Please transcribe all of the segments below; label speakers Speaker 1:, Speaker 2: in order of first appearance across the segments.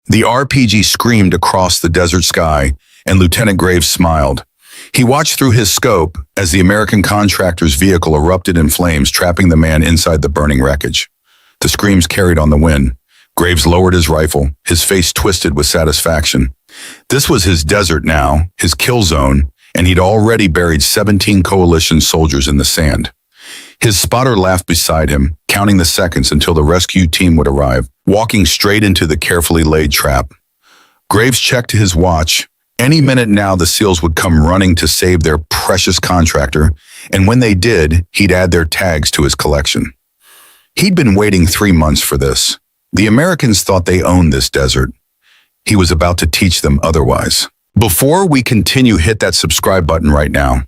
Speaker 1: The RPG screamed across the desert sky, and Lieutenant Graves smiled. He watched through his scope as the American contractor's vehicle erupted in flames, trapping the man inside the burning wreckage. The screams carried on the wind. Graves lowered his rifle, his face twisted with satisfaction. This was his desert now, his kill zone, and he'd already buried 17 coalition soldiers in the sand. His spotter laughed beside him, counting the seconds until the rescue team would arrive, walking straight into the carefully laid trap. Graves checked his watch. Any minute now the SEALs would come running to save their precious contractor, and when they did, he'd add their tags to his collection. He'd been waiting 3 months for this. The Americans thought they owned this desert. He was about to teach them otherwise. Before we continue, hit that subscribe button right now.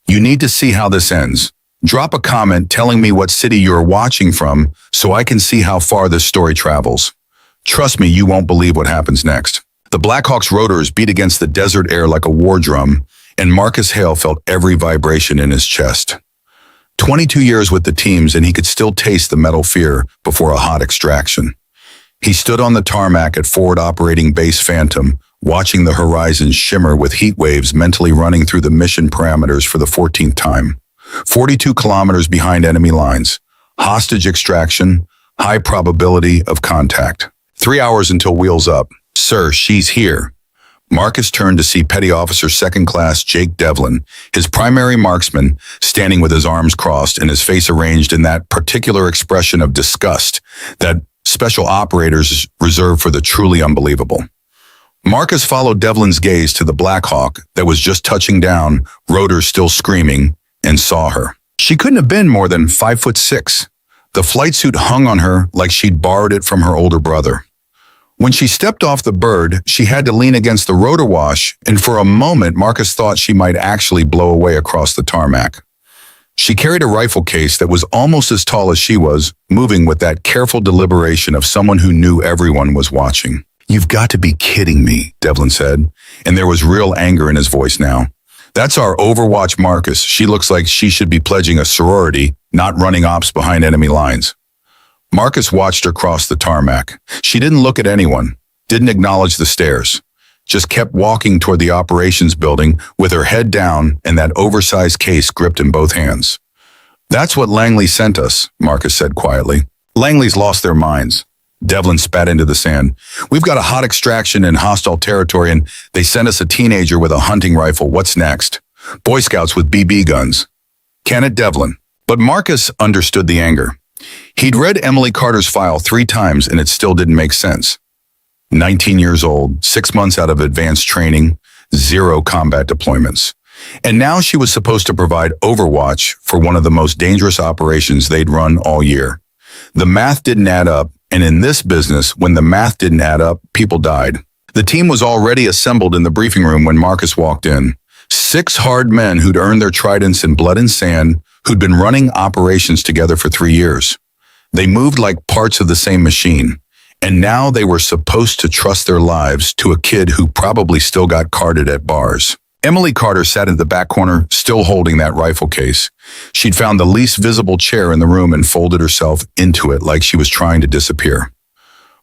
Speaker 1: You need to see how this ends. Drop a comment telling me what city you're watching from so I can see how far this story travels. Trust me, you won't believe what happens next. The Blackhawks' rotors beat against the desert air like a war drum, and Marcus Hale felt every vibration in his chest. 22 years with the teams, and he could still taste the metal fear before a hot extraction. He stood on the tarmac at Forward Operating Base Phantom, watching the horizon shimmer with heat waves mentally running through the mission parameters for the 14th time. 42 kilometers behind enemy lines. Hostage extraction. High probability of contact. 3 hours until wheels up. Sir, she's here. Marcus turned to see Petty Officer Second Class Jake Devlin, his primary marksman, standing with his arms crossed and his face arranged in that particular expression of disgust that special operators reserve for the truly unbelievable. Marcus followed Devlin's gaze to the Black Hawk that was just touching down, rotors still screaming, and saw her. She couldn't have been more than 5'6". The flight suit hung on her like she'd borrowed it from her older brother. When she stepped off the bird, she had to lean against the rotor wash, and for a moment Marcus thought she might actually blow away across the tarmac. She carried a rifle case that was almost as tall as she was, moving with that careful deliberation of someone who knew everyone was watching. "You've got to be kidding me," Devlin said, and there was real anger in his voice now. "That's our Overwatch Marcus. She looks like she should be pledging a sorority, not running ops behind enemy lines." Marcus watched her cross the tarmac. She didn't look at anyone, didn't acknowledge the stares, just kept walking toward the operations building with her head down and that oversized case gripped in both hands. "That's what Langley sent us," Marcus said quietly. "Langley's lost their minds." Devlin spat into the sand. "We've got a hot extraction in hostile territory and they sent us a teenager with a hunting rifle. What's next? Boy Scouts with BB guns. Can it, Devlin?" But Marcus understood the anger. He'd read Emily Carter's file 3 times and it still didn't make sense. 19 years old, 6 months out of advanced training, 0 combat deployments. And now she was supposed to provide overwatch for one of the most dangerous operations they'd run all year. The math didn't add up, and in this business, when the math didn't add up, people died. The team was already assembled in the briefing room when Marcus walked in. 6 hard men who'd earned their tridents in blood and sand, who'd been running operations together for 3 years. They moved like parts of the same machine, and now they were supposed to trust their lives to a kid who probably still got carded at bars. Emily Carter sat in the back corner, still holding that rifle case. She'd found the least visible chair in the room and folded herself into it like she was trying to disappear.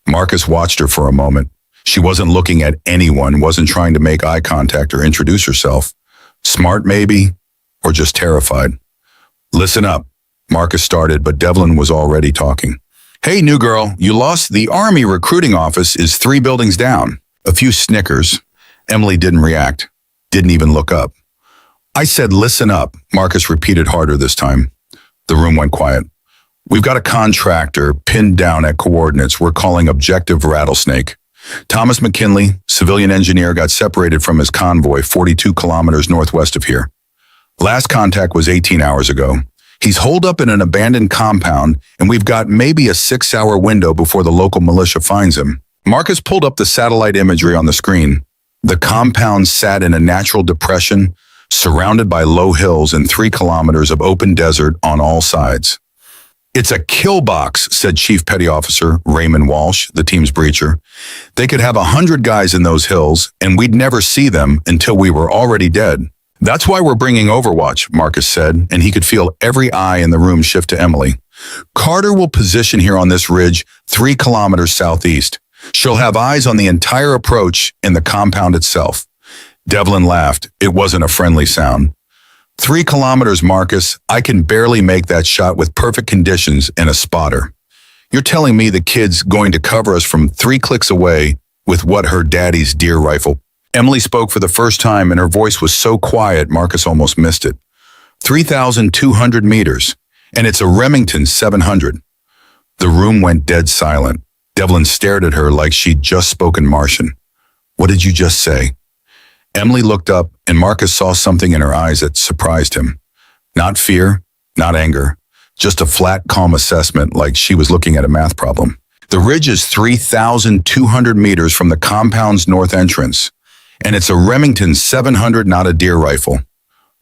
Speaker 1: Marcus watched her for a moment. She wasn't looking at anyone, wasn't trying to make eye contact or introduce herself. Smart maybe, or just terrified. "Listen up," Marcus started, but Devlin was already talking. "Hey, new girl, you lost. The Army recruiting office is 3 buildings down." A few snickers. Emily didn't react, didn't even look up. "I said listen up," Marcus repeated harder this time. The room went quiet. "We've got a contractor pinned down at coordinates we're calling Objective Rattlesnake. Thomas McKinley, civilian engineer, got separated from his convoy 42 kilometers northwest of here. Last contact was 18 hours ago. He's holed up in an abandoned compound, and we've got maybe a 6-hour window before the local militia finds him." Marcus pulled up the satellite imagery on the screen. The compound sat in a natural depression, surrounded by low hills and 3 kilometers of open desert on all sides. "It's a kill box," said Chief Petty Officer Raymond Walsh, the team's breacher. "They could have 100 guys in those hills, and we'd never see them until we were already dead. That's why we're bringing Overwatch," Marcus said, and he could feel every eye in the room shift to Emily. "Carter will position here on this ridge 3 kilometers southeast. She'll have eyes on the entire approach and the compound itself. Devlin laughed. It wasn't a friendly sound. 3 kilometers, Marcus. I can barely make that shot with perfect conditions and a spotter. You're telling me the kid's going to cover us from 3 clicks away with what her daddy's deer rifle? Emily spoke for the first time and her voice was so quiet Marcus almost missed it. 3,200 meters, and it's a Remington 700. The room went dead silent. Devlin stared at her like she'd just spoken Martian. What did you just say? Emily looked up and Marcus saw something in her eyes that surprised him. Not fear, not anger, just a flat, calm assessment like she was looking at a math problem. The ridge is 3,200 meters from the compound's north entrance, and it's a Remington 700, not a deer rifle.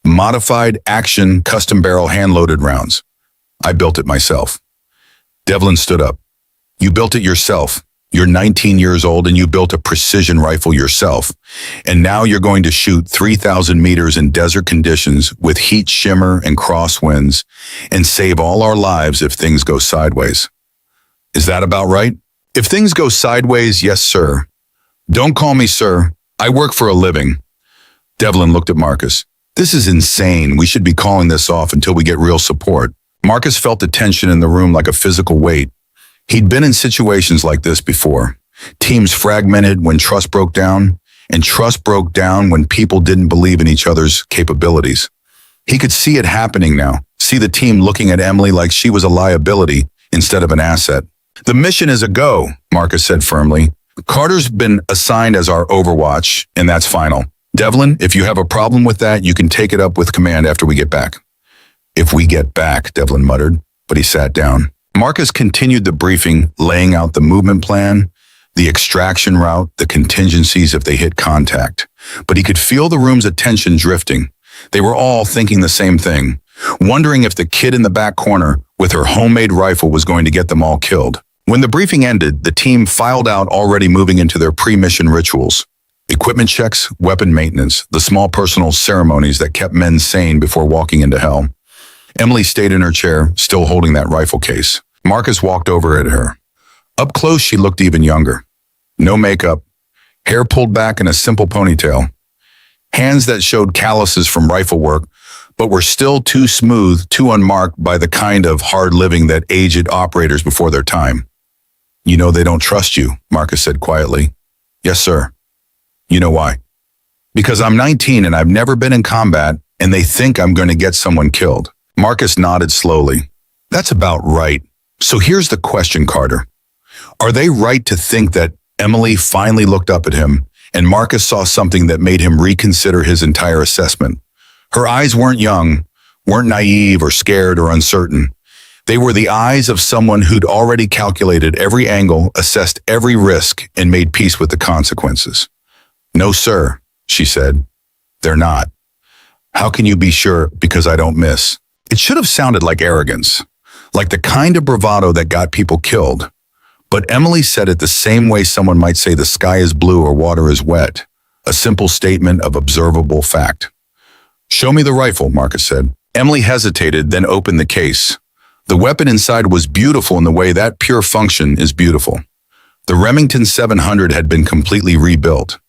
Speaker 1: Modified action custom barrel hand-loaded rounds. I built it myself. Devlin stood up. You built it yourself. You're 19 years old and you built a precision rifle yourself. And now you're going to shoot 3,000 meters in desert conditions with heat shimmer and crosswinds and save all our lives if things go sideways. Is that about right? If things go sideways, yes, sir. Don't call me sir. I work for a living. Devlin looked at Marcus. This is insane. We should be calling this off until we get real support. Marcus felt the tension in the room like a physical weight. He'd been in situations like this before. Teams fragmented when trust broke down, and trust broke down when people didn't believe in each other's capabilities. He could see it happening now, see the team looking at Emily like she was a liability instead of an asset. The mission is a go, Marcus said firmly. Carter's been assigned as our overwatch, and that's final. Devlin, if you have a problem with that, you can take it up with command after we get back. If we get back, Devlin muttered, but he sat down. Marcus continued the briefing, laying out the movement plan, the extraction route, the contingencies if they hit contact. But he could feel the room's attention drifting. They were all thinking the same thing, wondering if the kid in the back corner with her homemade rifle was going to get them all killed. When the briefing ended, the team filed out, already moving into their pre-mission rituals. Equipment checks, weapon maintenance, the small personal ceremonies that kept men sane before walking into hell. Emily stayed in her chair, still holding that rifle case. Marcus walked over at her. Up close, she looked even younger. No makeup, hair pulled back in a simple ponytail, hands that showed calluses from rifle work, but were still too smooth, too unmarked by the kind of hard living that aged operators before their time. You know they don't trust you, Marcus said quietly. Yes, sir. You know why? Because I'm 19 and I've never been in combat, and they think I'm going to get someone killed. Marcus nodded slowly. That's about right. So here's the question, Carter. Are they right to think that Emily finally looked up at him and Marcus saw something that made him reconsider his entire assessment? Her eyes weren't young, weren't naive or scared or uncertain. They were the eyes of someone who'd already calculated every angle, assessed every risk, and made peace with the consequences. No, sir, she said. They're not. How can you be sure? Because I don't miss. It should have sounded like arrogance, like the kind of bravado that got people killed. But Emily said it the same way someone might say the sky is blue or water is wet, a simple statement of observable fact. Show me the rifle, Marcus said. Emily hesitated, then opened the case. The weapon inside was beautiful in the way that pure function is beautiful. The Remington 700 had been completely rebuilt.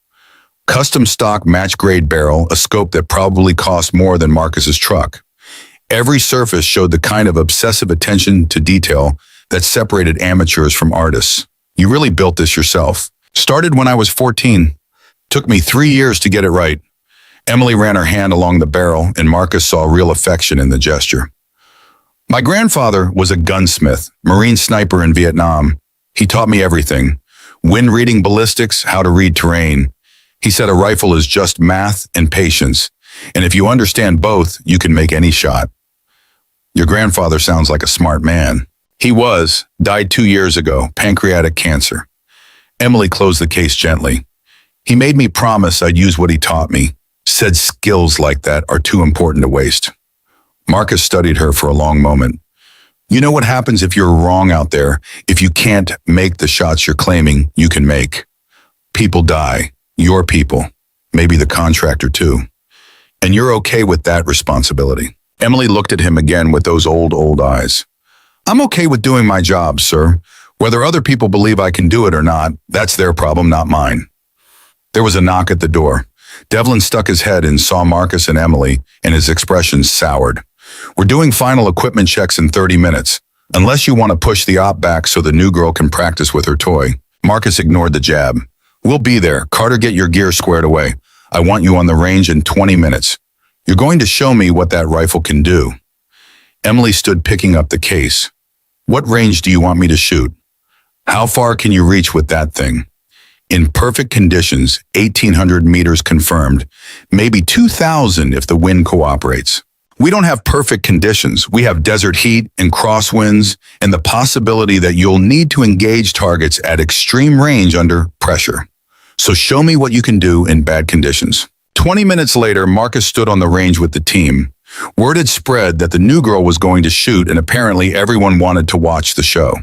Speaker 1: Custom stock match-grade barrel, a scope that probably cost more than Marcus's truck. Every surface showed the kind of obsessive attention to detail that separated amateurs from artists. You really built this yourself. Started when I was 14. Took me 3 years to get it right. Emily ran her hand along the barrel, and Marcus saw real affection in the gesture. My grandfather was a gunsmith, Marine sniper in Vietnam. He taught me everything. Wind reading ballistics, how to read terrain. He said a rifle is just math and patience, and if you understand both, you can make any shot. Your grandfather sounds like a smart man. He was, died 2 years ago, pancreatic cancer. Emily closed the case gently. He made me promise I'd use what he taught me. Said skills like that are too important to waste. Marcus studied her for a long moment. You know what happens if you're wrong out there, if you can't make the shots you're claiming you can make? People die. Your people. Maybe the contractor too. And you're okay with that responsibility. Emily looked at him again with those old eyes. I'm okay with doing my job, sir. Whether other people believe I can do it or not, that's their problem, not mine. There was a knock at the door. Devlin stuck his head and saw Marcus and Emily, and his expression soured. We're doing final equipment checks in 30 minutes. Unless you want to push the op back so the new girl can practice with her toy. Marcus ignored the jab. We'll be there. Carter, get your gear squared away. I want you on the range in 20 minutes. You're going to show me what that rifle can do. Emily stood picking up the case. What range do you want me to shoot? How far can you reach with that thing? In perfect conditions, 1,800 meters confirmed, maybe 2,000 if the wind cooperates. We don't have perfect conditions. We have desert heat and crosswinds and the possibility that you'll need to engage targets at extreme range under pressure. So show me what you can do in bad conditions. 20 minutes later, Marcus stood on the range with the team. Word had spread that the new girl was going to shoot, and apparently everyone wanted to watch the show.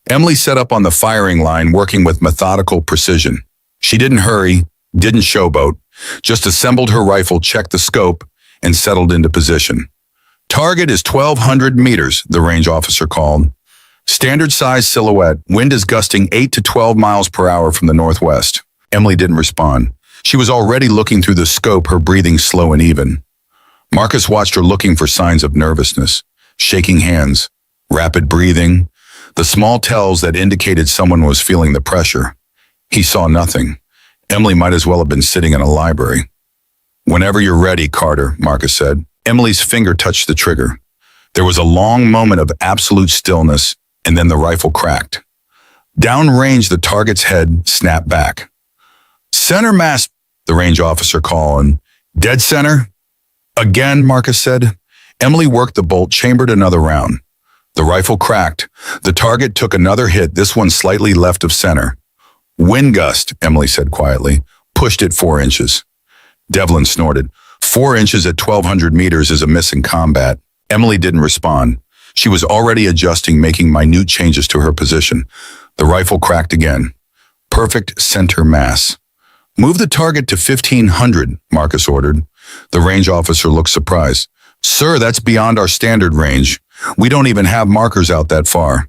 Speaker 1: Emily set up on the firing line, working with methodical precision. She didn't hurry, didn't showboat, just assembled her rifle, checked the scope, and settled into position. Target is 1,200 meters, the range officer called. Standard size silhouette, wind is gusting 8 to 12 miles per hour from the northwest. Emily didn't respond. She was already looking through the scope, her breathing slow and even. Marcus watched her, looking for signs of nervousness, shaking hands, rapid breathing, the small tells that indicated someone was feeling the pressure. He saw nothing. Emily might as well have been sitting in a library. Whenever you're ready, Carter, Marcus said. Emily's finger touched the trigger. There was a long moment of absolute stillness, and then the rifle cracked. Downrange, the target's head snapped back. Center mass, the range officer called. Dead center? Again, Marcus said. Emily worked the bolt, chambered another round. The rifle cracked. The target took another hit, this one slightly left of center. Wind gust, Emily said quietly, pushed it 4 inches. Devlin snorted. 4 inches at 1,200 meters is a miss in combat. Emily didn't respond. She was already adjusting, making minute changes to her position. The rifle cracked again. Perfect center mass. Move the target to 1,500, Marcus ordered. The range officer looked surprised. Sir, that's beyond our standard range. We don't even have markers out that far.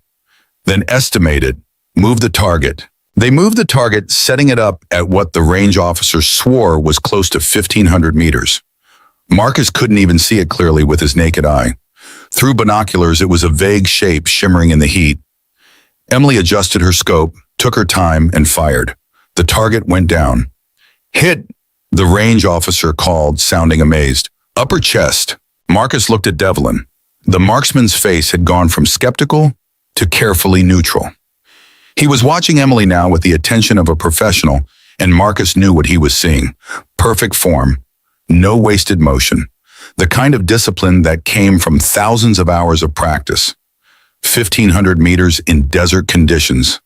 Speaker 1: Then estimate it. Move the target. They moved the target, setting it up at what the range officer swore was close to 1,500 meters. Marcus couldn't even see it clearly with his naked eye. Through binoculars, it was a vague shape shimmering in the heat. Emily adjusted her scope, took her time, and fired. The target went down. Hit, the range officer called, sounding amazed. Upper chest. Marcus looked at Devlin. The marksman's face had gone from skeptical to carefully neutral. He was watching Emily now with the attention of a professional, and Marcus knew what he was seeing. Perfect form. No wasted motion. The kind of discipline that came from thousands of hours of practice. 1,500 meters in desert conditions,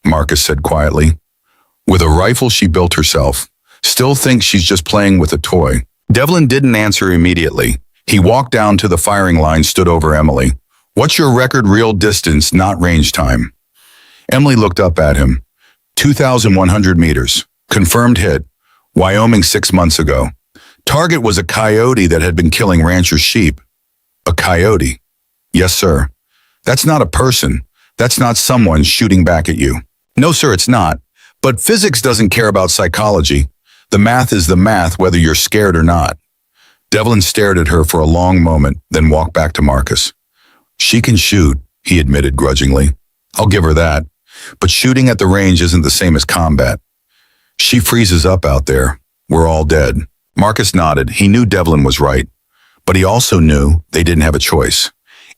Speaker 1: Marcus said quietly. With a rifle she built herself. Still thinks she's just playing with a toy. Devlin didn't answer immediately. He walked down to the firing line, stood over Emily. What's your record real distance, not range time? Emily looked up at him. 2,100 meters. Confirmed hit. Wyoming 6 months ago. Target was a coyote that had been killing ranchers' sheep. A coyote? Yes, sir. That's not a person. That's not someone shooting back at you. No, sir, it's not. But physics doesn't care about psychology. The math is the math, whether you're scared or not. Devlin stared at her for a long moment, then walked back to Marcus. She can shoot, he admitted grudgingly. I'll give her that. But shooting at the range isn't the same as combat. She freezes up out there. We're all dead. Marcus nodded. He knew Devlin was right. But he also knew they didn't have a choice.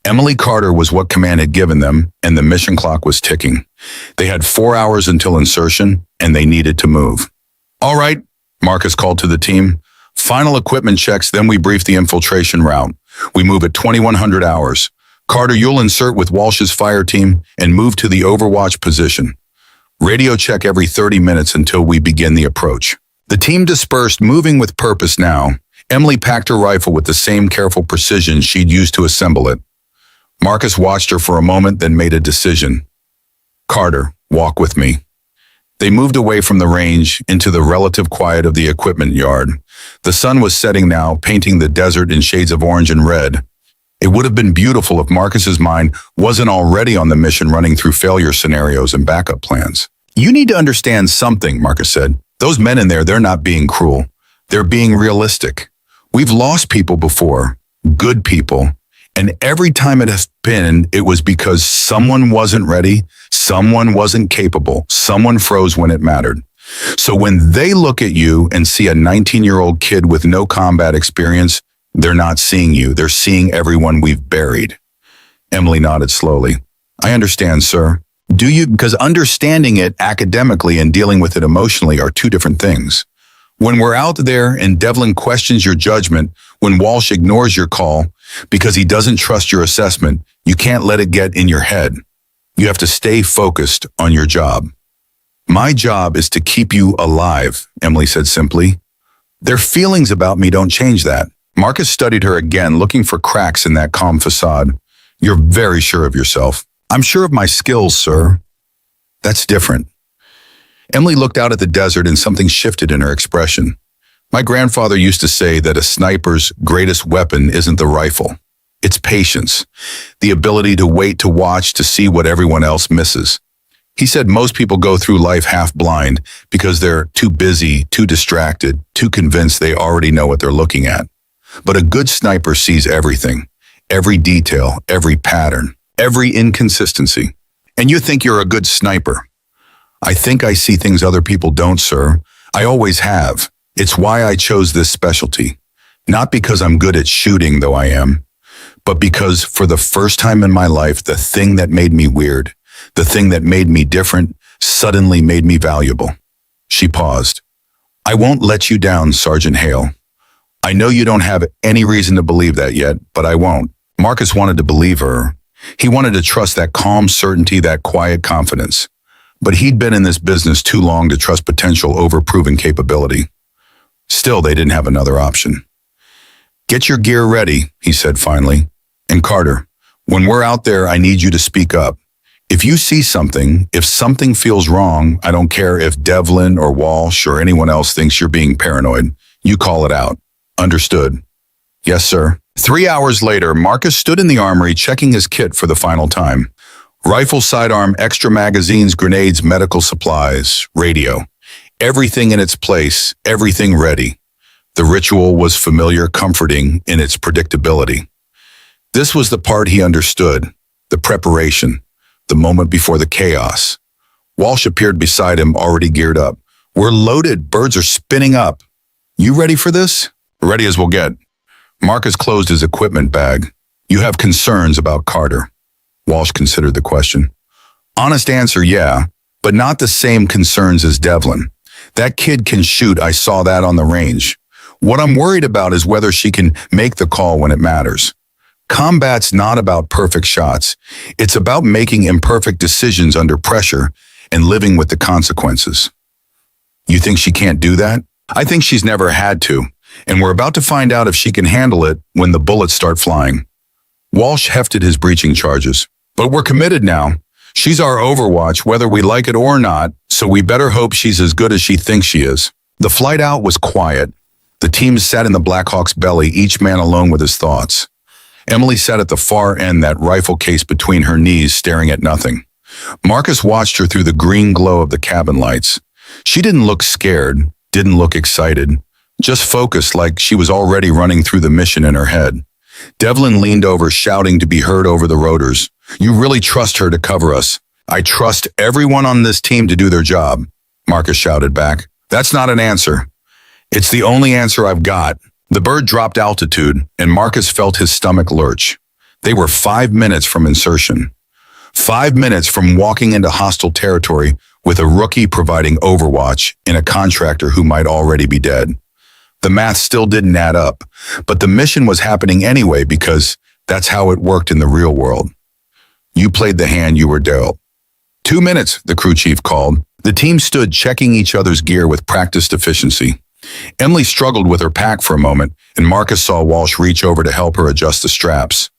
Speaker 1: Emily Carter was what command had given them, and the mission clock was ticking. They had 4 hours until insertion, and they needed to move. All right, Marcus called to the team. Final equipment checks, then we brief the infiltration route. We move at 2,100 hours. Carter, you'll insert with Walsh's fire team and move to the overwatch position. Radio check every 30 minutes until we begin the approach. The team dispersed, moving with purpose now. Emily packed her rifle with the same careful precision she'd used to assemble it. Marcus watched her for a moment, then made a decision. Carter, walk with me. They moved away from the range into the relative quiet of the equipment yard. The sun was setting now, painting the desert in shades of orange and red. It would have been beautiful if Marcus's mind wasn't already on the mission running through failure scenarios and backup plans. You need to understand something, Marcus said. Those men in there, they're not being cruel. They're being realistic. We've lost people before, good people, and every time it was because someone wasn't ready, someone wasn't capable, someone froze when it mattered. So when they look at you and see a 19-year-old kid with no combat experience, they're not seeing you. They're seeing everyone we've buried. Emily nodded slowly. I understand, sir. Do you? Because understanding it academically and dealing with it emotionally are two different things. When we're out there and Devlin questions your judgment, when Walsh ignores your call because he doesn't trust your assessment, you can't let it get in your head. You have to stay focused on your job. My job is to keep you alive, Emily said simply. Their feelings about me don't change that. Marcus studied her again, looking for cracks in that calm facade. You're very sure of yourself. I'm sure of my skills, sir. That's different. Emily looked out at the desert and something shifted in her expression. My grandfather used to say that a sniper's greatest weapon isn't the rifle. It's patience, the ability to wait to watch to see what everyone else misses. He said most people go through life half blind because they're too busy, too distracted, too convinced they already know what they're looking at. But a good sniper sees everything, every detail, every pattern, every inconsistency. And you think you're a good sniper. I think I see things other people don't, sir. I always have. It's why I chose this specialty. Not because I'm good at shooting, though I am, but because for the first time in my life, the thing that made me weird, the thing that made me different, suddenly made me valuable. She paused. I won't let you down, Sergeant Hale. I know you don't have any reason to believe that yet, but I won't. Marcus wanted to believe her. He wanted to trust that calm certainty, that quiet confidence. But he'd been in this business too long to trust potential over proven capability. Still, they didn't have another option. Get your gear ready, he said finally. And Carter, when we're out there, I need you to speak up. If you see something, if something feels wrong, I don't care if Devlin or Walsh or anyone else thinks you're being paranoid, you call it out. Understood. Yes, sir. 3 hours later, Marcus stood in the armory checking his kit for the final time. Rifle sidearm, extra magazines, grenades, medical supplies, radio. Everything in its place, everything ready. The ritual was familiar, comforting in its predictability. This was the part he understood, the preparation, the moment before the chaos. Walsh appeared beside him, already geared up. We're loaded, birds are spinning up. You ready for this? Ready as we'll get. Marcus closed his equipment bag. You have concerns about Carter. Walsh considered the question. Honest answer, yeah, but not the same concerns as Devlin. That kid can shoot, I saw that on the range. What I'm worried about is whether she can make the call when it matters. Combat's not about perfect shots. It's about making imperfect decisions under pressure and living with the consequences. You think she can't do that? I think she's never had to, and we're about to find out if she can handle it when the bullets start flying. Walsh hefted his breaching charges. But we're committed now. She's our Overwatch, whether we like it or not, so we better hope she's as good as she thinks she is. The flight out was quiet. The team sat in the Blackhawk's belly, each man alone with his thoughts. Emily sat at the far end, that rifle case between her knees, staring at nothing. Marcus watched her through the green glow of the cabin lights. She didn't look scared, didn't look excited, just focused like she was already running through the mission in her head. Devlin leaned over, shouting to be heard over the rotors. You really trust her to cover us. I trust everyone on this team to do their job, Marcus shouted back. That's not an answer. It's the only answer I've got. The bird dropped altitude, and Marcus felt his stomach lurch. They were 5 minutes from insertion. 5 minutes from walking into hostile territory with a rookie providing Overwatch in a contractor who might already be dead. The math still didn't add up, but the mission was happening anyway because that's how it worked in the real world. You played the hand you were dealt. 2 minutes, the crew chief called. The team stood checking each other's gear with practiced efficiency. Emily struggled with her pack for a moment, and Marcus saw Walsh reach over to help her adjust the straps.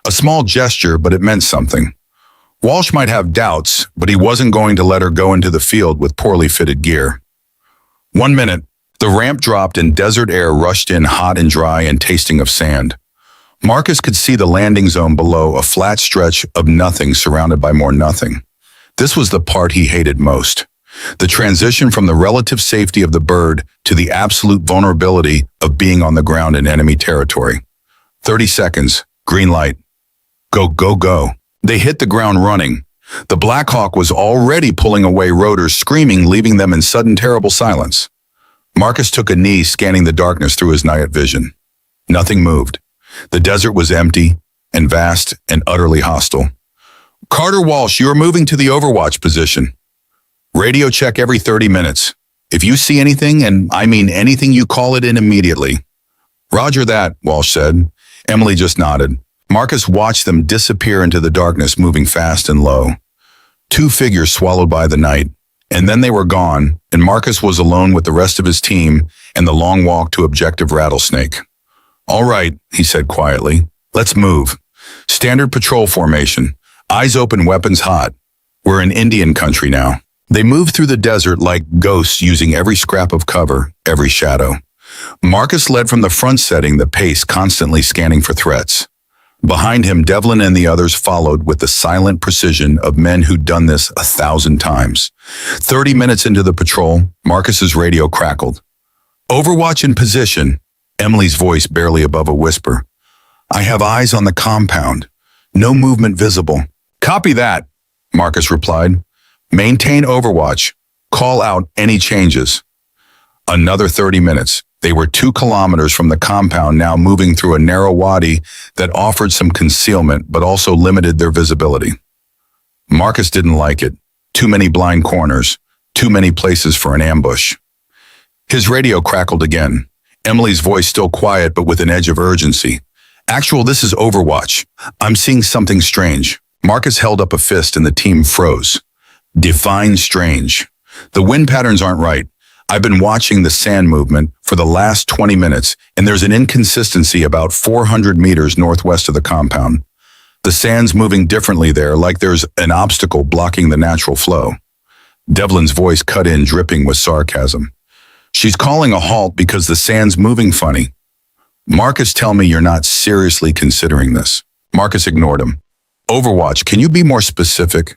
Speaker 1: A small gesture, but it meant something. Walsh might have doubts, but he wasn't going to let her go into the field with poorly fitted gear. 1 minute. The ramp dropped and desert air rushed in hot and dry and tasting of sand. Marcus could see the landing zone below, a flat stretch of nothing surrounded by more nothing. This was the part he hated most. The transition from the relative safety of the bird to the absolute vulnerability of being on the ground in enemy territory. 30 seconds. Green light. Go, go, go. They hit the ground running. The Black Hawk was already pulling away rotors, screaming, leaving them in sudden terrible silence. Marcus took a knee, scanning the darkness through his night vision. Nothing moved. The desert was empty and vast and utterly hostile. Carter Walsh, you are moving to the overwatch position. Radio check every 30 minutes. If you see anything, and I mean anything, you call it in immediately. Roger that, Walsh said. Emily just nodded. Marcus watched them disappear into the darkness, moving fast and low. Two figures swallowed by the night, and then they were gone, and Marcus was alone with the rest of his team and the long walk to Objective Rattlesnake. All right, he said quietly. Let's move. Standard patrol formation. Eyes open, weapons hot. We're in Indian country now. They moved through the desert like ghosts, using every scrap of cover, every shadow. Marcus led from the front, setting the pace, constantly scanning for threats. Behind him, Devlin and the others followed with the silent precision of men who'd done this 1,000 times. 30 minutes into the patrol, Marcus's radio crackled. Overwatch in position, Emily's voice barely above a whisper. I have eyes on the compound. No movement visible. Copy that, Marcus replied. Maintain overwatch. Call out any changes. Another 30 minutes. They were 2 kilometers from the compound, now moving through a narrow wadi that offered some concealment but also limited their visibility. Marcus didn't like it. Too many blind corners. Too many places for an ambush. His radio crackled again. Emily's voice still quiet but with an edge of urgency. Actual, this is Overwatch. I'm seeing something strange. Marcus held up a fist and the team froze. Define strange. The wind patterns aren't right. I've been watching the sand movement for the last 20 minutes, and there's an inconsistency about 400 meters northwest of the compound. The sand's moving differently there, like there's an obstacle blocking the natural flow. Devlin's voice cut in, dripping with sarcasm. She's calling a halt because the sand's moving funny. Marcus, tell me you're not seriously considering this. Marcus ignored him. Overwatch, can you be more specific?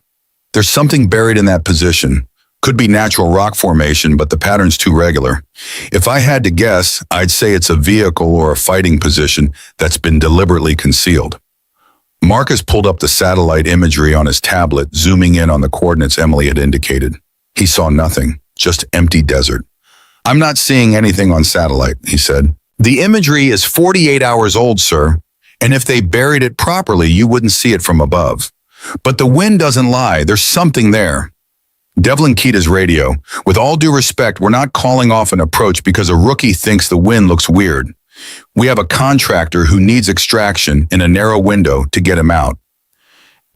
Speaker 1: There's something buried in that position. Could be natural rock formation, but the pattern's too regular. If I had to guess, I'd say it's a vehicle or a fighting position that's been deliberately concealed. Marcus pulled up the satellite imagery on his tablet, zooming in on the coordinates Emily had indicated. He saw nothing, just empty desert. I'm not seeing anything on satellite, he said. The imagery is 48 hours old, sir, and if they buried it properly, you wouldn't see it from above. But the wind doesn't lie. There's something there. Devlin keyed his radio. With all due respect, we're not calling off an approach because a rookie thinks the wind looks weird. We have a contractor who needs extraction in a narrow window to get him out.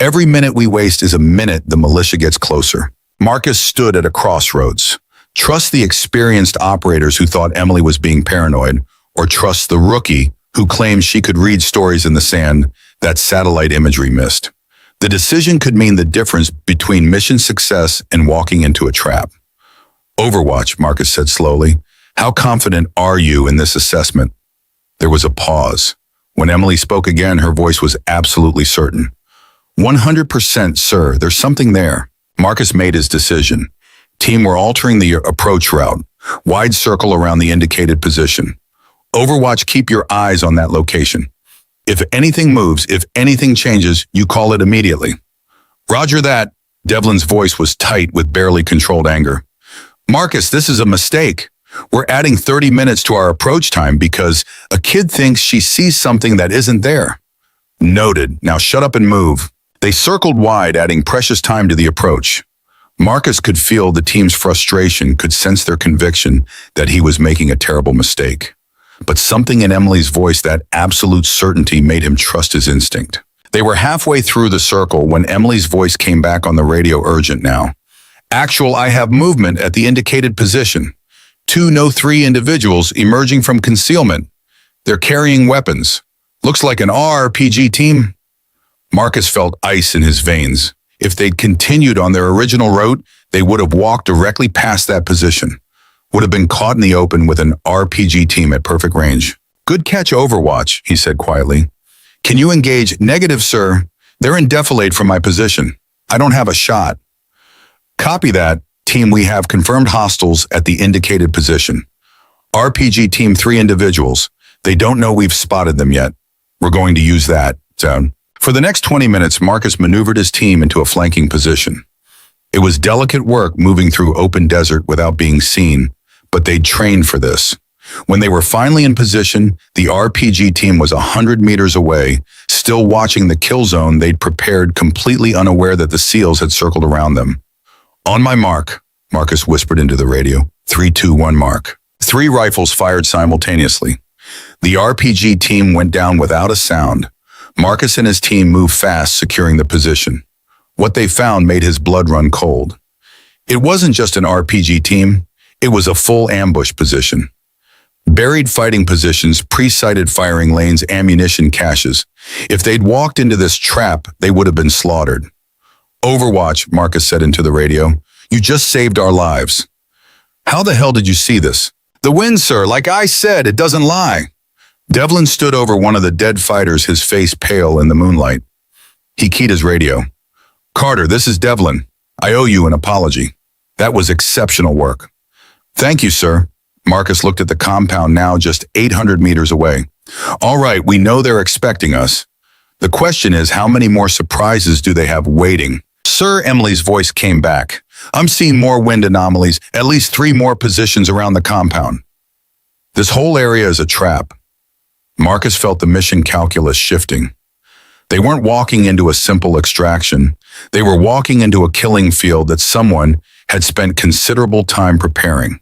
Speaker 1: Every minute we waste is a minute the militia gets closer. Marcus stood at a crossroads. Trust the experienced operators who thought Emily was being paranoid, or trust the rookie who claimed she could read stories in the sand that satellite imagery missed. The decision could mean the difference between mission success and walking into a trap. Overwatch, Marcus said slowly. How confident are you in this assessment? There was a pause. When Emily spoke again, her voice was absolutely certain. 100%, sir. There's something there. Marcus made his decision. Team, we're altering the approach route. Wide circle around the indicated position. Overwatch, keep your eyes on that location. If anything moves, if anything changes, you call it immediately. Roger that. Devlin's voice was tight with barely controlled anger. Marcus, this is a mistake. We're adding 30 minutes to our approach time because a kid thinks she sees something that isn't there. Noted. Now shut up and move. They circled wide, adding precious time to the approach. Marcus could feel the team's frustration, could sense their conviction that he was making a terrible mistake. But something in Emily's voice, that absolute certainty, made him trust his instinct. They were halfway through the circle when Emily's voice came back on the radio, urgent now. Actual, I have movement at the indicated position. 2, no 3 individuals emerging from concealment. They're carrying weapons. Looks like an RPG team. Marcus felt ice in his veins. If they'd continued on their original route, they would have walked directly past that position. Would have been caught in the open with an RPG team at perfect range. Good catch, Overwatch, he said quietly. Can you engage? Negative, sir. They're in defilade from my position. I don't have a shot. Copy that. Team, we have confirmed hostiles at the indicated position. RPG team, 3 individuals. They don't know we've spotted them yet. We're going to use that zone. For the next 20 minutes, Marcus maneuvered his team into a flanking position. It was delicate work moving through open desert without being seen, but they'd trained for this. When they were finally in position, the RPG team was 100 meters away, still watching the kill zone they'd prepared, completely unaware that the SEALs had circled around them. On my mark, Marcus whispered into the radio. 3, 2, 1, mark. 3 rifles fired simultaneously. The RPG team went down without a sound. Marcus and his team moved fast, securing the position. What they found made his blood run cold. It wasn't just an RPG team, it was a full ambush position. Buried fighting positions, pre-sighted firing lanes, ammunition caches. If they'd walked into this trap, they would have been slaughtered. Overwatch, Marcus said into the radio. You just saved our lives. How the hell did you see this? The wind, sir. Like I said, it doesn't lie. Devlin stood over one of the dead fighters, his face pale in the moonlight. He keyed his radio. Carter, this is Devlin. I owe you an apology. That was exceptional work. Thank you, sir. Marcus looked at the compound, now just 800 meters away. All right, we know they're expecting us. The question is, how many more surprises do they have waiting? Sir, Emily's voice came back. I'm seeing more wind anomalies, at least 3 more positions around the compound. This whole area is a trap. Marcus felt the mission calculus shifting. They weren't walking into a simple extraction. They were walking into a killing field that someone had spent considerable time preparing.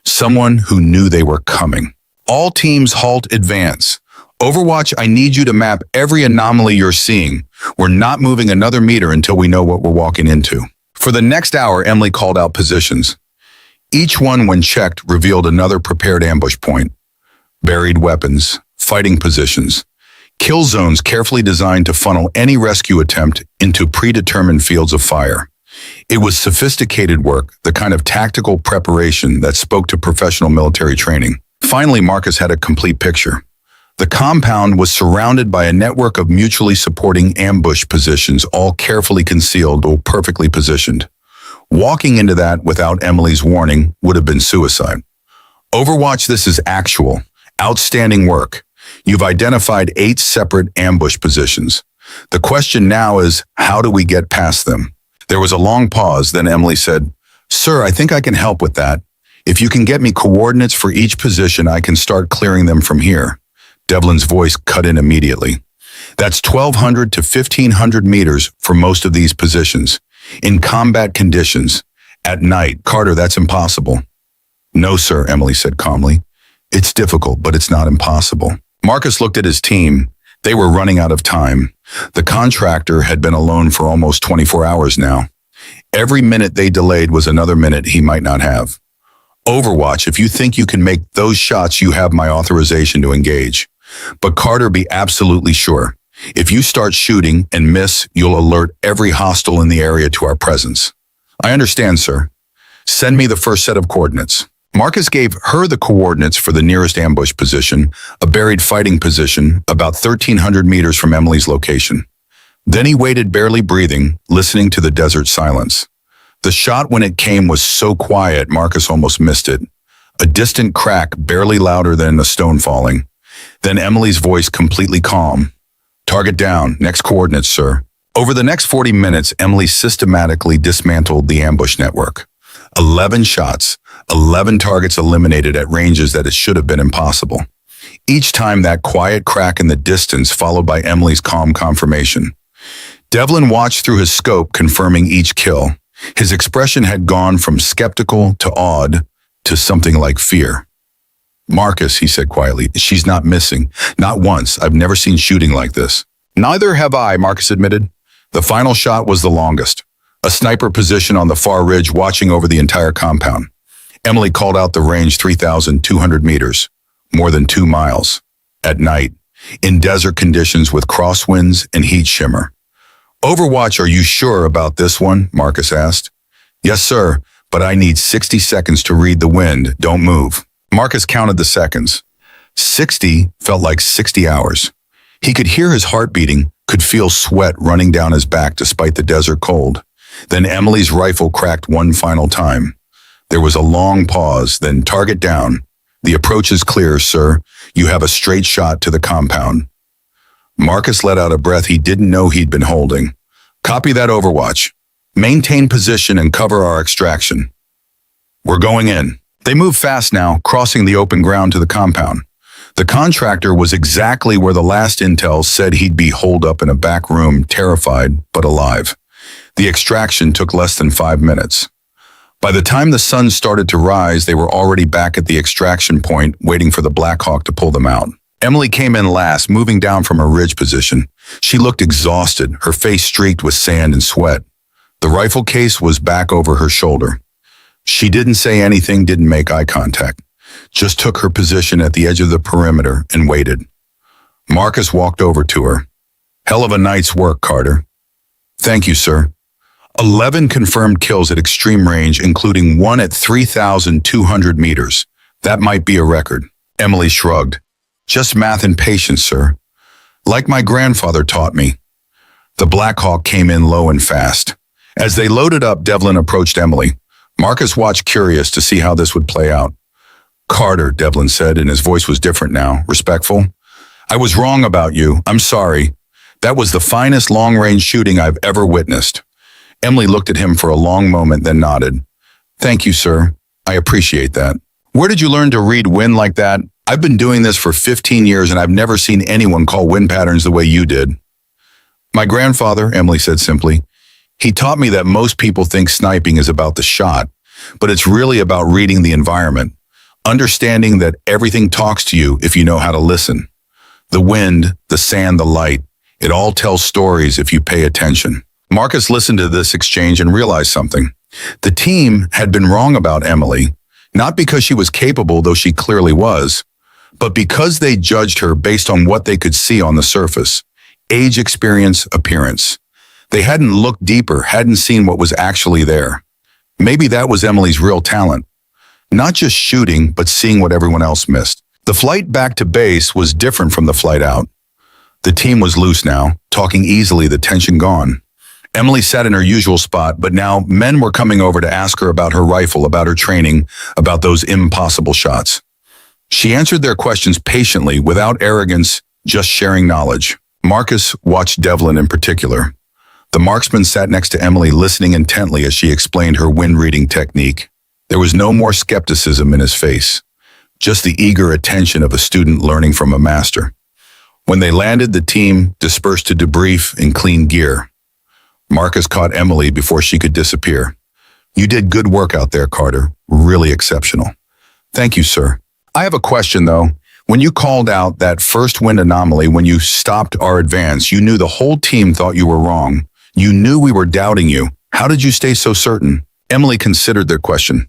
Speaker 1: Someone who knew they were coming. All teams halt, advance. Overwatch, I need you to map every anomaly you're seeing. We're not moving another meter until we know what we're walking into. For the next hour, Emily called out positions. Each one, when checked, revealed another prepared ambush point. Buried weapons, fighting positions, kill zones carefully designed to funnel any rescue attempt into predetermined fields of fire. It was sophisticated work, the kind of tactical preparation that spoke to professional military training. Finally, Marcus had a complete picture. The compound was surrounded by a network of mutually supporting ambush positions, all carefully concealed or perfectly positioned. Walking into that without Emily's warning would have been suicide. Overwatch, this is actual, outstanding work. You've identified 8 separate ambush positions. The question now is, how do we get past them? There was a long pause, then Emily said, Sir, I think I can help with that. If you can get me coordinates for each position, I can start clearing them from here. Devlin's voice cut in immediately. That's 1,200 to 1,500 meters for most of these positions. In combat conditions. At night, Carter, that's impossible. No, sir, Emily said calmly. It's difficult, but it's not impossible. Marcus looked at his team. They were running out of time. The contractor had been alone for almost 24 hours now. Every minute they delayed was another minute he might not have. Overwatch, if you think you can make those shots, you have my authorization to engage. But Carter, be absolutely sure. If you start shooting and miss, you'll alert every hostile in the area to our presence. I understand, sir. Send me the first set of coordinates. Marcus gave her the coordinates for the nearest ambush position, a buried fighting position, about 1,300 meters from Emily's location. Then he waited, barely breathing, listening to the desert silence. The shot, when it came, was so quiet, Marcus almost missed it. A distant crack, barely louder than a stone falling. Then Emily's voice, completely calm. Target down, next coordinates, sir. Over the next 40 minutes, Emily systematically dismantled the ambush network. 11 shots, 11 targets eliminated at ranges that it should have been impossible. Each time that quiet crack in the distance followed by Emily's calm confirmation. Devlin watched through his scope, confirming each kill. His expression had gone from skeptical to awed to something like fear. Marcus, he said quietly, she's not missing. Not once. I've never seen shooting like this. Neither have I, Marcus admitted. The final shot was the longest. A sniper position on the far ridge watching over the entire compound. Emily called out the range 3,200 meters, more than 2 miles. At night, in desert conditions with crosswinds and heat shimmer. Overwatch, are you sure about this one? Marcus asked. Yes, sir, but I need 60 seconds to read the wind. Don't move. Marcus counted the seconds. 60 felt like 60 hours. He could hear his heart beating, could feel sweat running down his back despite the desert cold. Then Emily's rifle cracked one final time. There was a long pause, then target down. The approach is clear, sir. You have a straight shot to the compound. Marcus let out a breath he didn't know he'd been holding. Copy that, Overwatch. Maintain position and cover our extraction. We're going in. They moved fast now, crossing the open ground to the compound. The contractor was exactly where the last intel said he'd be holed up in a back room, terrified but alive. The extraction took less than 5 minutes. By the time the sun started to rise, they were already back at the extraction point, waiting for the Black Hawk to pull them out. Emily came in last, moving down from her ridge position. She looked exhausted, her face streaked with sand and sweat. The rifle case was back over her shoulder. She didn't say anything, didn't make eye contact. Just took her position at the edge of the perimeter and waited. Marcus walked over to her. Hell of a night's work, Carter. Thank you, sir. 11 confirmed kills at extreme range, including one at 3,200 meters. That might be a record. Emily shrugged. Just math and patience, sir. Like my grandfather taught me. The Black Hawk came in low and fast. As they loaded up, Devlin approached Emily. Marcus watched curious to see how this would play out. Carter, Devlin said, and his voice was different now, respectful. I was wrong about you. I'm sorry. That was the finest long-range shooting I've ever witnessed. Emily looked at him for a long moment, then nodded. Thank you, sir. I appreciate that. Where did you learn to read wind like that? I've been doing this for 15 years and I've never seen anyone call wind patterns the way you did. My grandfather, Emily said simply. He taught me that most people think sniping is about the shot, but it's really about reading the environment, understanding that everything talks to you if you know how to listen. The wind, the sand, the light, it all tells stories if you pay attention. Marcus listened to this exchange and realized something. The team had been wrong about Emily, not because she was capable, though she clearly was, but because they judged her based on what they could see on the surface. Age, experience, appearance. They hadn't looked deeper, hadn't seen what was actually there. Maybe that was Emily's real talent. Not just shooting, but seeing what everyone else missed. The flight back to base was different from the flight out. The team was loose now, talking easily, the tension gone. Emily sat in her usual spot, but now men were coming over to ask her about her rifle, about her training, about those impossible shots. She answered their questions patiently, without arrogance, just sharing knowledge. Marcus watched Devlin in particular. The marksman sat next to Emily, listening intently as she explained her wind-reading technique. There was no more skepticism in his face, just the eager attention of a student learning from a master. When they landed, the team dispersed to debrief in clean gear. Marcus caught Emily before she could disappear. You did good work out there, Carter. Really exceptional. Thank you, sir. I have a question, though. When you called out that first wind anomaly, when you stopped our advance, you knew the whole team thought you were wrong. You knew we were doubting you. How did you stay so certain? Emily considered their question.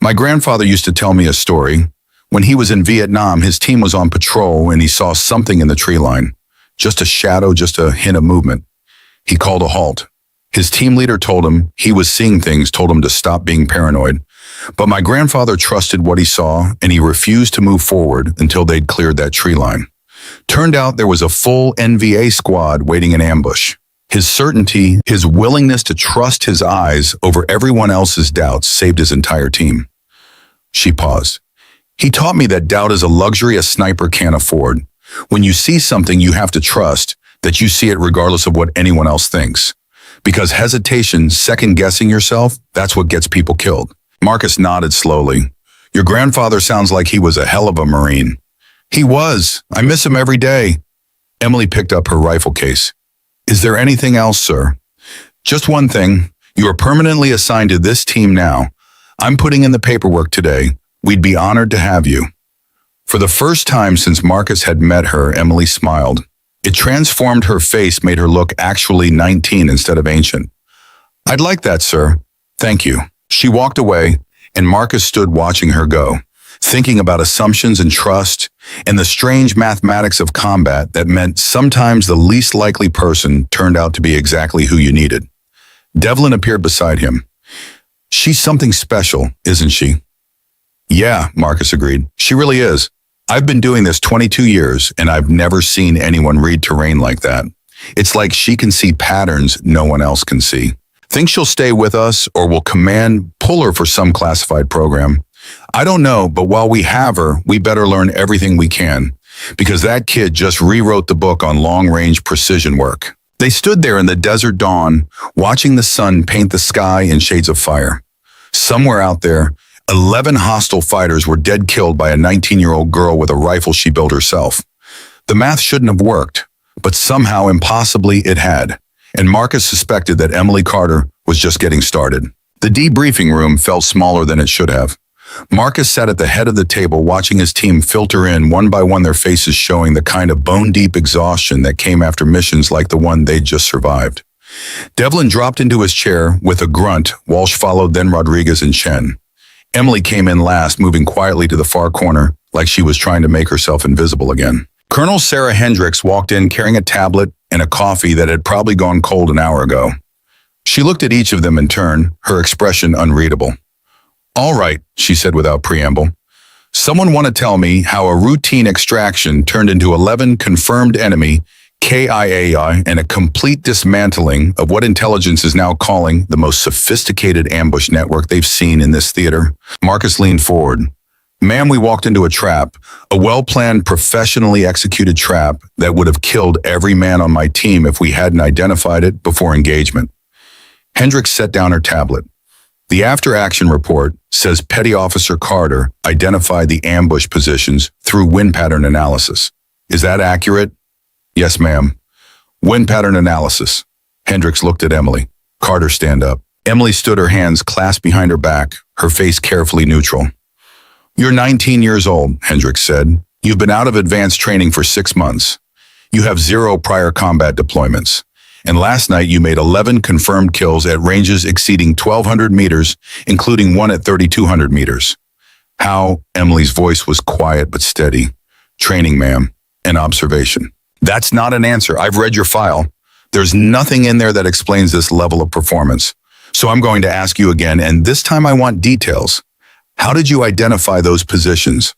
Speaker 1: My grandfather used to tell me a story. When he was in Vietnam, his team was on patrol and he saw something in the tree line. Just a shadow, just a hint of movement. He called a halt. His team leader told him he was seeing things, told him to stop being paranoid. But my grandfather trusted what he saw, and he refused to move forward until they'd cleared that tree line. Turned out there was a full NVA squad waiting in ambush. His certainty, his willingness to trust his eyes over everyone else's doubts saved his entire team. She paused. He taught me that doubt is a luxury a sniper can't afford. When you see something, you have to trust that you see it regardless of what anyone else thinks. Because hesitation, second-guessing yourself, that's what gets people killed. Marcus nodded slowly. Your grandfather sounds like he was a hell of a Marine. He was. I miss him every day. Emily picked up her rifle case. Is there anything else, sir? Just one thing. You are permanently assigned to this team now. I'm putting in the paperwork today. We'd be honored to have you. For the first time since Marcus had met her, Emily smiled. It transformed her face, made her look actually 19 instead of ancient. I'd like that, sir. Thank you. She walked away, and Marcus stood watching her go, thinking about assumptions and trust, and the strange mathematics of combat that meant sometimes the least likely person turned out to be exactly who you needed. Devlin appeared beside him. She's something special, isn't she? Yeah, Marcus agreed. She really is. I've been doing this 22 years, and I've never seen anyone read terrain like that. It's like she can see patterns no one else can see. Think she'll stay with us, or will command pull her for some classified program? I don't know, but while we have her, we better learn everything we can, because that kid just rewrote the book on long-range precision work. They stood there in the desert dawn, watching the sun paint the sky in shades of fire. Somewhere out there, 11 hostile fighters were dead killed by a 19-year-old girl with a rifle she built herself. The math shouldn't have worked, but somehow impossibly it had, and Marcus suspected that Emily Carter was just getting started. The debriefing room felt smaller than it should have. Marcus sat at the head of the table watching his team filter in one by one, their faces showing the kind of bone-deep exhaustion that came after missions like the one they'd just survived. Devlin dropped into his chair with a grunt. Walsh followed, then Rodriguez and Chen. Emily came in last, moving quietly to the far corner, like she was trying to make herself invisible again. Colonel Sarah Hendricks walked in carrying a tablet and a coffee that had probably gone cold an hour ago. She looked at each of them in turn, her expression unreadable. "All right," she said without preamble. "Someone want to tell me how a routine extraction turned into 11 confirmed enemy KIAI and a complete dismantling of what intelligence is now calling the most sophisticated ambush network they've seen in this theater?" Marcus leaned forward. "Ma'am, we walked into a trap, a well-planned, professionally executed trap that would have killed every man on my team if we hadn't identified it before engagement." Hendricks set down her tablet. "The after-action report says Petty Officer Carter identified the ambush positions through wind pattern analysis. Is that accurate?" "Yes, ma'am." "Wind pattern analysis." Hendricks looked at Emily. "Carter, stand up." Emily stood, her hands clasped behind her back, her face carefully neutral. "You're 19 years old," Hendricks said. "You've been out of advanced training for 6 months. You have 0 prior combat deployments. And last night you made 11 confirmed kills at ranges exceeding 1,200 meters, including one at 3,200 meters. How?" Emily's voice was quiet but steady. "Training, ma'am, and observation." "That's not an answer. I've read your file. There's nothing in there that explains this level of performance. So I'm going to ask you again, and this time I want details. How did you identify those positions?"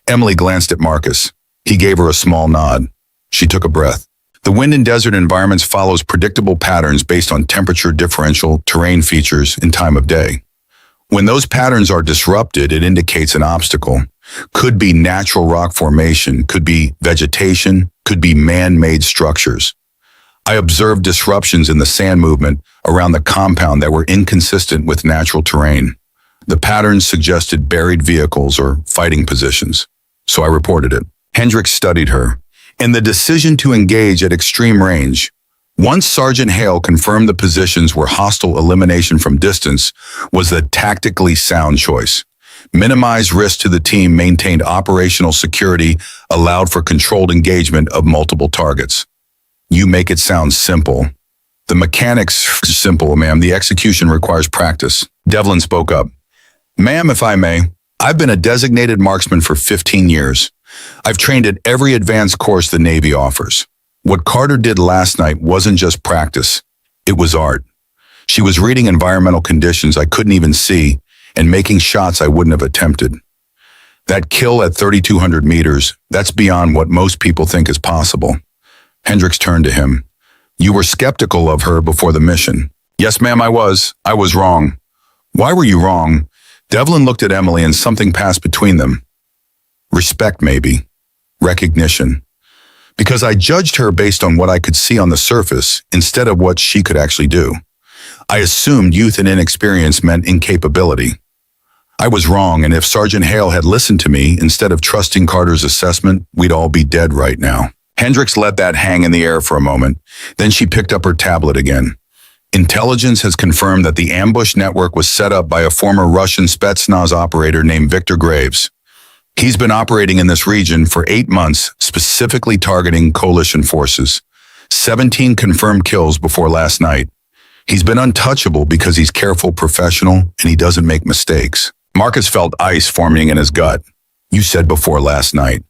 Speaker 1: Emily glanced at Marcus. He gave her a small nod. She took a breath. "The wind in desert environments follows predictable patterns based on temperature differential, terrain features, and time of day. When those patterns are disrupted, it indicates an obstacle. Could be natural rock formation, could be vegetation, could be man-made structures. I observed disruptions in the sand movement around the compound that were inconsistent with natural terrain. The patterns suggested buried vehicles or fighting positions, so I reported it." Hendricks studied her. "And the decision to engage at extreme range. Once Sergeant Hale confirmed the positions were hostile, elimination from distance was the tactically sound choice. Minimized risk to the team, maintained operational security, allowed for controlled engagement of multiple targets." "You make it sound simple." "The mechanics are simple, ma'am. The execution requires practice." Devlin spoke up. "Ma'am, if I may, I've been a designated marksman for 15 years. I've trained at every advanced course the Navy offers. What Carter did last night wasn't just practice, it was art. She was reading environmental conditions I couldn't even see and making shots I wouldn't have attempted. That kill at 3,200 meters, that's beyond what most people think is possible." Hendricks turned to him. "You were skeptical of her before the mission." "Yes, ma'am, I was. I was wrong." "Why were you wrong?" Devlin looked at Emily and something passed between them. "Respect, maybe. Recognition. Because I judged her based on what I could see on the surface instead of what she could actually do. I assumed youth and inexperience meant incapability. I was wrong, and if Sergeant Hale had listened to me instead of trusting Carter's assessment, we'd all be dead right now." Hendricks let that hang in the air for a moment. Then she picked up her tablet again. "Intelligence has confirmed that the ambush network was set up by a former Russian Spetsnaz operator named Victor Graves. He's been operating in this region for 8 months, specifically targeting coalition forces. 17 confirmed kills before last night. He's been untouchable because he's careful, professional, and he doesn't make mistakes." Marcus felt ice forming in his gut. "You said before last night.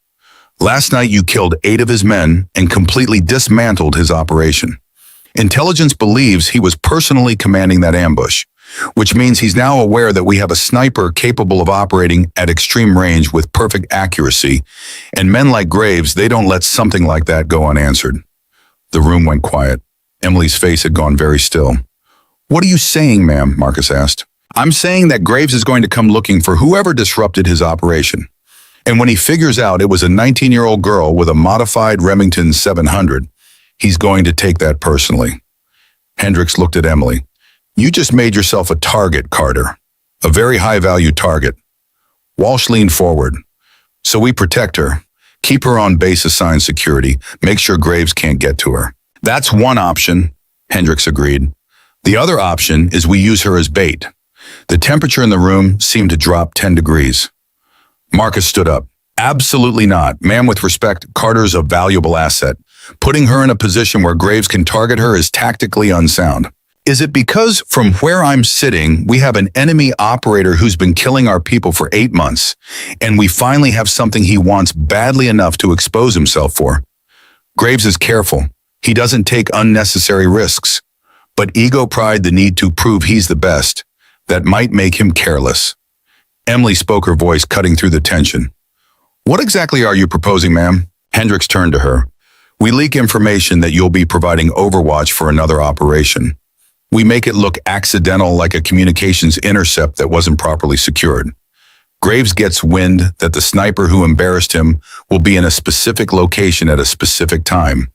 Speaker 1: Last night you killed 8 of his men and completely dismantled his operation. Intelligence believes he was personally commanding that ambush, which means he's now aware that we have a sniper capable of operating at extreme range with perfect accuracy, and men like Graves, they don't let something like that go unanswered. The room went quiet. Emily's face had gone very still. "What are you saying, ma'am?" Marcus asked. "I'm saying that Graves is going to come looking for whoever disrupted his operation. And when he figures out it was a 19-year-old girl with a modified Remington 700, he's going to take that personally." Hendricks looked at Emily. "You just made yourself a target, Carter. A very high-value target." Walsh leaned forward. "So we protect her, keep her on base assigned security, make sure Graves can't get to her." "That's one option," Hendricks agreed. "The other option is we use her as bait." The temperature in the room seemed to drop 10 degrees. Marcus stood up. "Absolutely not. Ma'am, with respect, Carter's a valuable asset. Putting her in a position where Graves can target her is tactically unsound." "Is it because from where I'm sitting, we have an enemy operator who's been killing our people for 8 months, and we finally have something he wants badly enough to expose himself for?" Graves is careful. He doesn't take unnecessary risks. But ego pride, the need to prove he's the best, that might make him careless. Emily spoke, her voice cutting through the tension. "What exactly are you proposing, ma'am?" Hendricks turned to her. "We leak information that you'll be providing overwatch for another operation. We make it look accidental, like a communications intercept that wasn't properly secured. Graves gets wind that the sniper who embarrassed him will be in a specific location at a specific time.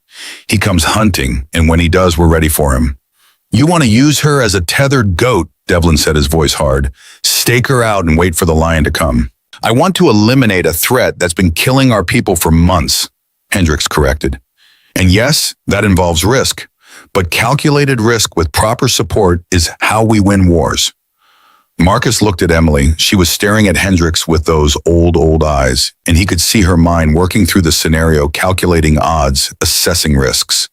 Speaker 1: He comes hunting, and when he does, we're ready for him." "You want to use her as a tethered goat," Devlin said, his voice hard. "Stake her out and wait for the lion to come." "I want to eliminate a threat that's been killing our people for months," Hendricks corrected. "And yes, that involves risk. But calculated risk with proper support is how we win wars." Marcus looked at Emily. She was staring at Hendricks with those old eyes, and he could see her mind working through the scenario, calculating odds, assessing risks.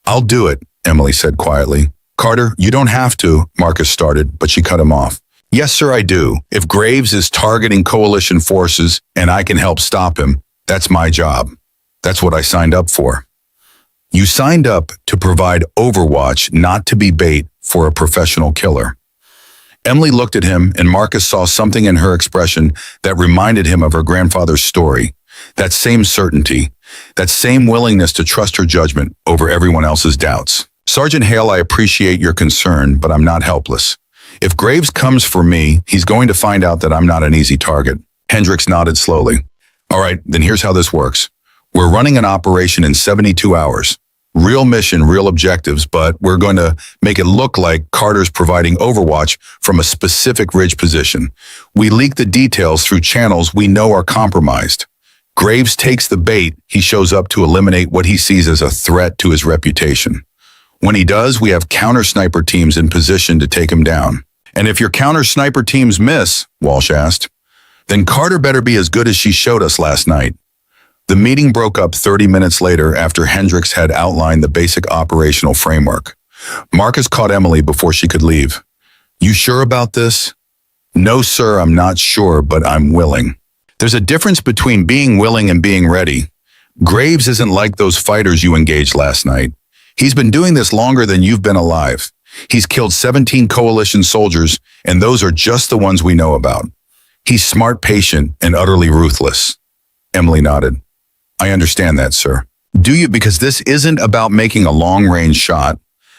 Speaker 1: "I'll do it," Emily said quietly. "Carter, you don't have to," Marcus started, but she cut him off. "Yes, sir, I do. If Graves is targeting coalition forces and I can help stop him, that's my job. That's what I signed up for." "You signed up to provide overwatch, not to be bait for a professional killer." Emily looked at him, and Marcus saw something in her expression that reminded him of her grandfather's story. That same certainty, that same willingness to trust her judgment over everyone else's doubts. "Sergeant Hale, I appreciate your concern, but I'm not helpless. If Graves comes for me, he's going to find out that I'm not an easy target." Hendricks nodded slowly. "All right, then here's how this works. We're running an operation in 72 hours. Real mission, real objectives, but we're going to make it look like Carter's providing overwatch from a specific ridge position. We leak the details through channels we know are compromised. Graves takes the bait. He shows up to eliminate what he sees as a threat to his reputation. When he does, we have counter-sniper teams in position to take him down." "And if your counter-sniper teams miss," Walsh asked, "then Carter better be as good as she showed us last night." The meeting broke up 30 minutes later after Hendricks had outlined the basic operational framework. Marcus caught Emily before she could leave. "You sure about this?" "No, sir, I'm not sure, but I'm willing." There's a difference between being willing and being ready. Graves isn't like those fighters you engaged last night. He's been doing this longer than you've been alive. He's killed 17 coalition soldiers, and those are just the ones we know about. He's smart, patient, and utterly ruthless. Emily nodded. "I understand that, sir." "Do you? Because this isn't about making a long-range shot.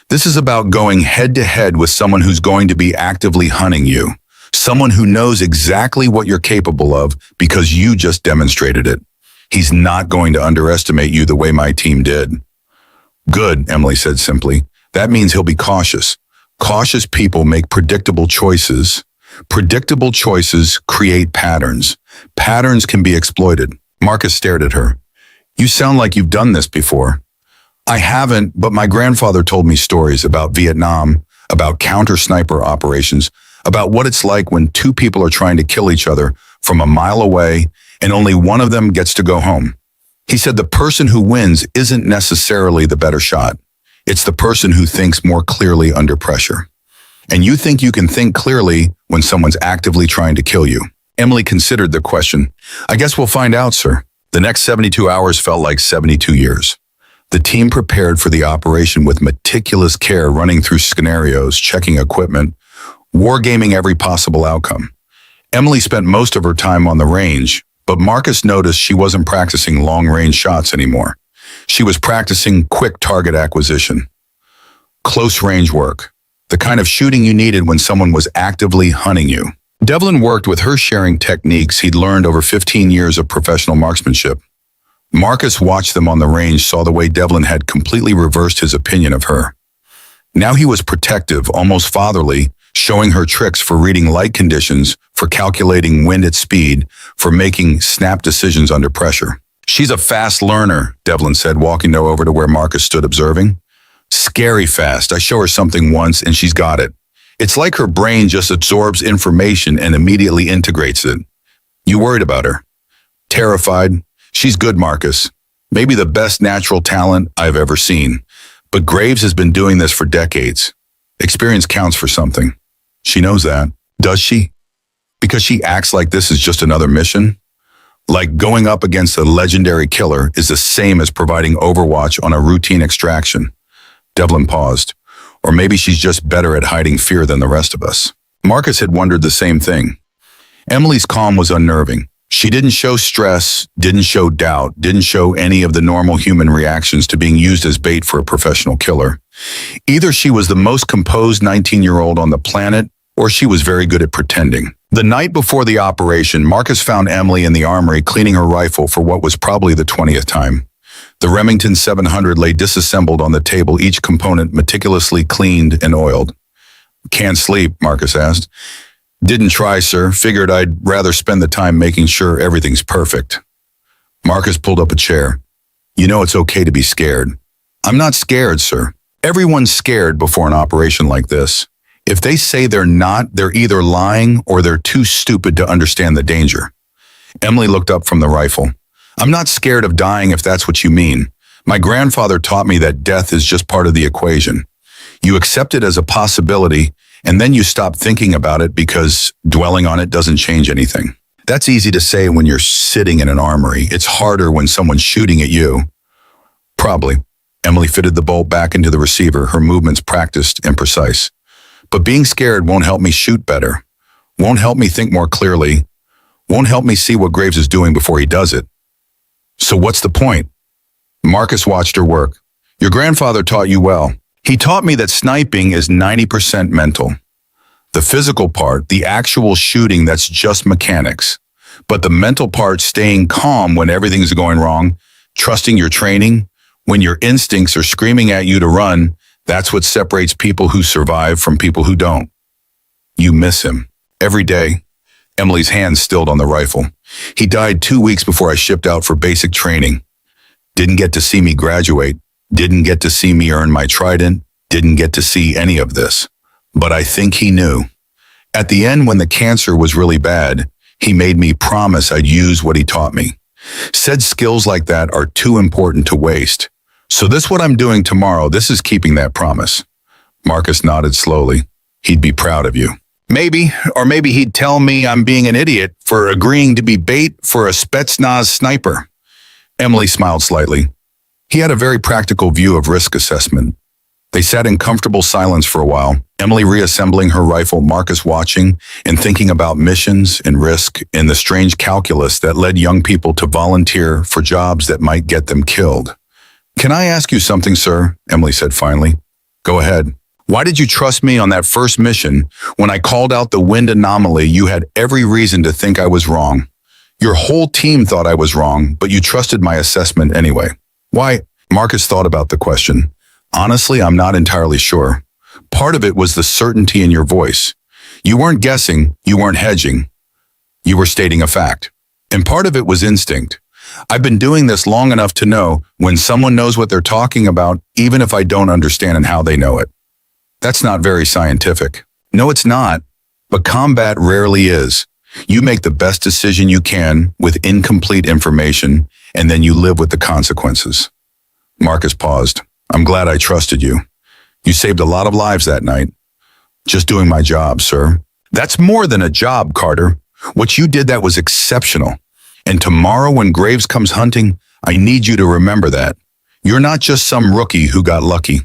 Speaker 1: This is about going head-to-head with someone who's going to be actively hunting you. Someone who knows exactly what you're capable of because you just demonstrated it. He's not going to underestimate you the way my team did." "Good," Emily said simply. "That means he'll be cautious. Cautious people make predictable choices. Predictable choices create patterns. Patterns can be exploited." Marcus stared at her. "You sound like you've done this before." "I haven't, but my grandfather told me stories about Vietnam, about counter-sniper operations, about what it's like when two people are trying to kill each other from a mile away and only one of them gets to go home. He said the person who wins isn't necessarily the better shot. It's the person who thinks more clearly under pressure. And you think you can think clearly when someone's actively trying to kill you." Emily considered the question. "I guess we'll find out, sir." The next 72 hours felt like 72 years. The team prepared for the operation with meticulous care, running through scenarios, checking equipment, wargaming every possible outcome. Emily spent most of her time on the range, but Marcus noticed she wasn't practicing long-range shots anymore. She was practicing quick target acquisition, close-range work, the kind of shooting you needed when someone was actively hunting you. Devlin worked with her, sharing techniques he'd learned over 15 years of professional marksmanship. Marcus watched them on the range, saw the way Devlin had completely reversed his opinion of her. Now he was protective, almost fatherly, showing her tricks for reading light conditions, for calculating wind at speed, for making snap decisions under pressure. "She's a fast learner," Devlin said, walking over to where Marcus stood observing. "Scary fast. I show her something once and she's got it. It's like her brain just absorbs information and immediately integrates it." "You worried about her?" "Terrified. She's good, Marcus. Maybe the best natural talent I've ever seen. But Graves has been doing this for decades. Experience counts for something. She knows that." "Does she? Because she acts like this is just another mission? Like going up against a legendary killer is the same as providing overwatch on a routine extraction." Devlin paused. "Or maybe she's just better at hiding fear than the rest of us." Marcus had wondered the same thing. Emily's calm was unnerving. She didn't show stress, didn't show doubt, didn't show any of the normal human reactions to being used as bait for a professional killer. Either she was the most composed 19-year-old on the planet, or she was very good at pretending. The night before the operation, Marcus found Emily in the armory cleaning her rifle for what was probably the 20th time. The Remington 700 lay disassembled on the table, each component meticulously cleaned and oiled. "Can't sleep?" Marcus asked. "Didn't try, sir. Figured I'd rather spend the time making sure everything's perfect." Marcus pulled up a chair. "You know it's okay to be scared." "I'm not scared, sir. Everyone's scared before an operation like this. If they say they're not, they're either lying or they're too stupid to understand the danger." Emily looked up from the rifle. "I'm not scared of dying if that's what you mean. My grandfather taught me that death is just part of the equation. You accept it as a possibility, and then you stop thinking about it because dwelling on it doesn't change anything. That's easy to say when you're sitting in an armory. It's harder when someone's shooting at you." "Probably." Emily fitted the bolt back into the receiver, her movements practiced and precise. "But being scared won't help me shoot better. Won't help me think more clearly. Won't help me see what Graves is doing before he does it. So what's the point?" Marcus watched her work. "Your grandfather taught you well. He taught me that sniping is 90% mental. The physical part, the actual shooting, that's just mechanics. But the mental part, staying calm when everything's going wrong, trusting your training, when your instincts are screaming at you to run, that's what separates people who survive from people who don't. You miss him. Every day." Emily's hand stilled on the rifle. "He died 2 weeks before I shipped out for basic training. Didn't get to see me graduate. Didn't get to see me earn my trident. Didn't get to see any of this. But I think he knew. At the end, when the cancer was really bad, he made me promise I'd use what he taught me. Said skills like that are too important to waste. So this what I'm doing tomorrow. This is keeping that promise." Marcus nodded slowly. "He'd be proud of you." "Maybe, or maybe he'd tell me I'm being an idiot for agreeing to be bait for a Spetsnaz sniper." Emily smiled slightly. He had a very practical view of risk assessment. They sat in comfortable silence for a while, Emily reassembling her rifle, Marcus watching and thinking about missions and risk and the strange calculus that led young people to volunteer for jobs that might get them killed. "Can I ask you something, sir?" Emily said finally. "Go ahead. Why did you trust me on that first mission when I called out the wind anomaly? You had every reason to think I was wrong. Your whole team thought I was wrong, but you trusted my assessment anyway. Why?" Marcus thought about the question. "Honestly, I'm not entirely sure. Part of it was the certainty in your voice. You weren't guessing, you weren't hedging. You were stating a fact. And part of it was instinct. I've been doing this long enough to know when someone knows what they're talking about, even if I don't understand and how they know it. That's not very scientific." "No, it's not. But combat rarely is. You make the best decision you can with incomplete information, and then you live with the consequences." Marcus paused. "I'm glad I trusted you. You saved a lot of lives that night." "Just doing my job, sir." "That's more than a job, Carter. What you did, that was exceptional. And tomorrow when Graves comes hunting, I need you to remember that. You're not just some rookie who got lucky.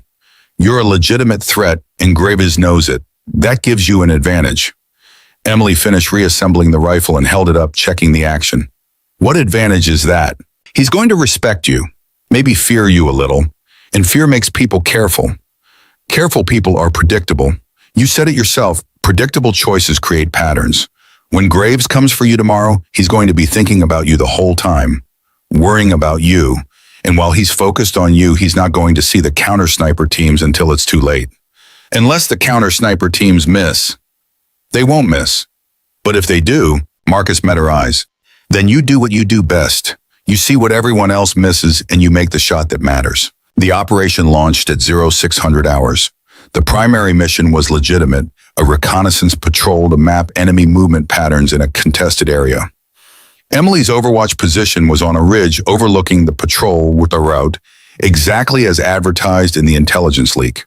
Speaker 1: You're a legitimate threat, and Graves knows it. That gives you an advantage. Emily finished reassembling the rifle and held it up, checking the action. What advantage is that? He's going to respect you, maybe fear you a little, and fear makes people careful. Careful people are predictable. You said it yourself, predictable choices create patterns. When Graves comes for you tomorrow, he's going to be thinking about you the whole time, worrying about you, and while he's focused on you, he's not going to see the counter-sniper teams until it's too late. Unless the counter-sniper teams miss. They won't miss. But if they do, Marcus met her eyes. Then you do what you do best. You see what everyone else misses and you make the shot that matters. The operation launched at 0600 hours. The primary mission was legitimate, a reconnaissance patrol to map enemy movement patterns in a contested area. Emily's Overwatch position was on a ridge overlooking the patrol with a route, exactly as advertised in the intelligence leak.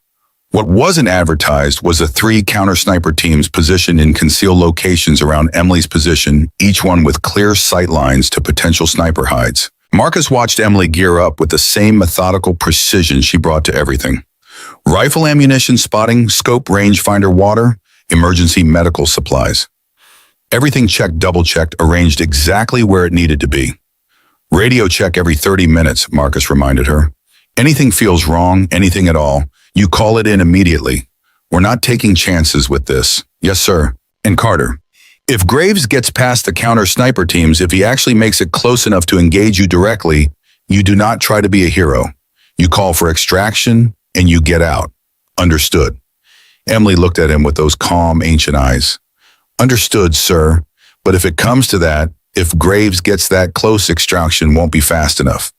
Speaker 1: What wasn't advertised was the 3 counter-sniper teams positioned in concealed locations around Emily's position, each one with clear sight lines to potential sniper hides. Marcus watched Emily gear up with the same methodical precision she brought to everything. Rifle ammunition spotting, scope rangefinder water, emergency medical supplies. Everything checked, double-checked, arranged exactly where it needed to be. Radio check every 30 minutes, Marcus reminded her. Anything feels wrong, anything at all, you call it in immediately. We're not taking chances with this. Yes, sir. And Carter, if Graves gets past the counter-sniper teams, if he actually makes it close enough to engage you directly, you do not try to be a hero. You call for extraction and you get out. Understood. Emily looked at him with those calm, ancient eyes. Understood, sir. But if it comes to that, if Graves gets that close, extraction won't be fast enough.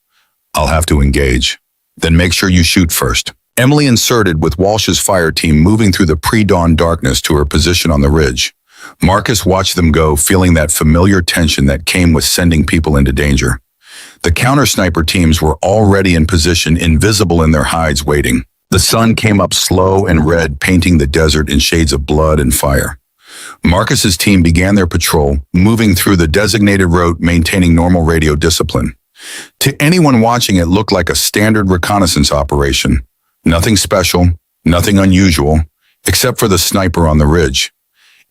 Speaker 1: I'll have to engage. Then make sure you shoot first. Emily inserted with Walsh's fire team moving through the pre-dawn darkness to her position on the ridge. Marcus watched them go, feeling that familiar tension that came with sending people into danger. The counter-sniper teams were already in position, invisible in their hides, waiting. The sun came up slow and red, painting the desert in shades of blood and fire. Marcus's team began their patrol, moving through the designated route, maintaining normal radio discipline. To anyone watching, it looked like a standard reconnaissance operation. Nothing special, nothing unusual, except for the sniper on the ridge.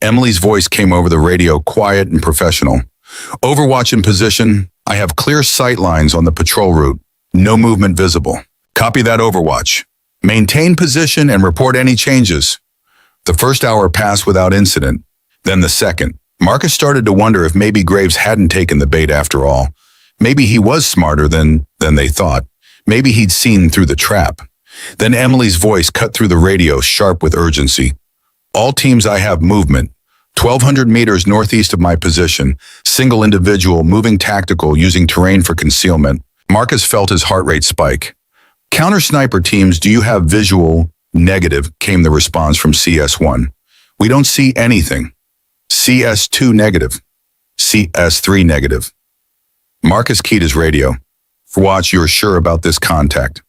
Speaker 1: Emily's voice came over the radio, quiet and professional. Overwatch in position. I have clear sight lines on the patrol route. No movement visible. Copy that, Overwatch. Maintain position and report any changes. The first hour passed without incident. Then the second. Marcus started to wonder if maybe Graves hadn't taken the bait after all. Maybe he was smarter than they thought. Maybe he'd seen through the trap. Then Emily's voice cut through the radio, sharp with urgency. All teams, I have movement. 1,200 meters northeast of my position. Single individual, moving tactical, using terrain for concealment. Marcus felt his heart rate spike. Counter-sniper teams, do you have visual? Negative, came the response from CS1. We don't see anything. CS2 negative. CS3 negative. Marcus keyed his radio. Watch, you're sure about this contact?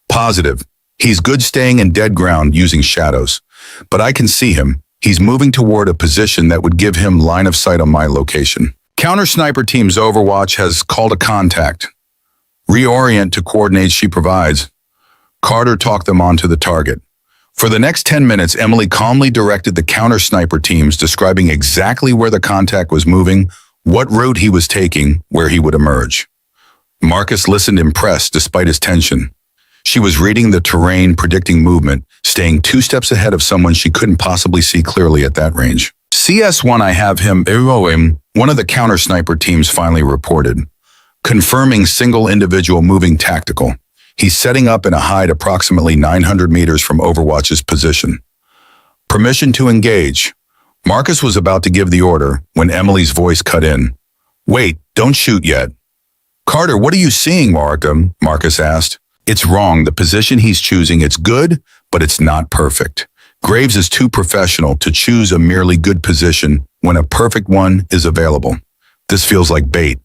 Speaker 1: Positive. He's good staying in dead ground using shadows. But I can see him. He's moving toward a position that would give him line of sight on my location. Counter-sniper team's Overwatch has called a contact. Reorient to coordinates she provides. Carter talked them onto the target. For the next 10 minutes, Emily calmly directed the counter-sniper teams, describing exactly where the contact was moving, what route he was taking, where he would emerge. Marcus listened, impressed despite his tension. She was reading the terrain, predicting movement, staying 2 steps ahead of someone she couldn't possibly see clearly at that range. CS1, I have him, one of the counter-sniper teams finally reported, confirming single individual moving tactical. He's setting up in a hide approximately 900 meters from Overwatch's position. Permission to engage. Marcus was about to give the order when Emily's voice cut in. Wait, don't shoot yet. Carter, what are you seeing, Markham? Marcus asked. It's wrong. The position he's choosing, it's good, but it's not perfect. Graves is too professional to choose a merely good position when a perfect one is available. This feels like bait.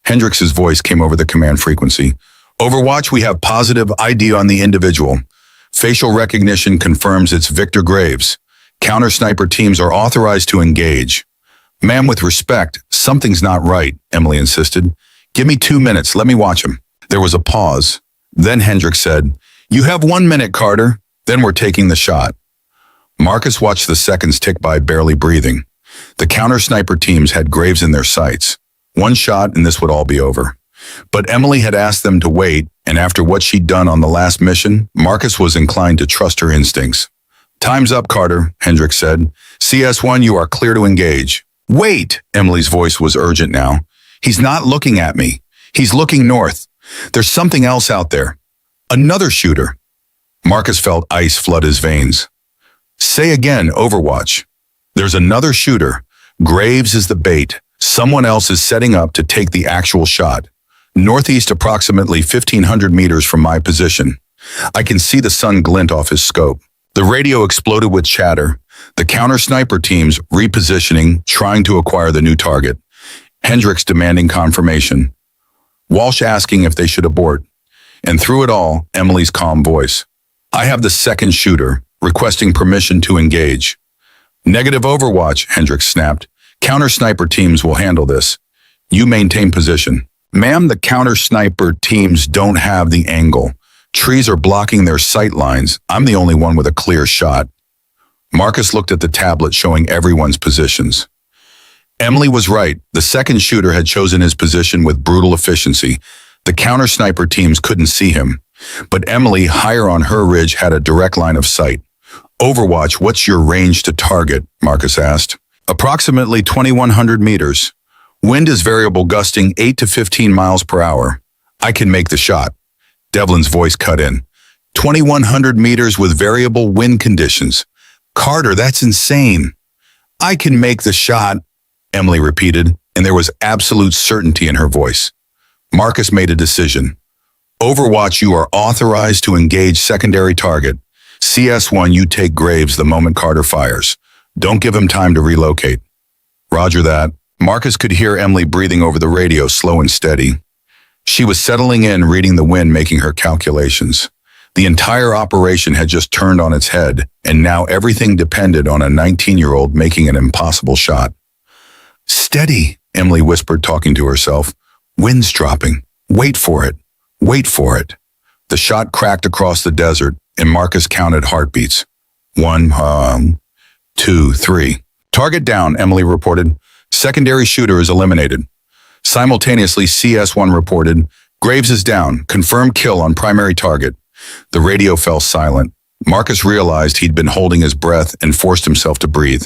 Speaker 1: Hendrix's voice came over the command frequency. Overwatch, we have positive ID on the individual. Facial recognition confirms it's Victor Graves. Counter-sniper teams are authorized to engage. Ma'am, with respect, something's not right, Emily insisted. Give me 2 minutes, let me watch him. There was a pause. Then Hendrix said, You have 1 minute, Carter. Then we're taking the shot. Marcus watched the seconds tick by, barely breathing. The counter-sniper teams had Graves in their sights. One shot and this would all be over. But Emily had asked them to wait, and after what she'd done on the last mission, Marcus was inclined to trust her instincts. "Time's up, Carter," Hendricks said. "CS1, you are clear to engage." "Wait!" Emily's voice was urgent now. "He's not looking at me. He's looking north. There's something else out there. Another shooter." Marcus felt ice flood his veins. "Say again, Overwatch." "There's another shooter. Graves is the bait. Someone else is setting up to take the actual shot. Northeast approximately 1,500 meters from my position. I can see the sun glint off his scope." The radio exploded with chatter. The counter-sniper teams repositioning, trying to acquire the new target. Hendricks demanding confirmation. Walsh asking if they should abort. And through it all, Emily's calm voice. "I have the second shooter, requesting permission to engage." "Negative, Overwatch," Hendricks snapped. "Counter-sniper teams will handle this. You maintain position." "Ma'am, the counter-sniper teams don't have the angle. Trees are blocking their sight lines. I'm the only one with a clear shot." Marcus looked at the tablet showing everyone's positions. Emily was right. The second shooter had chosen his position with brutal efficiency. The counter-sniper teams couldn't see him. But Emily, higher on her ridge, had a direct line of sight. "Overwatch, what's your range to target?" Marcus asked. "Approximately 2,100 meters. Wind is variable, gusting 8 to 15 miles per hour. I can make the shot." Devlin's voice cut in. 2,100 meters with variable wind conditions. "Carter, that's insane." "I can make the shot," Emily repeated, and there was absolute certainty in her voice. Marcus made a decision. "Overwatch, you are authorized to engage secondary target. CS1, you take Graves the moment Carter fires. Don't give him time to relocate." "Roger that." Marcus could hear Emily breathing over the radio, slow and steady. She was settling in, reading the wind, making her calculations. The entire operation had just turned on its head, and now everything depended on a 19-year-old making an impossible shot. "Steady," Emily whispered, talking to herself. "Wind's dropping. Wait for it. Wait for it." The shot cracked across the desert, and Marcus counted heartbeats. 1, 2, 3. "Target down," Emily reported. "Secondary shooter is eliminated." Simultaneously, CS1 reported, "Graves is down. Confirmed kill on primary target." The radio fell silent. Marcus realized he'd been holding his breath and forced himself to breathe.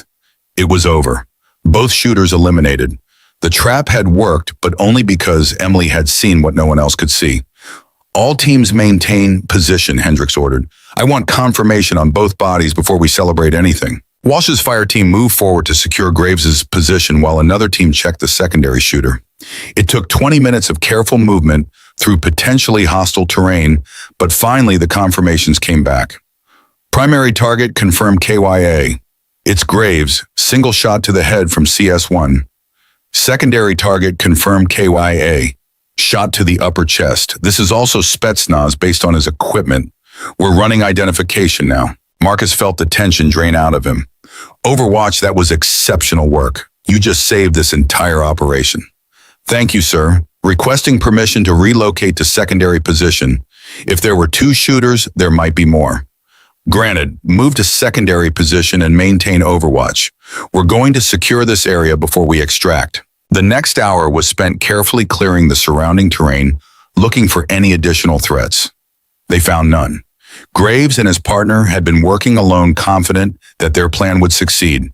Speaker 1: It was over. Both shooters eliminated. The trap had worked, but only because Emily had seen what no one else could see. "All teams maintain position," Hendricks ordered. "I want confirmation on both bodies before we celebrate anything." Walsh's fire team moved forward to secure Graves's position while another team checked the secondary shooter. It took 20 minutes of careful movement through potentially hostile terrain, but finally the confirmations came back. Primary target confirmed KYA. It's Graves, single shot to the head from CS1. Secondary target confirmed KYA, shot to the upper chest. This is also Spetsnaz based on his equipment. We're running identification now. Marcus felt the tension drain out of him. "Overwatch, that was exceptional work. You just saved this entire operation." "Thank you, sir. Requesting permission to relocate to secondary position. If there were 2 shooters, there might be more." "Granted, move to secondary position and maintain Overwatch. We're going to secure this area before we extract." The next hour was spent carefully clearing the surrounding terrain, looking for any additional threats. They found none. Graves and his partner had been working alone, confident that their plan would succeed.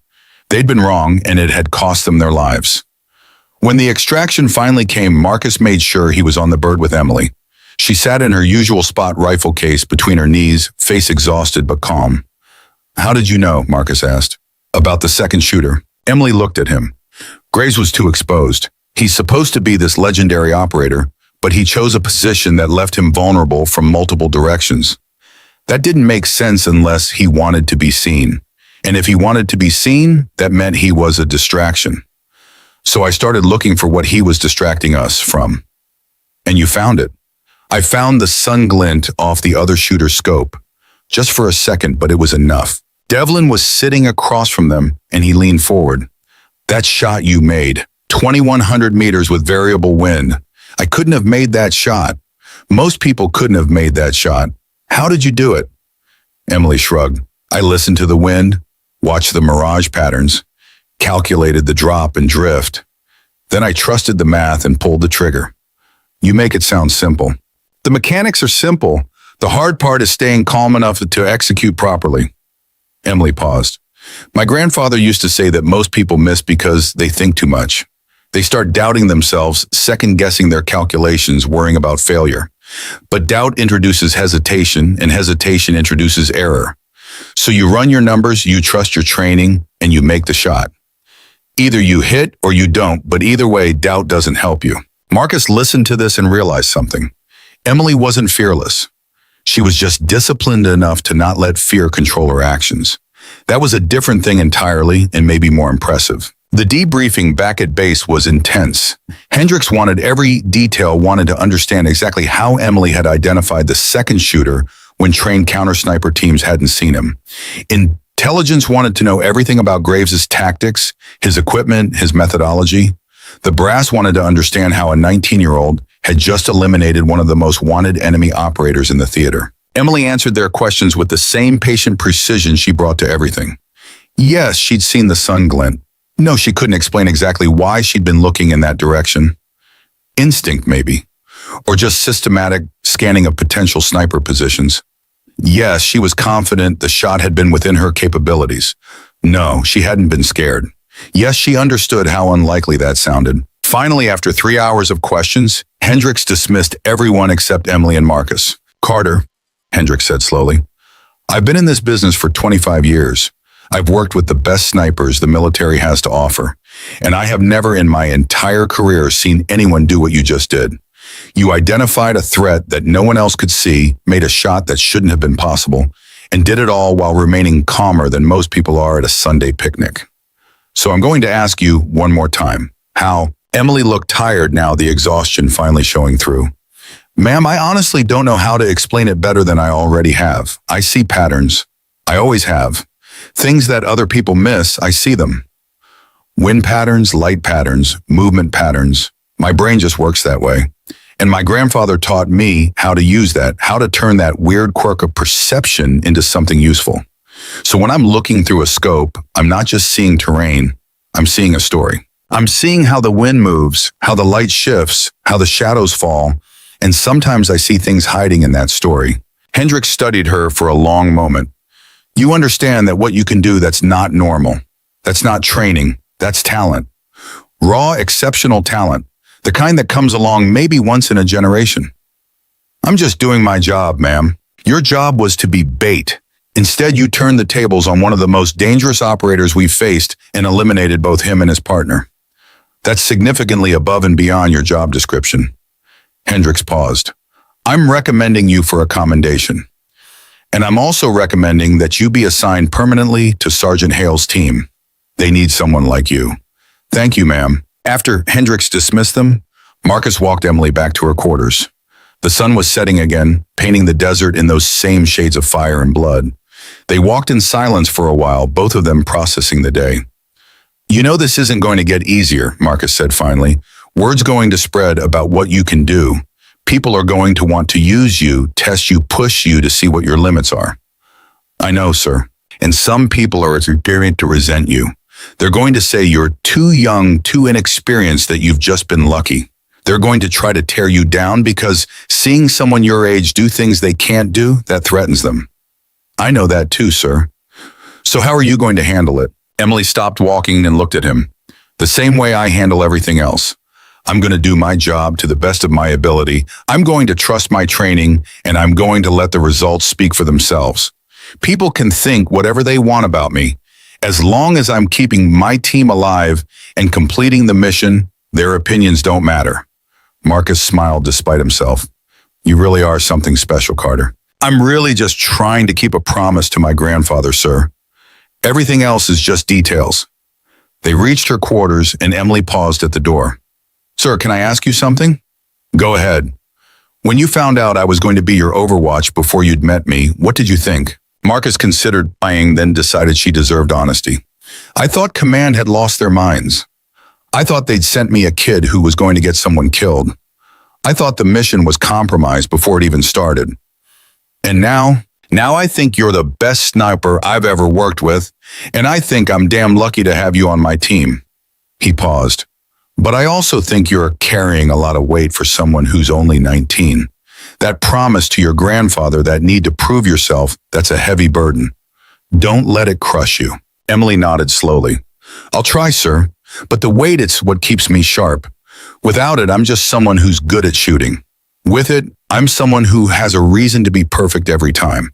Speaker 1: They'd been wrong, and it had cost them their lives. When the extraction finally came, Marcus made sure he was on the bird with Emily. She sat in her usual spot rifle case between her knees, face exhausted but calm. "How did you know?" Marcus asked. "About the second shooter." Emily looked at him. Graves was too exposed. He's supposed to be this legendary operator, but he chose a position that left him vulnerable from multiple directions. That didn't make sense unless he wanted to be seen. And if he wanted to be seen, that meant he was a distraction. So I started looking for what he was distracting us from. And you found it. I found the sun glint off the other shooter's scope. Just for a second, but it was enough. Devlin was sitting across from them, and he leaned forward. "That shot you made. 2,100 meters with variable wind. I couldn't have made that shot. Most people couldn't have made that shot. How did you do it?" Emily shrugged. "I listened to the wind. watched the mirage patterns, calculated the drop and drift. Then I trusted the math and pulled the trigger. You make it sound simple. The mechanics are simple. The hard part is staying calm enough to execute properly. Emily paused. My grandfather used to say that most people miss because they think too much. They start doubting themselves, second-guessing their calculations, worrying about failure. But doubt introduces hesitation, and hesitation introduces error. So you run your numbers, you trust your training, and you make the shot. Either you hit or you don't, but either way, doubt doesn't help you. Marcus listened to this and realized something. Emily wasn't fearless. She was just disciplined enough to not let fear control her actions. That was a different thing entirely and maybe more impressive. The debriefing back at base was intense. Hendricks wanted every detail, wanted to understand exactly how Emily had identified the second shooter when trained counter-sniper teams hadn't seen him. Intelligence wanted to know everything about Graves' tactics, his equipment, his methodology. The brass wanted to understand how a 19-year-old had just eliminated one of the most wanted enemy operators in the theater. Emily answered their questions with the same patient precision she brought to everything. Yes, she'd seen the sun glint. No, she couldn't explain exactly why she'd been looking in that direction. Instinct, maybe. Or just systematic scanning of potential sniper positions. Yes, she was confident the shot had been within her capabilities. No, she hadn't been scared. Yes, she understood how unlikely that sounded. Finally, after 3 hours of questions, Hendricks dismissed everyone except Emily and Marcus. Carter, Hendricks said slowly, I've been in this business for 25 years. I've worked with the best snipers the military has to offer, and I have never in my entire career seen anyone do what you just did. You identified a threat that no one else could see, made a shot that shouldn't have been possible, and did it all while remaining calmer than most people are at a Sunday picnic. So I'm going to ask you one more time. How? Emily looked tired now, the exhaustion finally showing through. Ma'am, I honestly don't know how to explain it better than I already have. I see patterns. I always have. Things that other people miss, I see them. Wind patterns, light patterns, movement patterns. My brain just works that way. And my grandfather taught me how to use that, how to turn that weird quirk of perception into something useful. So when I'm looking through a scope, I'm not just seeing terrain, I'm seeing a story. I'm seeing how the wind moves, how the light shifts, how the shadows fall, and sometimes I see things hiding in that story. Hendricks studied her for a long moment. You understand that what you can do, that's not normal. That's not training. That's talent. Raw, exceptional talent. The kind that comes along maybe once in a generation. I'm just doing my job, ma'am. Your job was to be bait. Instead, you turned the tables on one of the most dangerous operators we've faced and eliminated both him and his partner. That's significantly above and beyond your job description. Hendricks paused. I'm recommending you for a commendation. And I'm also recommending that you be assigned permanently to Sergeant Hale's team. They need someone like you. Thank you, ma'am. After Hendricks dismissed them, Marcus walked Emily back to her quarters. The sun was setting again, painting the desert in those same shades of fire and blood. They walked in silence for a while, both of them processing the day. You know this isn't going to get easier, Marcus said finally. Word's going to spread about what you can do. People are going to want to use you, test you, push you to see what your limits are. I know, sir. And some people are daring to resent you. They're going to say you're too young, too inexperienced, that you've just been lucky. They're going to try to tear you down because seeing someone your age do things they can't do, that threatens them. I know that too, sir. So how are you going to handle it? Emily stopped walking and looked at him. The same way I handle everything else. I'm going to do my job to the best of my ability. I'm going to trust my training, and I'm going to let the results speak for themselves. People can think whatever they want about me. As long as I'm keeping my team alive and completing the mission, their opinions don't matter. Marcus smiled despite himself. You really are something special, Carter. I'm really just trying to keep a promise to my grandfather, sir. Everything else is just details. They reached her quarters, and Emily paused at the door. Sir, can I ask you something? Go ahead. When you found out I was going to be your Overwatch before you'd met me, what did you think? Marcus considered lying, then decided she deserved honesty. I thought Command had lost their minds. I thought they'd sent me a kid who was going to get someone killed. I thought the mission was compromised before it even started. And now, Now I think you're the best sniper I've ever worked with, and I think I'm damn lucky to have you on my team." He paused. "But I also think you're carrying a lot of weight for someone who's only 19. That promise to your grandfather, that need to prove yourself, that's a heavy burden. Don't let it crush you." Emily nodded slowly. "I'll try, sir, but the weight, it's what keeps me sharp. Without it, I'm just someone who's good at shooting. With it, I'm someone who has a reason to be perfect every time.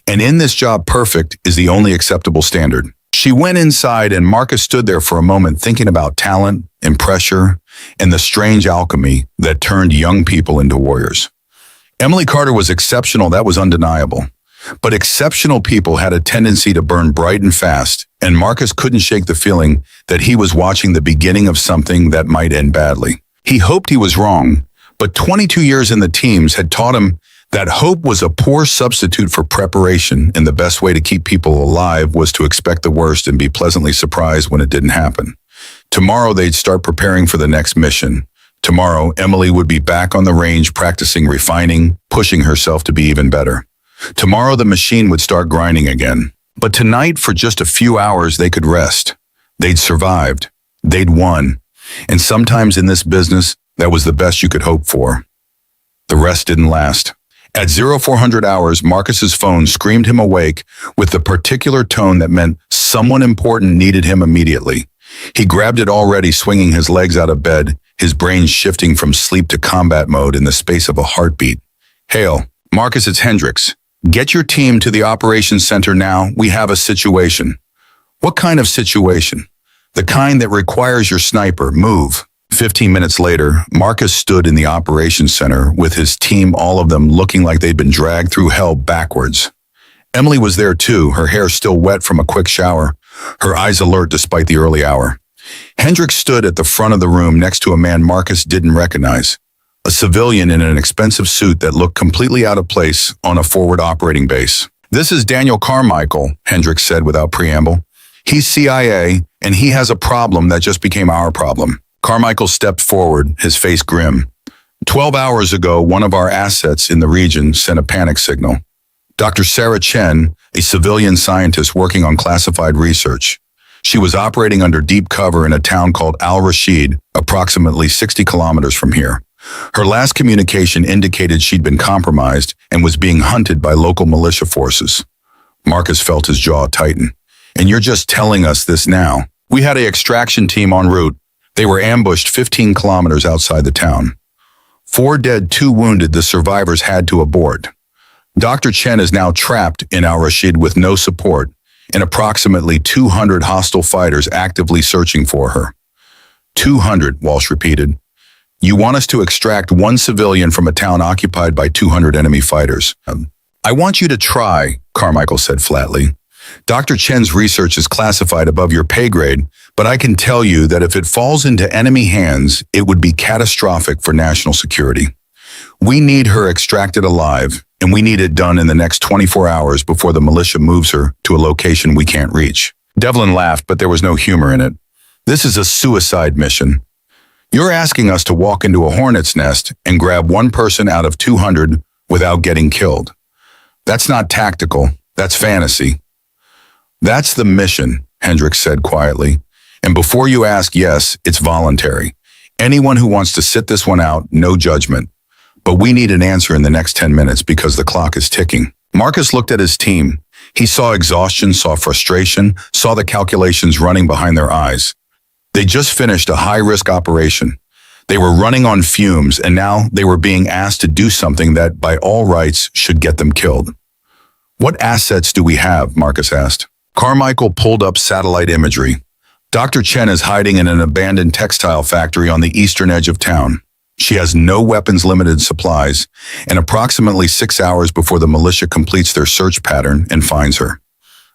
Speaker 1: And in this job, perfect is the only acceptable standard." She went inside, and Marcus stood there for a moment thinking about talent and pressure and the strange alchemy that turned young people into warriors. Emily Carter was exceptional, that was undeniable. But exceptional people had a tendency to burn bright and fast, and Marcus couldn't shake the feeling that he was watching the beginning of something that might end badly. He hoped he was wrong, but 22 years in the teams had taught him that hope was a poor substitute for preparation, and the best way to keep people alive was to expect the worst and be pleasantly surprised when it didn't happen. Tomorrow they'd start preparing for the next mission. Tomorrow, Emily would be back on the range practicing refining, pushing herself to be even better. Tomorrow the machine would start grinding again. But tonight, for just a few hours, they could rest. They'd survived. They'd won. And sometimes in this business, that was the best you could hope for. The rest didn't last. At 0400 hours, Marcus's phone screamed him awake with the particular tone that meant someone important needed him immediately. He grabbed it, already swinging his legs out of bed, his brain shifting from sleep to combat mode in the space of a heartbeat. "Hale, Marcus, it's Hendricks. Get your team to the operations center now. We have a situation." "What kind of situation?" "The kind that requires your sniper. Move." 15 minutes later, Marcus stood in the operations center with his team, all of them looking like they'd been dragged through hell backwards. Emily was there too, her hair still wet from a quick shower, her eyes alert despite the early hour. Hendricks stood at the front of the room next to a man Marcus didn't recognize, a civilian in an expensive suit that looked completely out of place on a forward operating base. "This is Daniel Carmichael," Hendricks said without preamble. "He's CIA, and he has a problem that just became our problem." Carmichael stepped forward, his face grim. 12 hours ago, one of our assets in the region sent a panic signal. Dr. Sarah Chen, a civilian scientist working on classified research. She was operating under deep cover in a town called Al-Rashid, approximately 60 kilometers from here. Her last communication indicated she'd been compromised and was being hunted by local militia forces. Marcus felt his jaw tighten. "And you're just telling us this now?" "We had an extraction team en route. They were ambushed 15 kilometers outside the town. 4 dead, 2 wounded. The survivors had to abort. Dr. Chen is now trapped in Al-Rashid with no support, and approximately 200 hostile fighters actively searching for her." 200, Walsh repeated. "You want us to extract 1 civilian from a town occupied by 200 enemy fighters?" "I want you to try," Carmichael said flatly. "Dr. Chen's research is classified above your pay grade, but I can tell you that if it falls into enemy hands, it would be catastrophic for national security. We need her extracted alive, and we need it done in the next 24 hours before the militia moves her to a location we can't reach." Devlin laughed, but there was no humor in it. "This is a suicide mission. You're asking us to walk into a hornet's nest and grab 1 person out of 200 without getting killed. That's not tactical, that's fantasy." "That's the mission," Hendricks said quietly. "And before you ask, yes, it's voluntary. Anyone who wants to sit this one out, no judgment. But we need an answer in the next 10 minutes because the clock is ticking." Marcus looked at his team. He saw exhaustion, saw frustration, saw the calculations running behind their eyes. They just finished a high-risk operation. They were running on fumes, and now they were being asked to do something that, by all rights, should get them killed. "What assets do we have?" Marcus asked. Carmichael pulled up satellite imagery. "Dr. Chen is hiding in an abandoned textile factory on the eastern edge of town. She has no weapons-limited supplies, and approximately 6 hours before the militia completes their search pattern and finds her.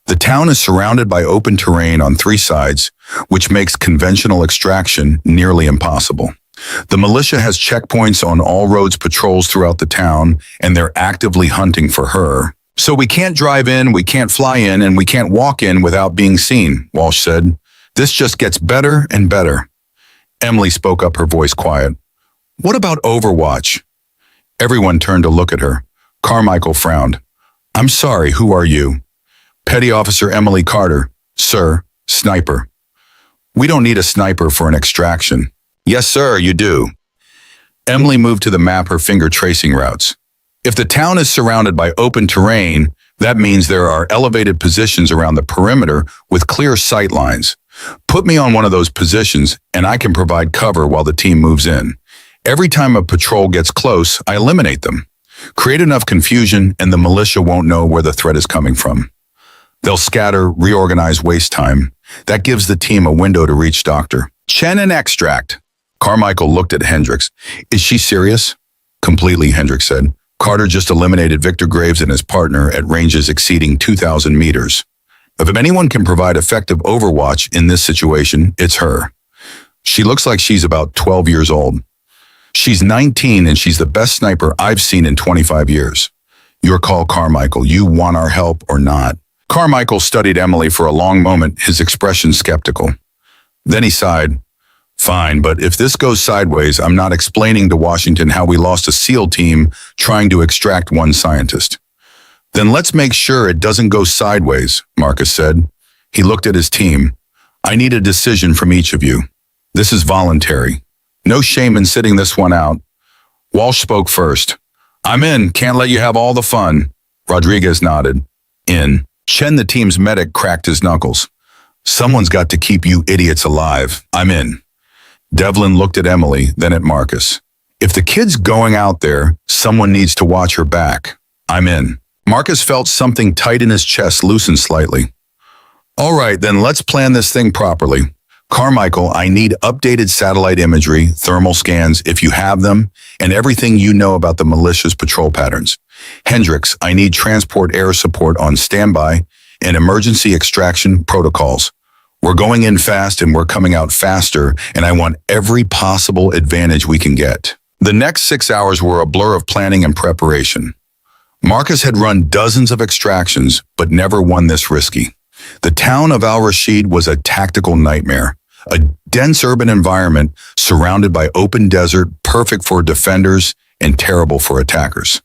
Speaker 1: The town is surrounded by open terrain on 3 sides, which makes conventional extraction nearly impossible. The militia has checkpoints on all roads, patrols throughout the town, and they're actively hunting for her. So we can't drive in, we can't fly in, and we can't walk in without being seen," Walsh said. "This just gets better and better." Emily spoke up, her voice quiet. "What about Overwatch?" Everyone turned to look at her. Carmichael frowned. I'm sorry, who are you? Petty Officer Emily Carter. Sir, sniper. We don't need a sniper for an extraction. Yes, sir, you do. Emily moved to the map her finger tracing routes. If the town is surrounded by open terrain, that means there are elevated positions around the perimeter with clear sight lines. Put me on one of those positions and I can provide cover while the team moves in. Every time a patrol gets close, I eliminate them. Create enough confusion and the militia won't know where the threat is coming from. They'll scatter, reorganize, waste time. That gives the team a window to reach Dr. Chen and extract. Carmichael looked at Hendricks. Is she serious? Completely, Hendricks said. Carter just eliminated Victor Graves and his partner at ranges exceeding 2,000 meters. If anyone can provide effective overwatch in this situation, it's her. She looks like she's about 12 years old. She's 19 and she's the best sniper I've seen in 25 years. Your call, Carmichael. You want our help or not? Carmichael studied Emily for a long moment, his expression skeptical. Then he sighed. Fine, but if this goes sideways, I'm not explaining to Washington how we lost a SEAL team trying to extract one scientist. Then let's make sure it doesn't go sideways, Marcus said. He looked at his team. I need a decision from each of you. This is voluntary. No shame in sitting this one out. Walsh spoke first. I'm in. Can't let you have all the fun. Rodriguez nodded. In. Chen, the team's medic, cracked his knuckles. Someone's got to keep you idiots alive. I'm in. Devlin looked at Emily, then at Marcus. If the kid's going out there, someone needs to watch her back. I'm in. Marcus felt something tight in his chest loosen slightly. All right, then let's plan this thing properly. Carmichael, I need updated satellite imagery, thermal scans, if you have them, and everything you know about the militia's patrol patterns. Hendricks, I need transport air support on standby and emergency extraction protocols. We're going in fast and we're coming out faster, and I want every possible advantage we can get. The next 6 hours were a blur of planning and preparation. Marcus had run dozens of extractions, but never one this risky. The town of Al-Rashid was a tactical nightmare, a dense urban environment surrounded by open desert, perfect for defenders and terrible for attackers.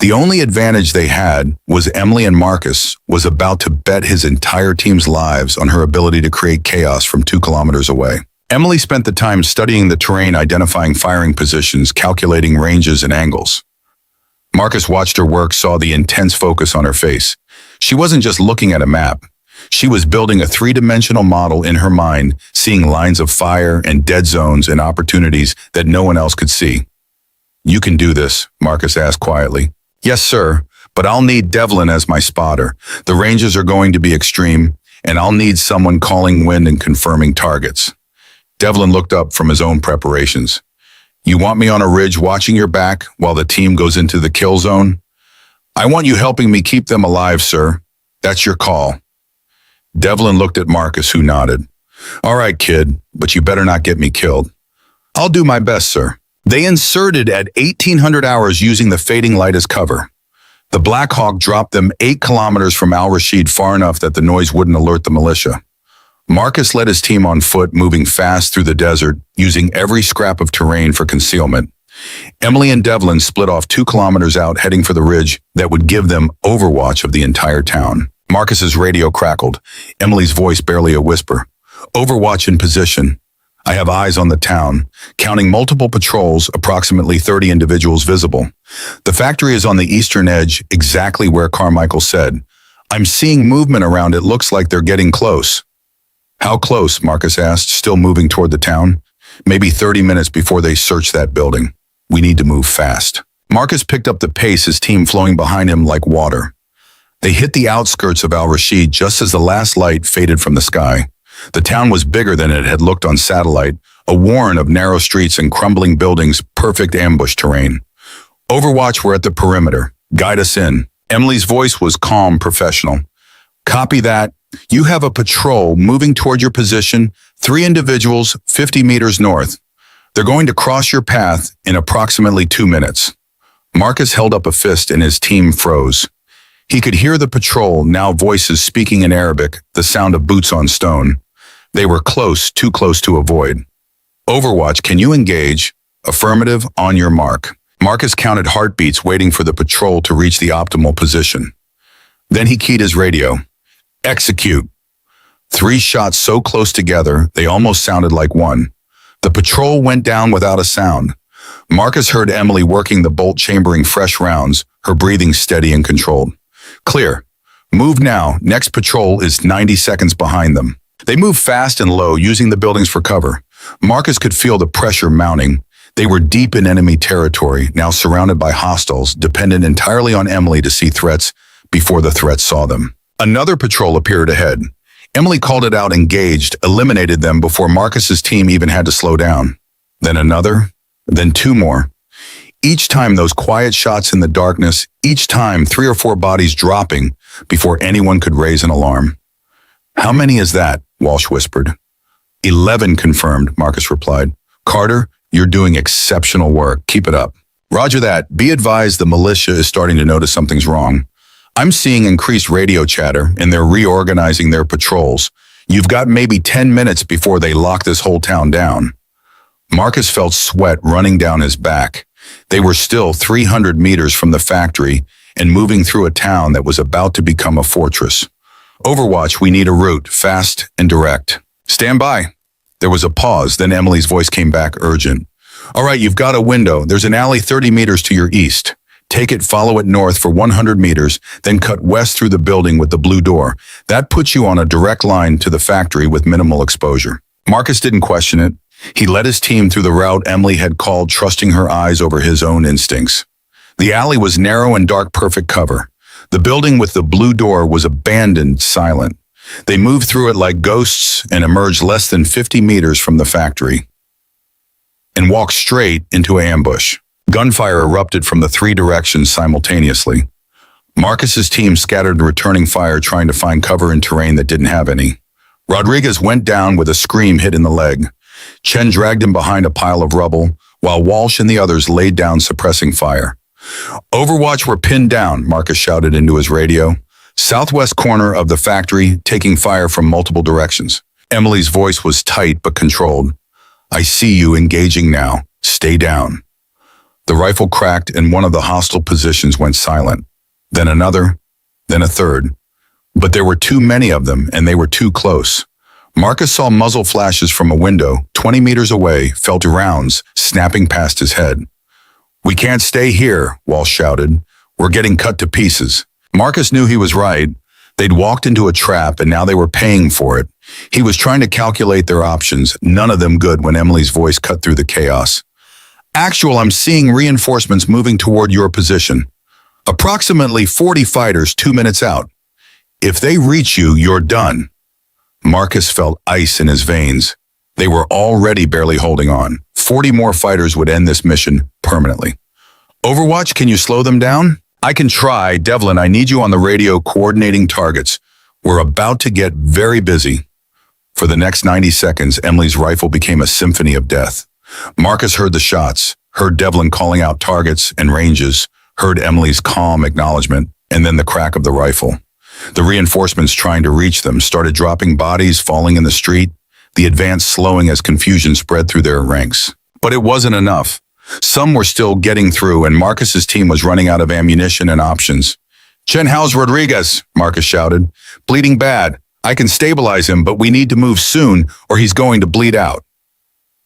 Speaker 1: The only advantage they had was Emily and Marcus was about to bet his entire team's lives on her ability to create chaos from 2 kilometers away. Emily spent the time studying the terrain, identifying firing positions, calculating ranges and angles. Marcus watched her work, saw the intense focus on her face. She wasn't just looking at a map. She was building a 3-dimensional model in her mind, seeing lines of fire and dead zones and opportunities that no one else could see. You can do this, Marcus asked quietly. Yes, sir, but I'll need Devlin as my spotter. The ranges are going to be extreme, and I'll need someone calling wind and confirming targets. Devlin looked up from his own preparations. You want me on a ridge watching your back while the team goes into the kill zone? I want you helping me keep them alive, sir. That's your call. Devlin looked at Marcus, who nodded. All right, kid, but you better not get me killed. I'll do my best, sir. They inserted at 1800 hours using the fading light as cover. The Black Hawk dropped them 8 kilometers from Al-Rashid, far enough that the noise wouldn't alert the militia. Marcus led his team on foot, moving fast through the desert, using every scrap of terrain for concealment. Emily and Devlin split off 2 kilometers out, heading for the ridge that would give them overwatch of the entire town. Marcus's radio crackled, Emily's voice barely a whisper. Overwatch in position. I have eyes on the town, counting multiple patrols, approximately 30 individuals visible. The factory is on the eastern edge, exactly where Carmichael said. I'm seeing movement around. It looks like they're getting close. How close? Marcus asked, still moving toward the town. Maybe 30 minutes before they search that building. We need to move fast. Marcus picked up the pace, his team flowing behind him like water. They hit the outskirts of Al-Rashid just as the last light faded from the sky. The town was bigger than it had looked on satellite, a warren of narrow streets and crumbling buildings, perfect ambush terrain. Overwatch were at the perimeter. Guide us in. Emily's voice was calm, professional. Copy that. You have a patrol moving toward your position, 3 individuals, 50 meters north. They're going to cross your path in approximately 2 minutes. Marcus held up a fist and his team froze. He could hear the patrol, now voices speaking in Arabic, the sound of boots on stone. They were close, too close to avoid. Overwatch, can you engage? Affirmative, on your mark. Marcus counted heartbeats, waiting for the patrol to reach the optimal position. Then he keyed his radio. Execute. 3 shots so close together, they almost sounded like one. The patrol went down without a sound. Marcus heard Emily working the bolt, chambering fresh rounds, her breathing steady and controlled. Clear. Move now. Next patrol is 90 seconds behind them. They moved fast and low, using the buildings for cover. Marcus could feel the pressure mounting. They were deep in enemy territory, now surrounded by hostiles, dependent entirely on Emily to see threats before the threats saw them. Another patrol appeared ahead. Emily called it out, engaged, eliminated them before Marcus's team even had to slow down. Then another, then 2 more. Each time those quiet shots in the darkness, each time 3 or 4 bodies dropping before anyone could raise an alarm. How many is that? Walsh whispered. 11 confirmed, Marcus replied. Carter, you're doing exceptional work. Keep it up. Roger that. Be advised the militia is starting to notice something's wrong. I'm seeing increased radio chatter, and they're reorganizing their patrols. You've got maybe 10 minutes before they lock this whole town down. Marcus felt sweat running down his back. They were still 300 meters from the factory and moving through a town that was about to become a fortress. Overwatch, we need a route, fast and direct. Stand by. There was a pause, then Emily's voice came back urgent. All right, you've got a window. There's an alley 30 meters to your east. Take it, follow it north for 100 meters, then cut west through the building with the blue door. That puts you on a direct line to the factory with minimal exposure. Marcus didn't question it. He led his team through the route Emily had called, trusting her eyes over his own instincts. The alley was narrow and dark, perfect cover. The building with the blue door was abandoned, silent. They moved through it like ghosts and emerged less than 50 meters from the factory and walked straight into an ambush. Gunfire erupted from the 3 directions simultaneously. Marcus's team scattered, returning fire, trying to find cover in terrain that didn't have any. Rodriguez went down with a scream, hit in the leg. Chen dragged him behind a pile of rubble, while Walsh and the others laid down, suppressing fire. Overwatch were pinned down, Marcus shouted into his radio. Southwest corner of the factory, taking fire from multiple directions. Emily's voice was tight but controlled. I see you engaging now. Stay down. The rifle cracked and one of the hostile positions went silent. Then another, then a third. But there were too many of them, and they were too close. Marcus saw muzzle flashes from a window 20 meters away, felt rounds snapping past his head. We can't stay here, Walsh shouted. We're getting cut to pieces. Marcus knew he was right. They'd walked into a trap, and now they were paying for it. He was trying to calculate their options, none of them good, when Emily's voice cut through the chaos. Actual, I'm seeing reinforcements moving toward your position. Approximately 40 fighters 2 minutes out. If they reach you, you're done. Marcus felt ice in his veins. They were already barely holding on. 40 more fighters would end this mission permanently. Overwatch, can you slow them down? I can try. Devlin, I need you on the radio coordinating targets. We're about to get very busy. For the next 90 seconds, Emily's rifle became a symphony of death. Marcus heard the shots, heard Devlin calling out targets and ranges, heard Emily's calm acknowledgement, and then the crack of the rifle. The reinforcements trying to reach them started dropping bodies, falling in the street, the advance slowing as confusion spread through their ranks. But it wasn't enough. Some were still getting through, and Marcus's team was running out of ammunition and options. Chen, how's Rodriguez? Marcus shouted. Bleeding bad. I can stabilize him, but we need to move soon or he's going to bleed out.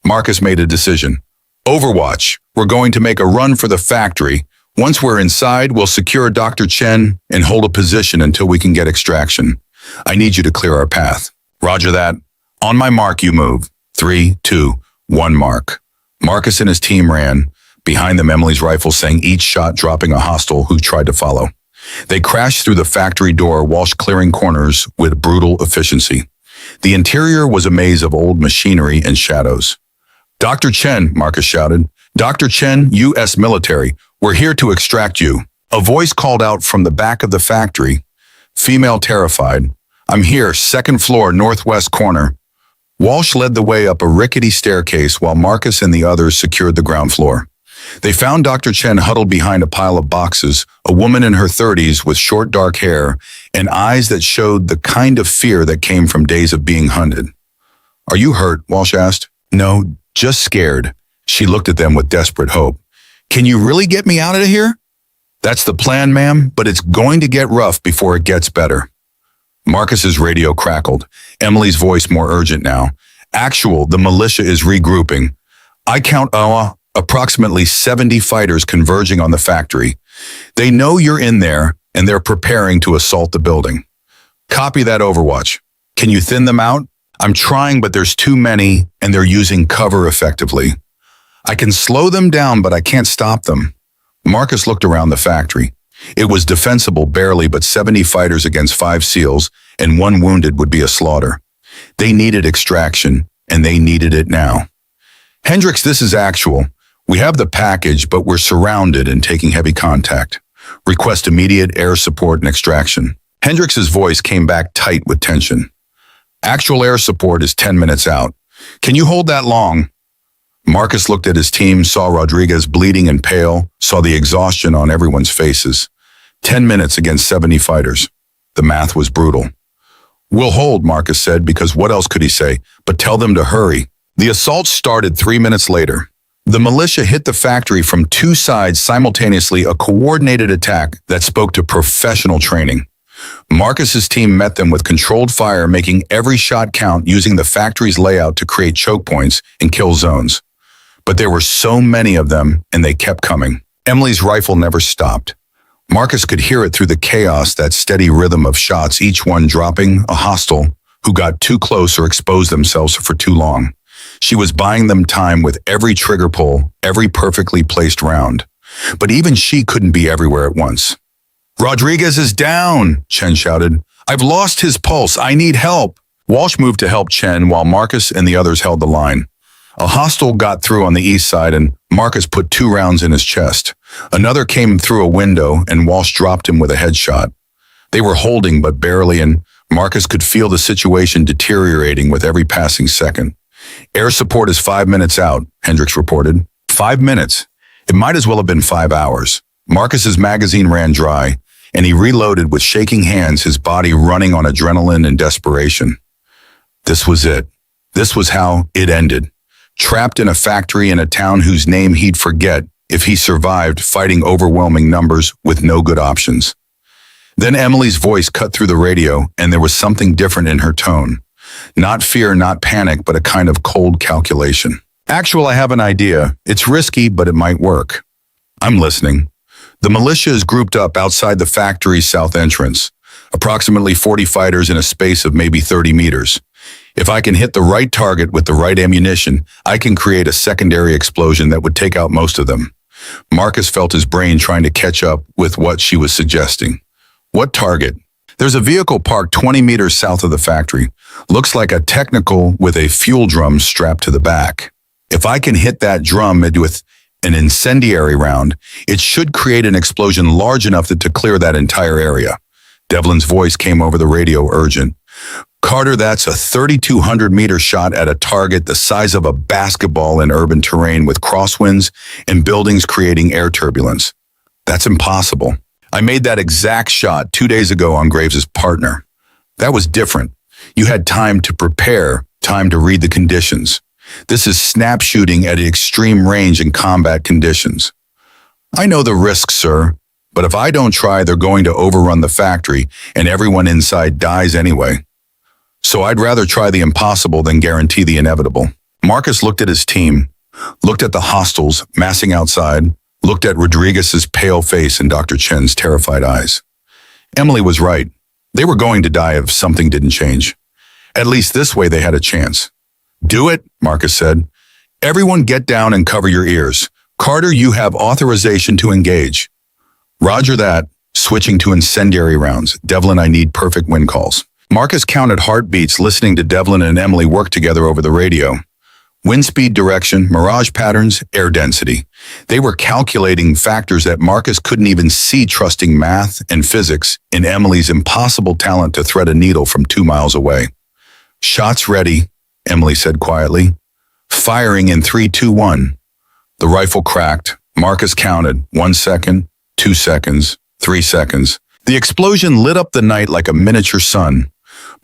Speaker 1: Marcus made a decision. Overwatch, we're going to make a run for the factory. Once we're inside, we'll secure Dr. Chen and hold a position until we can get extraction. I need you to clear our path. Roger that. On my mark, you move. 3, 2, 1 mark. Marcus and his team ran. Behind them, Emily's rifle sang, each shot dropping a hostile who tried to follow. They crashed through the factory door, Walsh clearing corners with brutal efficiency. The interior was a maze of old machinery and shadows. Dr. Chen, Marcus shouted. Dr. Chen, U.S. military, we're here to extract you. A voice called out from the back of the factory. Female terrified. I'm here, 2nd floor, northwest corner. Walsh led the way up a rickety staircase while Marcus and the others secured the ground floor. They found Dr. Chen huddled behind a pile of boxes, a woman in her 30s with short dark hair and eyes that showed the kind of fear that came from days of being hunted. Are you hurt? Walsh asked. No, just scared. She looked at them with desperate hope. Can you really get me out of here? That's the plan, ma'am, but it's going to get rough before it gets better. Marcus's radio crackled, Emily's voice more urgent now. Actual, the militia is regrouping. I count approximately 70 fighters converging on the factory. They know you're in there, and they're preparing to assault the building. Copy that, Overwatch. Can you thin them out? I'm trying, but there's too many, and they're using cover effectively. I can slow them down, but I can't stop them. Marcus looked around the factory. It was defensible barely, but 70 fighters against 5 SEALs, and 1 wounded would be a slaughter. They needed extraction, and they needed it now. Hendricks, this is actual. We have the package, but we're surrounded and taking heavy contact. Request immediate air support and extraction. Hendricks's voice came back tight with tension. Actual air support is 10 minutes out. Can you hold that long? Marcus looked at his team, saw Rodriguez bleeding and pale, saw the exhaustion on everyone's faces. 10 minutes against 70 fighters. The math was brutal. We'll hold, Marcus said, because what else could he say? But tell them to hurry. The assault started 3 minutes later. The militia hit the factory from 2 sides simultaneously, a coordinated attack that spoke to professional training. Marcus's team met them with controlled fire, making every shot count using the factory's layout to create choke points and kill zones. But there were so many of them, and they kept coming. Emily's rifle never stopped. Marcus could hear it through the chaos, that steady rhythm of shots, each one dropping a hostile who got too close or exposed themselves for too long. She was buying them time with every trigger pull, every perfectly placed round. But even she couldn't be everywhere at once. Rodriguez is down, Chen shouted. I've lost his pulse. I need help. Walsh moved to help Chen while Marcus and the others held the line. A hostile got through on the east side and Marcus put 2 rounds in his chest. Another came through a window and Walsh dropped him with a headshot. They were holding but barely, and Marcus could feel the situation deteriorating with every passing second. Air support is 5 minutes out, Hendricks reported. 5 minutes. It might as well have been 5 hours. Marcus's magazine ran dry, and he reloaded with shaking hands, his body running on adrenaline and desperation. This was it. This was how it ended. Trapped in a factory in a town whose name he'd forget if he survived, fighting overwhelming numbers with no good options. Then Emily's voice cut through the radio, and there was something different in her tone. Not fear, not panic, but a kind of cold calculation. Actual, I have an idea. It's risky, but it might work. I'm listening. The militia is grouped up outside the factory's south entrance, approximately 40 fighters in a space of maybe 30 meters. If I can hit the right target with the right ammunition, I can create a secondary explosion that would take out most of them. Marcus felt his brain trying to catch up with what she was suggesting. What target? There's a vehicle parked 20 meters south of the factory. Looks like a technical with a fuel drum strapped to the back. If I can hit that drum with an incendiary round, it should create an explosion large enough to clear that entire area. Devlin's voice came over the radio, urgent. Carter, that's a 3,200-meter shot at a target the size of a basketball in urban terrain with crosswinds and buildings creating air turbulence. That's impossible. I made that exact shot 2 days ago on Graves' partner. That was different. You had time to prepare, time to read the conditions. This is snap shooting at extreme range in combat conditions. I know the risks, sir, but if I don't try, they're going to overrun the factory and everyone inside dies anyway. So I'd rather try the impossible than guarantee the inevitable. Marcus looked at his team, looked at the hostiles massing outside, looked at Rodriguez's pale face and Dr. Chen's terrified eyes. Emily was right. They were going to die if something didn't change. At least this way they had a chance. Do it, Marcus said. Everyone get down and cover your ears. Carter, you have authorization to engage. Roger that. Switching to incendiary rounds. Devlin, I need perfect wind calls. Marcus counted heartbeats, listening to Devlin and Emily work together over the radio. Wind speed, direction, mirage patterns, air density. They were calculating factors that Marcus couldn't even see, trusting math and physics in Emily's impossible talent to thread a needle from 2 miles away. Shots ready, Emily said quietly. Firing in 3, 2, 1. The rifle cracked. Marcus counted 1 second, 2 seconds, 3 seconds. The explosion lit up the night like a miniature sun.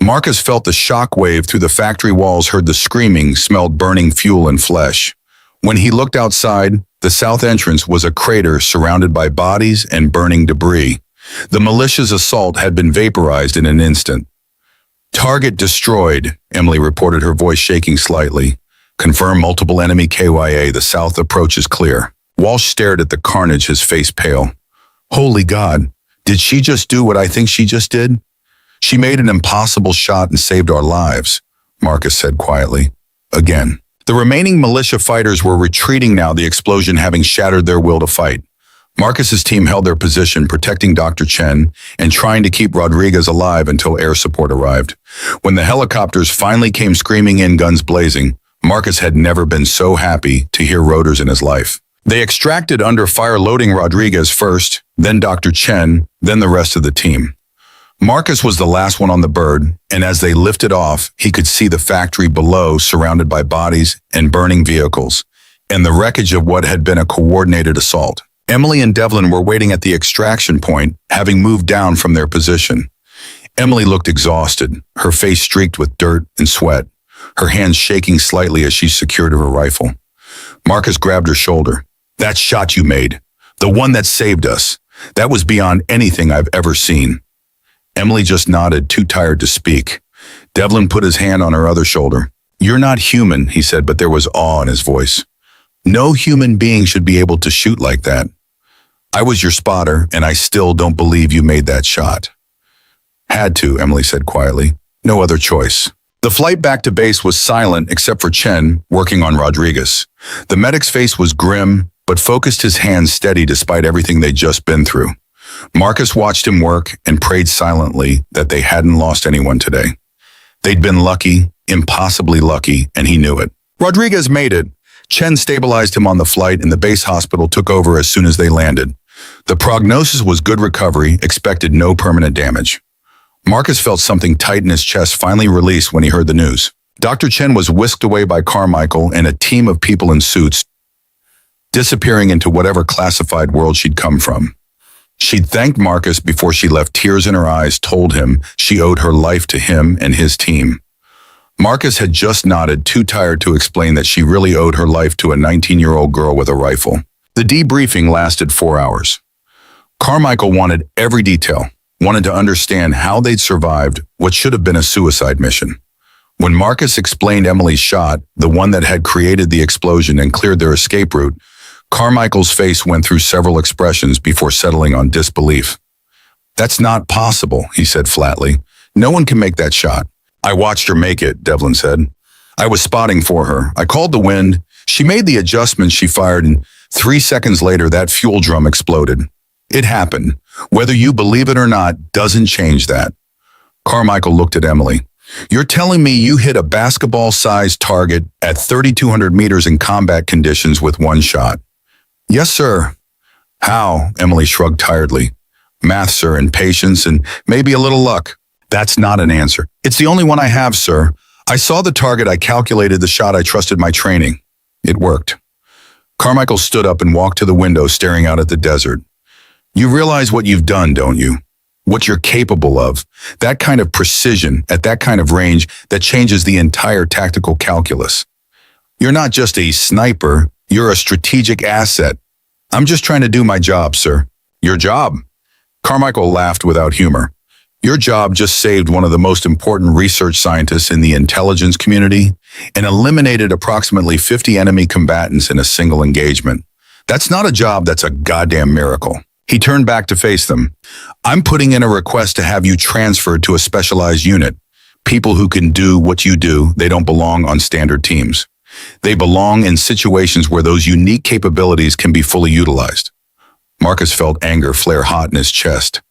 Speaker 1: Marcus felt the shock wave through the factory walls, heard the screaming, smelled burning fuel and flesh. When he looked outside, The south entrance was a crater surrounded by bodies and burning debris. The militia's assault had been vaporized in an instant. Target destroyed, Emily reported, her voice shaking slightly. Confirm multiple enemy KIA. The south approach is clear. Walsh stared at the carnage, his face pale. Holy God, did she just do what I think she just did? She made an impossible shot and saved our lives, Marcus said quietly. Again. The remaining militia fighters were retreating now, the explosion having shattered their will to fight. Marcus's team held their position, protecting Dr. Chen and trying to keep Rodriguez alive until air support arrived. When the helicopters finally came screaming in, guns blazing, Marcus had never been so happy to hear rotors in his life. They extracted under fire, loading Rodriguez first, then Dr. Chen, then the rest of the team. Marcus was the last one on the bird, and as they lifted off, he could see the factory below surrounded by bodies and burning vehicles, and the wreckage of what had been a coordinated assault. Emily and Devlin were waiting at the extraction point, having moved down from their position. Emily looked exhausted, her face streaked with dirt and sweat, her hands shaking slightly as she secured her rifle. Marcus grabbed her shoulder. That shot you made, the one that saved us, that was beyond anything I've ever seen. Emily just nodded, too tired to speak. Devlin put his hand on her other shoulder. You're not human, he said, but there was awe in his voice. No human being should be able to shoot like that. I was your spotter, and I still don't believe you made that shot. Had to, Emily said quietly. No other choice. The flight back to base was silent except for Chen working on Rodriguez. The medic's face was grim, but focused, his hands steady despite everything they'd just been through. Marcus watched him work and prayed silently that they hadn't lost anyone today. They'd been lucky, impossibly lucky, and he knew it. Rodriguez made it. Chen stabilized him on the flight, and the base hospital took over as soon as they landed. The prognosis was good recovery, expected no permanent damage. Marcus felt something tight in his chest finally release when he heard the news. Dr. Chen was whisked away by Carmichael and a team of people in suits, disappearing into whatever classified world she'd come from. She'd thanked Marcus before she left, tears in her eyes told him she owed her life to him and his team. Marcus had just nodded, too tired to explain that she really owed her life to a 19-year-old girl with a rifle. The debriefing lasted 4 hours. Carmichael wanted every detail, wanted to understand how they'd survived what should have been a suicide mission. When Marcus explained Emily's shot, the one that had created the explosion and cleared their escape route, Carmichael's face went through several expressions before settling on disbelief. That's not possible, he said flatly. No one can make that shot. I watched her make it, Devlin said. I was spotting for her. I called the wind. She made the adjustments she fired, and 3 seconds later that fuel drum exploded. It happened. Whether you believe it or not doesn't change that. Carmichael looked at Emily. You're telling me you hit a basketball-sized target at 3,200 meters in combat conditions with one shot? Yes, sir. How? Emily shrugged tiredly. Math, sir, and patience, and maybe a little luck. That's not an answer. It's the only one I have, sir. I saw the target, I calculated the shot, I trusted my training. It worked. Carmichael stood up and walked to the window, staring out at the desert. You realize what you've done, don't you? What you're capable of. That kind of precision, at that kind of range, that changes the entire tactical calculus. You're not just a sniper, you're a strategic asset. I'm just trying to do my job, sir. Your job? Carmichael laughed without humor. Your job just saved one of the most important research scientists in the intelligence community and eliminated approximately 50 enemy combatants in a single engagement. That's not a job, that's a goddamn miracle. He turned back to face them. I'm putting in a request to have you transferred to a specialized unit. People who can do what you do, they don't belong on standard teams. They belong in situations where those unique capabilities can be fully utilized. Marcus felt anger flare hot in his chest.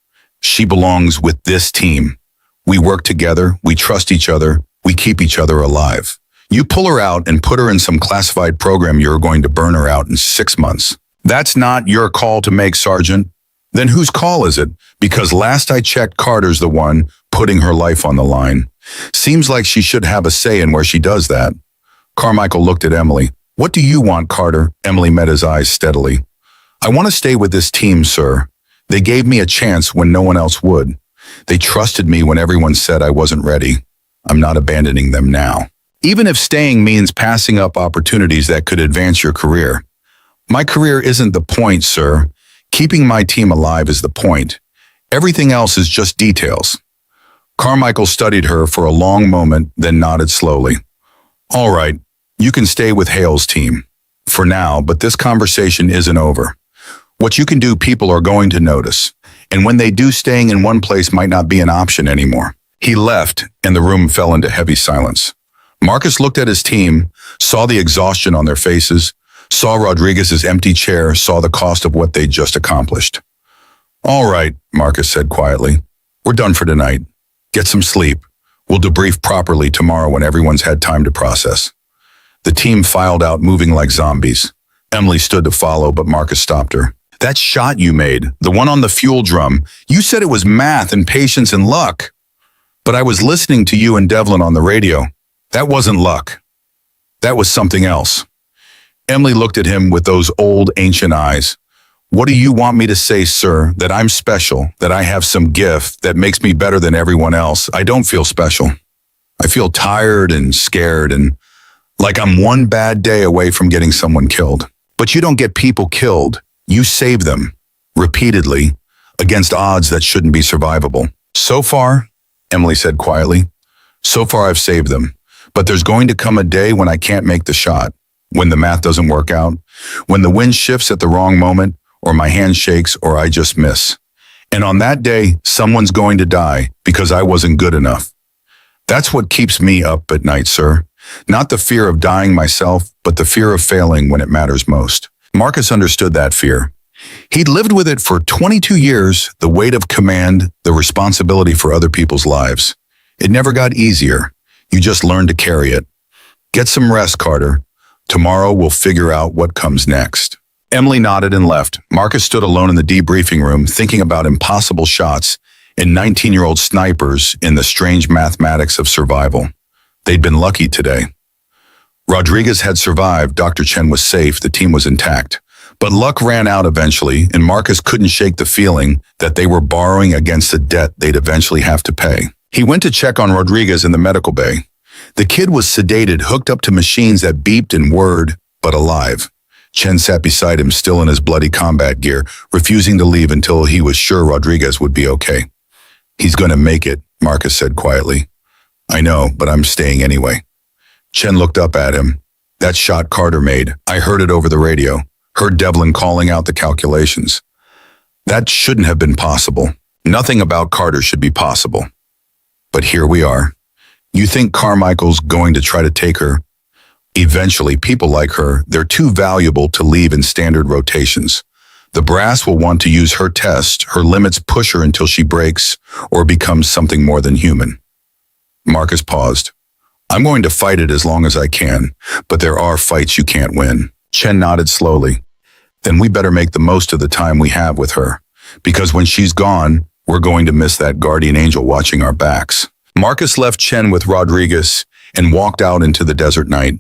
Speaker 1: She belongs with this team. We work together, we trust each other, we keep each other alive. You pull her out and put her in some classified program, you're going to burn her out in 6 months. That's not your call to make, Sergeant. Then whose call is it? Because last I checked, Carter's the one putting her life on the line. Seems like she should have a say in where she does that. Carmichael looked at Emily. What do you want, Carter? Emily met his eyes steadily. I want to stay with this team, sir. They gave me a chance when no one else would. They trusted me when everyone said I wasn't ready. I'm not abandoning them now. Even if staying means passing up opportunities that could advance your career. My career isn't the point, sir. Keeping my team alive is the point. Everything else is just details. Carmichael studied her for a long moment, then nodded slowly. All right, you can stay with Hale's team. For now, but this conversation isn't over. What you can do, people are going to notice. And when they do, staying in one place might not be an option anymore. He left, and the room fell into heavy silence. Marcus looked at his team, saw the exhaustion on their faces, saw Rodriguez's empty chair, saw the cost of what they'd just accomplished. All right, Marcus said quietly. We're done for tonight. Get some sleep. We'll debrief properly tomorrow when everyone's had time to process. The team filed out, moving like zombies. Emily stood to follow, but Marcus stopped her. That shot you made, the one on the fuel drum, you said it was math and patience and luck. But I was listening to you and Devlin on the radio. That wasn't luck. That was something else. Emily looked at him with those old, ancient eyes. What do you want me to say, sir? That I'm special, that I have some gift that makes me better than everyone else? I don't feel special. I feel tired and scared and like I'm one bad day away from getting someone killed. But you don't get people killed. You save them, repeatedly, against odds that shouldn't be survivable. So far, Emily said quietly, so far I've saved them. But there's going to come a day when I can't make the shot, when the math doesn't work out, when the wind shifts at the wrong moment, or my hand shakes, or I just miss. And on that day, someone's going to die because I wasn't good enough. That's what keeps me up at night, sir. Not the fear of dying myself, but the fear of failing when it matters most. Marcus understood that fear. He'd lived with it for 22 years, the weight of command, the responsibility for other people's lives. It never got easier. You just learned to carry it. Get some rest, Carter. Tomorrow we'll figure out what comes next. Emily nodded and left. Marcus stood alone in the debriefing room, thinking about impossible shots and 19-year-old snipers in the strange mathematics of survival. They'd been lucky today. Rodriguez had survived, Dr. Chen was safe, the team was intact. But luck ran out eventually, and Marcus couldn't shake the feeling that they were borrowing against a debt they'd eventually have to pay. He went to check on Rodriguez in the medical bay. The kid was sedated, hooked up to machines that beeped and whirred, but alive. Chen sat beside him, still in his bloody combat gear, refusing to leave until he was sure Rodriguez would be okay. He's going to make it, Marcus said quietly. I know, but I'm staying anyway. Chen looked up at him. That shot Carter made, I heard it over the radio. Heard Devlin calling out the calculations. That shouldn't have been possible. Nothing about Carter should be possible. But here we are. You think Carmichael's going to try to take her? Eventually, people like her, they're too valuable to leave in standard rotations. The brass will want to use her test, her limits push her until she breaks or becomes something more than human. Marcus paused. I'm going to fight it as long as I can, but there are fights you can't win. Chen nodded slowly. Then we better make the most of the time we have with her, because when she's gone, we're going to miss that guardian angel watching our backs. Marcus left Chen with Rodriguez and walked out into the desert night.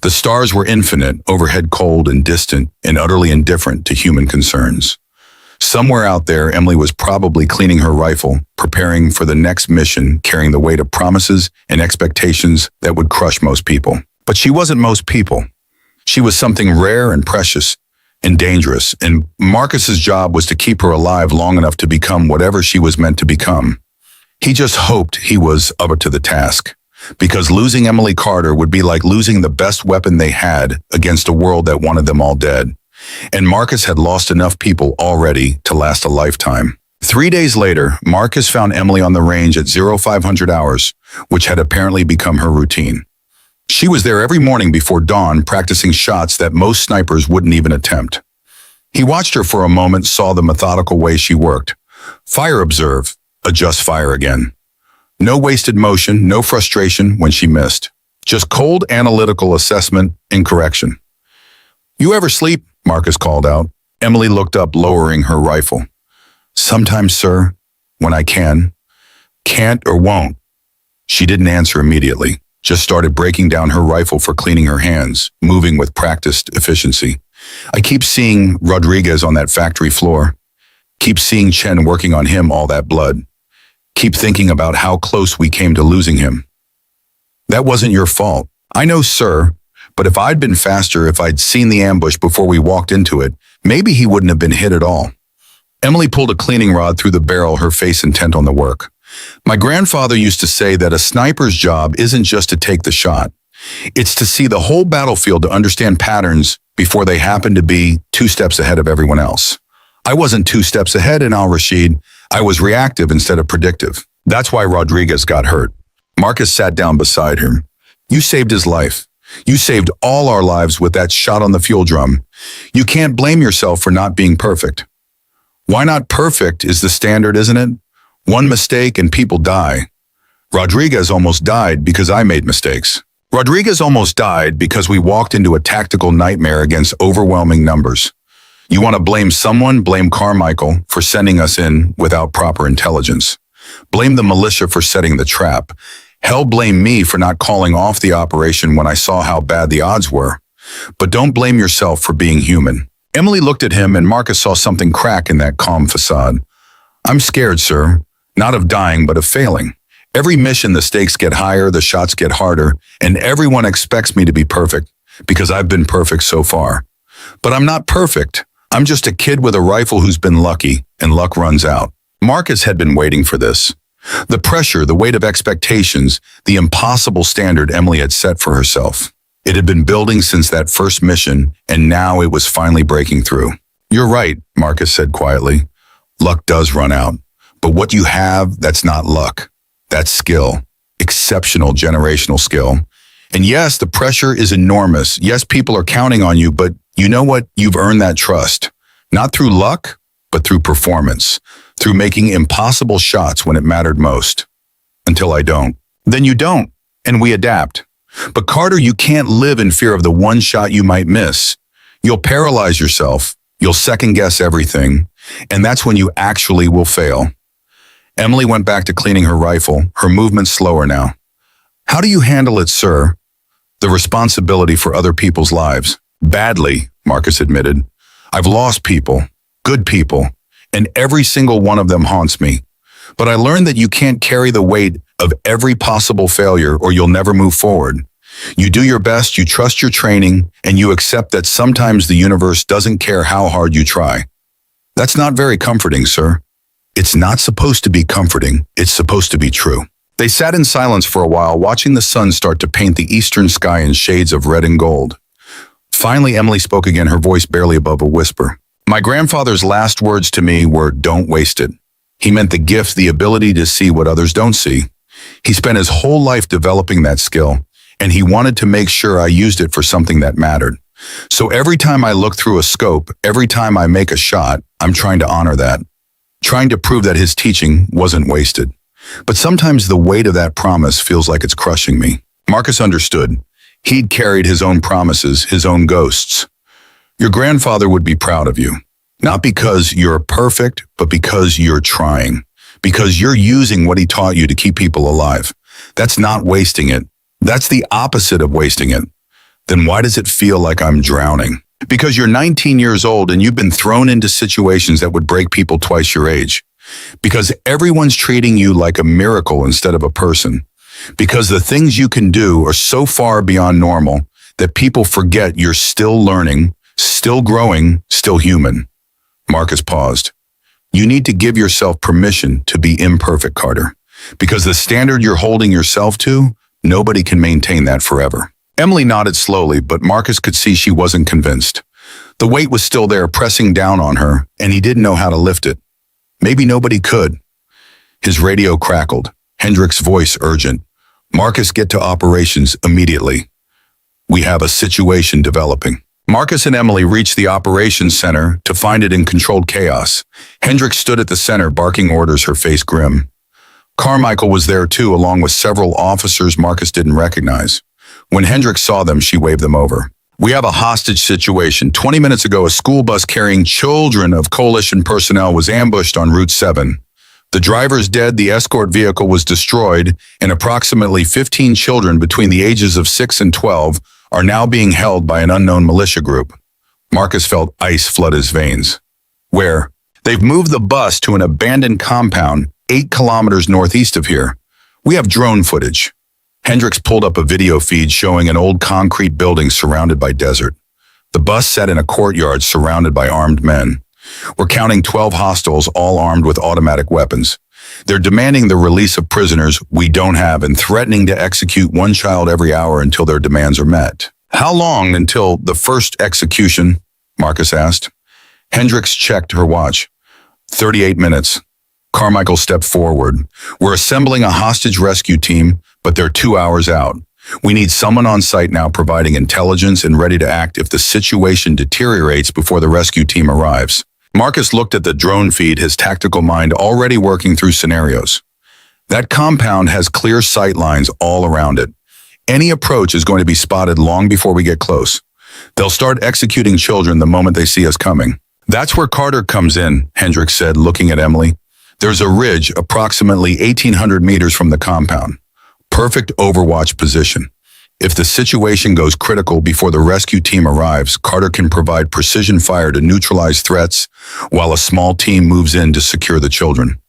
Speaker 1: The stars were infinite, overhead cold and distant and utterly indifferent to human concerns. Somewhere out there, Emily was probably cleaning her rifle, preparing for the next mission, carrying the weight of promises and expectations that would crush most people. But she wasn't most people. She was something rare and precious and dangerous, and Marcus's job was to keep her alive long enough to become whatever she was meant to become. He just hoped he was up to the task, because losing Emily Carter would be like losing the best weapon they had against a world that wanted them all dead. And Marcus had lost enough people already to last a lifetime. 3 days later, Marcus found Emily on the range at 0500 hours, which had apparently become her routine. She was there every morning before dawn, practicing shots that most snipers wouldn't even attempt. He watched her for a moment, saw the methodical way she worked. Fire, observe, adjust, fire again. No wasted motion, no frustration when she missed. Just cold analytical assessment and correction. You ever sleep? Marcus called out. Emily looked up, lowering her rifle. Sometimes, sir, when I can. Can't or won't. She didn't answer immediately, just started breaking down her rifle for cleaning her hands, moving with practiced efficiency. I keep seeing Rodriguez on that factory floor. Keep seeing Chen working on him, all that blood. Keep thinking about how close we came to losing him. That wasn't your fault. I know, sir, But if I'd been faster, if I'd seen the ambush before we walked into it, maybe he wouldn't have been hit at all. Emily pulled a cleaning rod through the barrel, her face intent on the work. My grandfather used to say that a sniper's job isn't just to take the shot. It's to see the whole battlefield, to understand patterns before they happen, to be 2 steps ahead of everyone else. I wasn't 2 steps ahead in Al-Rashid. I was reactive instead of predictive. That's why Rodriguez got hurt. Marcus sat down beside him. You saved his life. You saved all our lives with that shot on the fuel drum. You can't blame yourself for not being perfect. Why not perfect is the standard, isn't it? One mistake and people die. Rodriguez almost died because I made mistakes. Rodriguez almost died because we walked into a tactical nightmare against overwhelming numbers. You want to blame someone? Blame Carmichael for sending us in without proper intelligence. Blame the militia for setting the trap. Hell, blame me for not calling off the operation when I saw how bad the odds were. But don't blame yourself for being human. Emily looked at him, and Marcus saw something crack in that calm facade. I'm scared, sir. Not of dying, but of failing. Every mission, the stakes get higher, the shots get harder, and everyone expects me to be perfect, because I've been perfect so far. But I'm not perfect. I'm just a kid with a rifle who's been lucky, and luck runs out. Marcus had been waiting for this. The pressure, the weight of expectations, the impossible standard Emily had set for herself. It had been building since that first mission, and now it was finally breaking through. You're right, Marcus said quietly. Luck does run out. But what you have, that's not luck. That's skill. Exceptional generational skill. And yes, the pressure is enormous. Yes, people are counting on you, but you know what? You've earned that trust. Not through luck, but through performance. Through making impossible shots when it mattered most. Until I don't. Then you don't, and we adapt. But Carter, you can't live in fear of the one shot you might miss. You'll paralyze yourself. You'll second guess everything. And that's when you actually will fail. Emily went back to cleaning her rifle, her movement slower now. How do you handle it, sir? The responsibility for other people's lives. Badly, Marcus admitted. I've lost people, good people, and every single one of them haunts me. But I learned that you can't carry the weight of every possible failure or you'll never move forward. You do your best, you trust your training, and you accept that sometimes the universe doesn't care how hard you try. That's not very comforting, sir. It's not supposed to be comforting, it's supposed to be true. They sat in silence for a while, watching the sun start to paint the eastern sky in shades of red and gold. Finally, Emily spoke again, her voice barely above a whisper. My grandfather's last words to me were, don't waste it. He meant the gift, the ability to see what others don't see. He spent his whole life developing that skill, and he wanted to make sure I used it for something that mattered. So every time I look through a scope, every time I make a shot, I'm trying to honor that. Trying to prove that his teaching wasn't wasted. But sometimes the weight of that promise feels like it's crushing me. Marcus understood. He'd carried his own promises, his own ghosts. Your grandfather would be proud of you. Not because you're perfect, but because you're trying. Because you're using what he taught you to keep people alive. That's not wasting it. That's the opposite of wasting it. Then why does it feel like I'm drowning? Because you're 19 years old and you've been thrown into situations that would break people twice your age. Because everyone's treating you like a miracle instead of a person. Because the things you can do are so far beyond normal that people forget you're still learning, still growing, still human. Marcus paused. You need to give yourself permission to be imperfect, Carter. Because the standard you're holding yourself to, nobody can maintain that forever. Emily nodded slowly, but Marcus could see she wasn't convinced. The weight was still there, pressing down on her, and he didn't know how to lift it. Maybe nobody could. His radio crackled, Hendrick's voice urgent. Marcus, get to operations immediately. We have a situation developing. Marcus and Emily reached the operations center to find it in controlled chaos. Hendrick stood at the center, barking orders, her face grim. Carmichael was there too, along with several officers Marcus didn't recognize. When Hendrick saw them, she waved them over. We have a hostage situation. 20 minutes ago, a school bus carrying children of coalition personnel was ambushed on Route 7. The driver is dead, the escort vehicle was destroyed, and approximately 15 children between the ages of 6 and 12 are now being held by an unknown militia group. Marcus felt ice flood his veins. Where? They've moved the bus to an abandoned compound 8 kilometers northeast of here. We have drone footage. Hendricks pulled up a video feed showing an old concrete building surrounded by desert. The bus sat in a courtyard surrounded by armed men. We're counting 12 hostiles, all armed with automatic weapons. They're demanding the release of prisoners we don't have and threatening to execute one child every hour until their demands are met. How long until the first execution? Marcus asked. Hendricks checked her watch. 38 minutes. Carmichael stepped forward. We're assembling a hostage rescue team, but they're 2 hours out. We need someone on site now providing intelligence and ready to act if the situation deteriorates before the rescue team arrives. Marcus looked at the drone feed, his tactical mind already working through scenarios. That compound has clear sight lines all around it. Any approach is going to be spotted long before we get close. They'll start executing children the moment they see us coming. That's where Carter comes in, Hendricks said, looking at Emily. There's a ridge approximately 1,800 meters from the compound. Perfect overwatch position. If the situation goes critical before the rescue team arrives, Carter can provide precision fire to neutralize threats while a small team moves in to secure the children.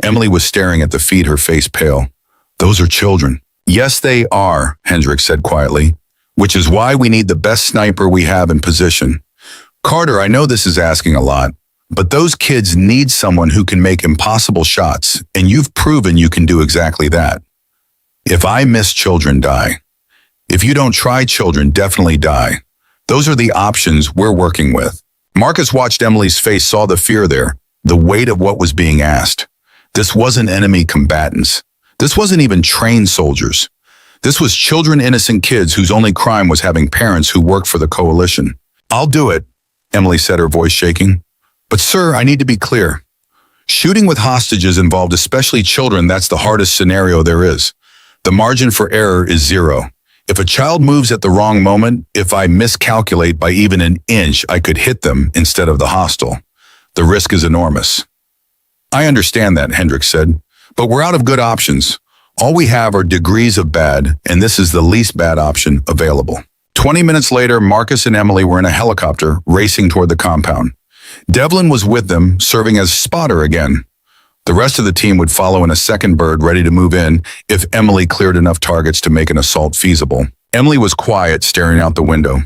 Speaker 1: Emily was staring at the feed, her face pale. Those are children. Yes, they are, Hendricks said quietly, which is why we need the best sniper we have in position. Carter, I know this is asking a lot, but those kids need someone who can make impossible shots, and you've proven you can do exactly that. If I miss, children die. If you don't try, children definitely die. Those are the options we're working with. Marcus watched Emily's face, saw the fear there, the weight of what was being asked. This wasn't enemy combatants. This wasn't even trained soldiers. This was children, innocent kids whose only crime was having parents who worked for the coalition. I'll do it, Emily said, her voice shaking. But sir, I need to be clear. Shooting with hostages involved especially children. That's the hardest scenario there is. The margin for error is zero. If a child moves at the wrong moment, if I miscalculate by even an inch, I could hit them instead of the hostile. The risk is enormous. I understand that, Hendricks said, but we're out of good options. All we have are degrees of bad, and this is the least bad option available. 20 minutes later, Marcus and Emily were in a helicopter racing toward the compound. Devlin was with them, serving as spotter again. The rest of the team would follow in a second bird, ready to move in if Emily cleared enough targets to make an assault feasible. Emily was quiet, staring out the window,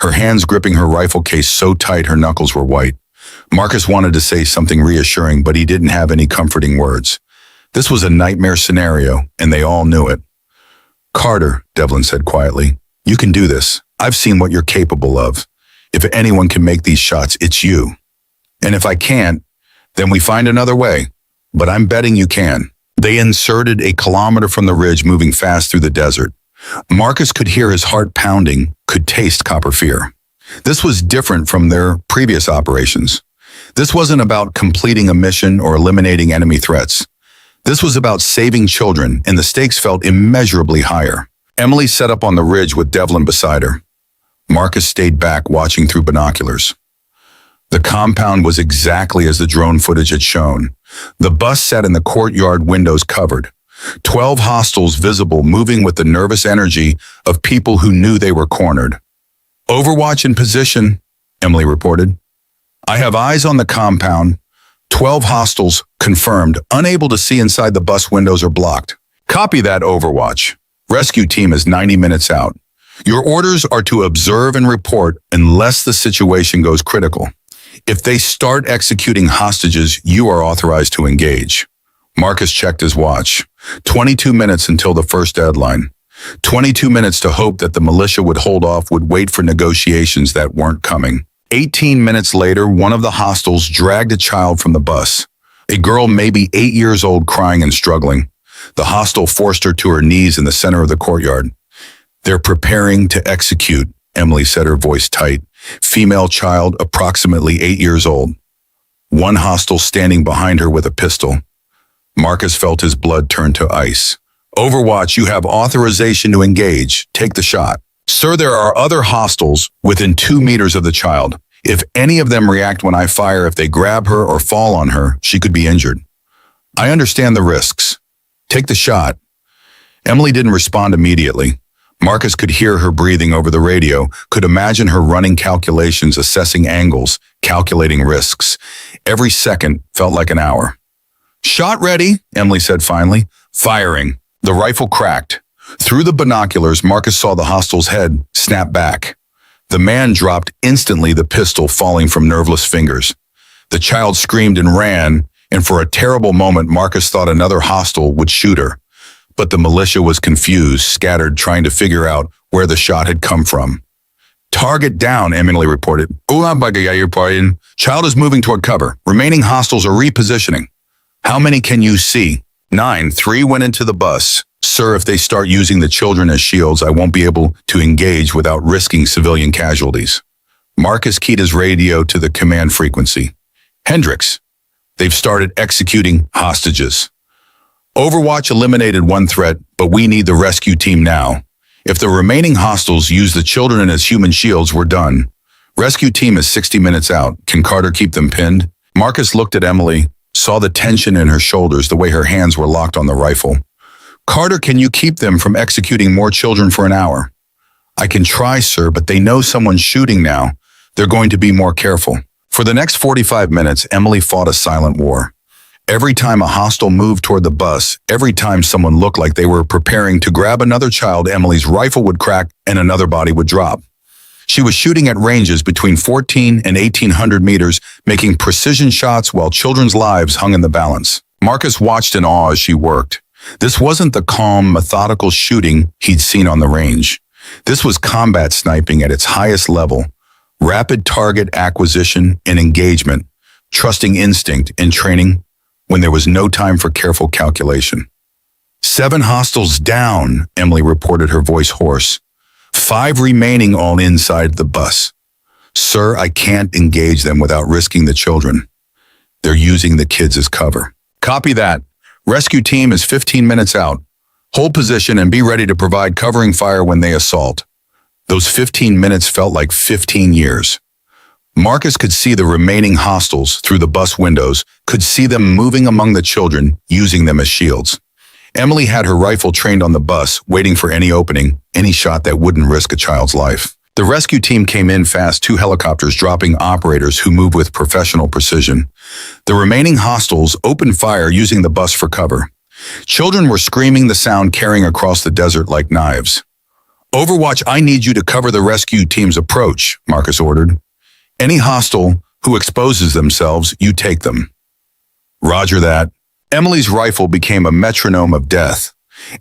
Speaker 1: her hands gripping her rifle case so tight her knuckles were white. Marcus wanted to say something reassuring, but he didn't have any comforting words. This was a nightmare scenario, and they all knew it. Carter, Devlin said quietly, you can do this. I've seen what you're capable of. If anyone can make these shots, it's you. And if I can't, then we find another way. But I'm betting you can. They inserted a kilometer from the ridge, moving fast through the desert. Marcus could hear his heart pounding, could taste copper fear. This was different from their previous operations. This wasn't about completing a mission or eliminating enemy threats. This was about saving children, and the stakes felt immeasurably higher. Emily sat up on the ridge with Devlin beside her. Marcus stayed back, watching through binoculars. The compound was exactly as the drone footage had shown. The bus sat in the courtyard, windows covered. 12 hostiles visible, moving with the nervous energy of people who knew they were cornered. Overwatch in position, Emily reported. I have eyes on the compound. 12 hostiles confirmed, unable to see inside. The bus windows are blocked. Copy that, Overwatch. Rescue team is 90 minutes out. Your orders are to observe and report unless the situation goes critical. If they start executing hostages, you are authorized to engage. Marcus checked his watch. 22 minutes until the first deadline. 22 minutes to hope that the militia would hold off, would wait for negotiations that weren't coming. 18 minutes later, one of the hostiles dragged a child from the bus. A girl maybe 8 years old, crying and struggling. The hostile forced her to her knees in the center of the courtyard. They're preparing to execute, Emily said, her voice tight. Female child, approximately 8 years old. One hostile standing behind her with a pistol. Marcus felt his blood turn to ice. Overwatch, you have authorization to engage. Take the shot. Sir, there are other hostiles within 2 meters of the child. If any of them react when I fire, if they grab her or fall on her, she could be injured. I understand the risks. Take the shot. Emily didn't respond immediately. Marcus could hear her breathing over the radio, could imagine her running calculations, assessing angles, calculating risks. Every second felt like an hour. Shot ready, Emily said finally. Firing. The rifle cracked. Through the binoculars, Marcus saw the hostile's head snap back. The man dropped instantly, the pistol falling from nerveless fingers. The child screamed and ran, and for a terrible moment, Marcus thought another hostile would shoot her. But the militia was confused, scattered, trying to figure out where the shot had come from. Target down, Emily reported. Child is moving toward cover. Remaining hostiles are repositioning. How many can you see? 9. 3 went into the bus. Sir, if they start using the children as shields, I won't be able to engage without risking civilian casualties. Marcus keyed his radio to the command frequency. Hendricks, they've started executing hostages. Overwatch eliminated one threat, but we need the rescue team now. If the remaining hostiles use the children as human shields, we're done. Rescue team is 60 minutes out. Can Carter keep them pinned? Marcus looked at Emily, saw the tension in her shoulders, the way her hands were locked on the rifle. Carter, can you keep them from executing more children for an hour? I can try, sir, but they know someone's shooting now. They're going to be more careful. For the next 45 minutes, Emily fought a silent war. Every time a hostile moved toward the bus, every time someone looked like they were preparing to grab another child, Emily's rifle would crack and another body would drop. She was shooting at ranges between 14 and 1,800 meters, making precision shots while children's lives hung in the balance. Marcus watched in awe as she worked. This wasn't the calm, methodical shooting he'd seen on the range. This was combat sniping at its highest level. Rapid target acquisition and engagement, trusting instinct and training when there was no time for careful calculation. 7 hostiles down, Emily reported, her voice hoarse. 5 remaining, all inside the bus. Sir, I can't engage them without risking the children. They're using the kids as cover. Copy that. Rescue team is 15 minutes out. Hold position and be ready to provide covering fire when they assault. Those 15 minutes felt like 15 years. Marcus could see the remaining hostiles through the bus windows, could see them moving among the children, using them as shields. Emily had her rifle trained on the bus, waiting for any opening, any shot that wouldn't risk a child's life. The rescue team came in fast, 2 helicopters dropping operators who moved with professional precision. The remaining hostiles opened fire using the bus for cover. Children were screaming, the sound carrying across the desert like knives. Overwatch, I need you to cover the rescue team's approach, Marcus ordered. Any hostile who exposes themselves, you take them. Roger that. Emily's rifle became a metronome of death.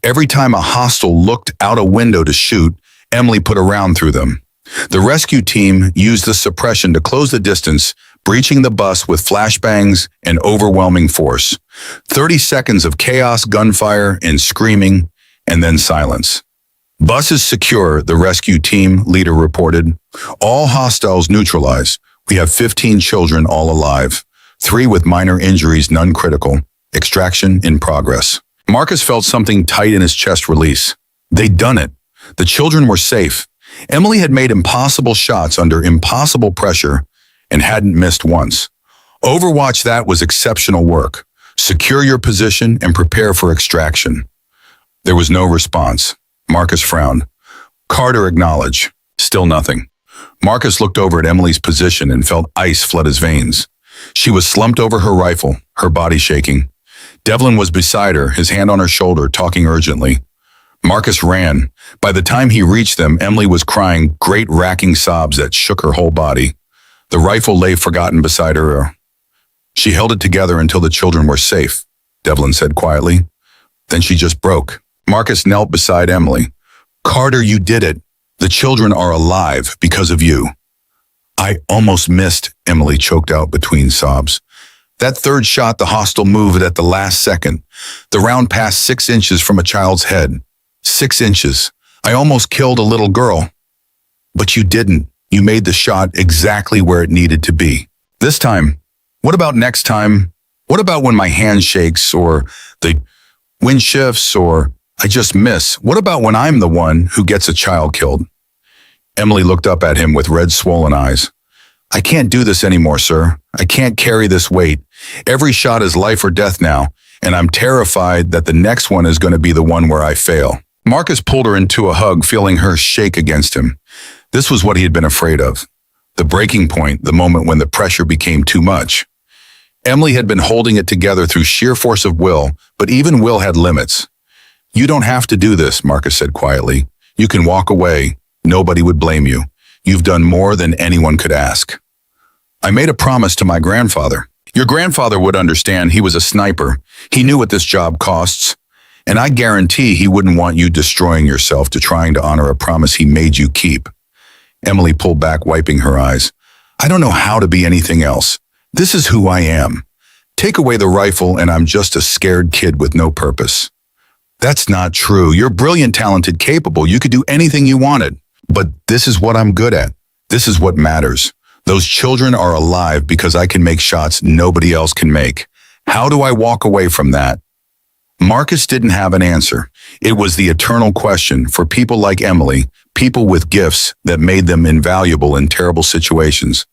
Speaker 1: Every time a hostile looked out a window to shoot, Emily put a round through them. The rescue team used the suppression to close the distance, breaching the bus with flashbangs and overwhelming force. 30 seconds of chaos, gunfire, and screaming, and then silence. Bus is secure, the rescue team leader reported. All hostiles neutralized. We have 15 children, all alive. 3 with minor injuries, none critical. Extraction in progress. Marcus felt something tight in his chest release. They'd done it. The children were safe. Emily had made impossible shots under impossible pressure and hadn't missed once. Overwatch, that was exceptional work. Secure your position and prepare for extraction. There was no response. Marcus frowned. Carter acknowledged. Still nothing. Marcus looked over at Emily's position and felt ice flood his veins. She was slumped over her rifle, her body shaking. Devlin was beside her, his hand on her shoulder, talking urgently. Marcus ran. By the time he reached them, Emily was crying great racking sobs that shook her whole body. The rifle lay forgotten beside her. She held it together until the children were safe, Devlin said quietly. Then she just broke. Marcus knelt beside Emily. Carter, you did it. The children are alive because of you. I almost missed, Emily choked out between sobs. That third shot, the hostile moved at the last second. The round passed 6 inches from a child's head. 6 inches. I almost killed a little girl. But you didn't. You made the shot exactly where it needed to be. This time, what about next time? What about when my hand shakes or the wind shifts or I just miss? What about when I'm the one who gets a child killed? Emily looked up at him with red, swollen eyes. I can't do this anymore, sir. I can't carry this weight. Every shot is life or death now, and I'm terrified that the next one is going to be the one where I fail. Marcus pulled her into a hug, feeling her shake against him. This was what he had been afraid of. The breaking point, the moment when the pressure became too much. Emily had been holding it together through sheer force of will, but even will had limits. You don't have to do this, Marcus said quietly. You can walk away. Nobody would blame you. You've done more than anyone could ask. I made a promise to my grandfather. Your grandfather would understand. He was a sniper. He knew what this job costs. And I guarantee he wouldn't want you destroying yourself to trying to honor a promise he made you keep. Emily pulled back, wiping her eyes. I don't know how to be anything else. This is who I am. Take away the rifle and I'm just a scared kid with no purpose. That's not true. You're brilliant, talented, capable. You could do anything you wanted. But this is what I'm good at. This is what matters. Those children are alive because I can make shots nobody else can make. How do I walk away from that? Marcus didn't have an answer. It was the eternal question for people like Emily, people with gifts that made them invaluable in terrible situations.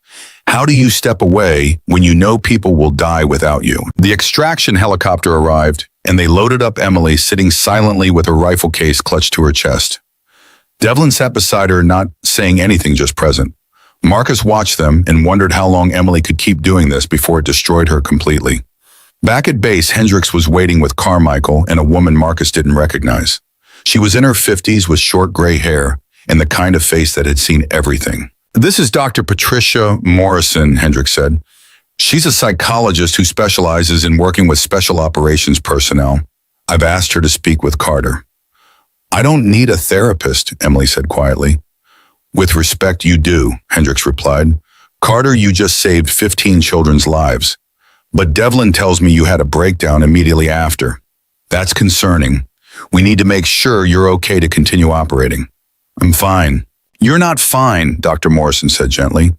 Speaker 1: How do you step away when you know people will die without you? The extraction helicopter arrived, and they loaded up Emily, sitting silently with her rifle case clutched to her chest. Devlin sat beside her, not saying anything, just present. Marcus watched them and wondered how long Emily could keep doing this before it destroyed her completely. Back at base, Hendricks was waiting with Carmichael and a woman Marcus didn't recognize. She was in her 50s with short gray hair and the kind of face that had seen everything. This is Dr. Patricia Morrison, Hendricks said. She's a psychologist who specializes in working with special operations personnel. I've asked her to speak with Carter. I don't need a therapist, Emily said quietly. With respect, you do, Hendricks replied. Carter, you just saved 15 children's lives. But Devlin tells me you had a breakdown immediately after. That's concerning. We need to make sure you're okay to continue operating. I'm fine. You're not fine, Dr. Morrison said gently.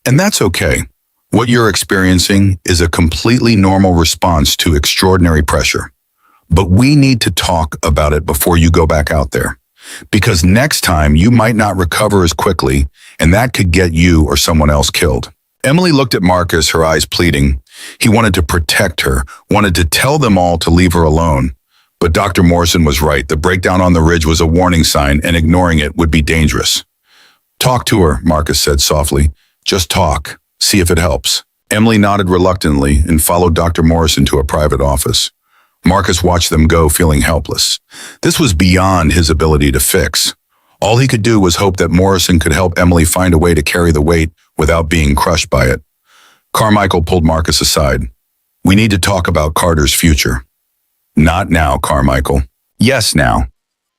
Speaker 1: And that's okay. What you're experiencing is a completely normal response to extraordinary pressure. But we need to talk about it before you go back out there. Because next time you might not recover as quickly, and that could get you or someone else killed. Emily looked at Marcus, her eyes pleading. He wanted to protect her, wanted to tell them all to leave her alone. But Dr. Morrison was right. The breakdown on the ridge was a warning sign, and ignoring it would be dangerous. Talk to her, Marcus said softly. Just talk. See if it helps. Emily nodded reluctantly and followed Dr. Morrison to a private office. Marcus watched them go, feeling helpless. This was beyond his ability to fix. All he could do was hope that Morrison could help Emily find a way to carry the weight without being crushed by it. Carmichael pulled Marcus aside. We need to talk about Carter's future. Not now, Carmichael. Yes, now.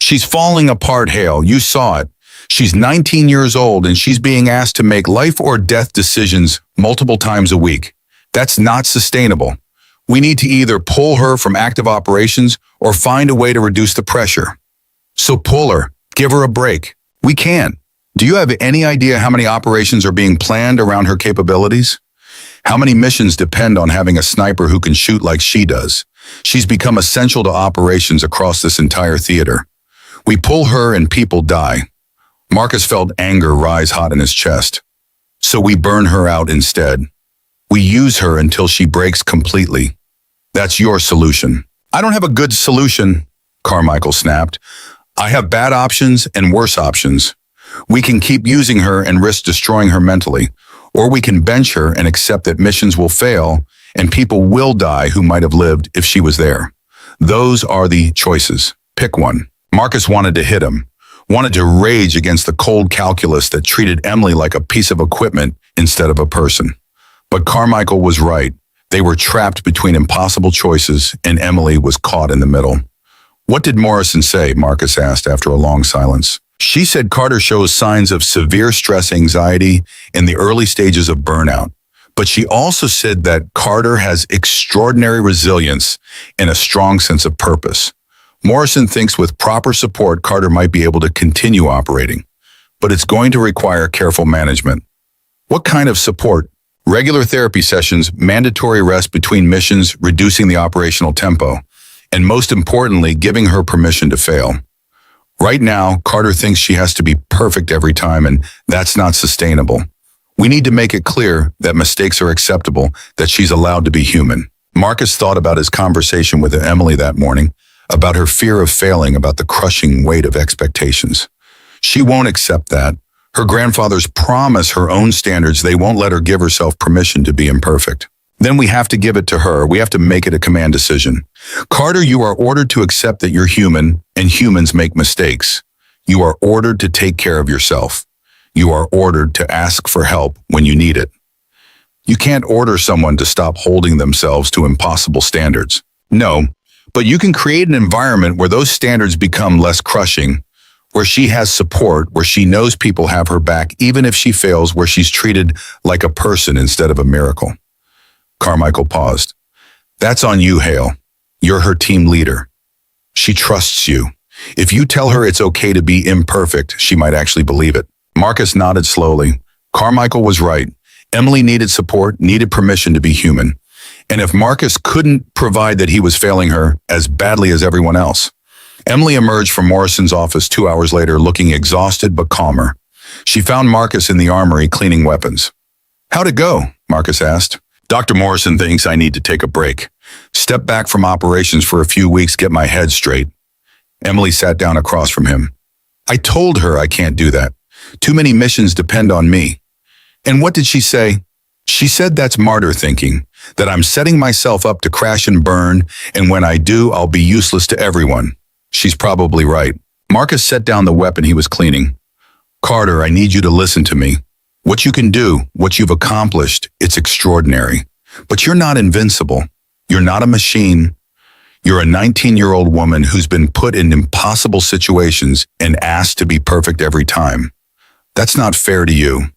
Speaker 1: She's falling apart, Hale. You saw it. She's 19 years old and she's being asked to make life or death decisions multiple times a week. That's not sustainable. We need to either pull her from active operations or find a way to reduce the pressure. So pull her. Give her a break. We can. Do you have any idea how many operations are being planned around her capabilities? How many missions depend on having a sniper who can shoot like she does? She's become essential to operations across this entire theater. We pull her and people die. Marcus felt anger rise hot in his chest. So we burn her out instead. We use her until she breaks completely. That's your solution. I don't have a good solution, Carmichael snapped. I have bad options and worse options. We can keep using her and risk destroying her mentally, or we can bench her and accept that missions will fail and people will die who might have lived if she was there. Those are the choices. Pick one. Marcus wanted to hit him, wanted to rage against the cold calculus that treated Emily like a piece of equipment instead of a person. But Carmichael was right. They were trapped between impossible choices, and Emily was caught in the middle. What did Morrison say? Marcus asked after a long silence. She said Carter shows signs of severe stress anxiety in the early stages of burnout. But she also said that Carter has extraordinary resilience and a strong sense of purpose. Morrison thinks with proper support, Carter might be able to continue operating. But it's going to require careful management. What kind of support? Regular therapy sessions, mandatory rest between missions, reducing the operational tempo, and most importantly, giving her permission to fail. Right now, Carter thinks she has to be perfect every time, and that's not sustainable. We need to make it clear that mistakes are acceptable, that she's allowed to be human. Marcus thought about his conversation with Emily that morning, about her fear of failing, about the crushing weight of expectations. She won't accept that. Her grandfather's promise her own standards. They won't let her give herself permission to be imperfect. Then we have to give it to her. We have to make it a command decision. Carter, you are ordered to accept that you're human and humans make mistakes. You are ordered to take care of yourself. You are ordered to ask for help when you need it. You can't order someone to stop holding themselves to impossible standards. No, but you can create an environment where those standards become less crushing, where she has support, where she knows people have her back, even if she fails, where she's treated like a person instead of a miracle. Carmichael paused. That's on you, Hale. You're her team leader. She trusts you. If you tell her it's okay to be imperfect, she might actually believe it. Marcus nodded slowly. Carmichael was right. Emily needed support, needed permission to be human. And if Marcus couldn't provide that, he was failing her as badly as everyone else. Emily emerged from Morrison's office 2 hours later, looking exhausted but calmer. She found Marcus in the armory cleaning weapons. How'd it go? Marcus asked. Dr. Morrison thinks I need to take a break. Step back from operations for a few weeks, get my head straight. Emily sat down across from him. I told her I can't do that. Too many missions depend on me. And what did she say? She said that's martyr thinking, that I'm setting myself up to crash and burn, and when I do, I'll be useless to everyone. She's probably right. Marcus set down the weapon he was cleaning. Carter, I need you to listen to me. What you can do, what you've accomplished, it's extraordinary. But you're not invincible. You're not a machine. You're a 19-year-old woman who's been put in impossible situations and asked to be perfect every time. That's not fair to you.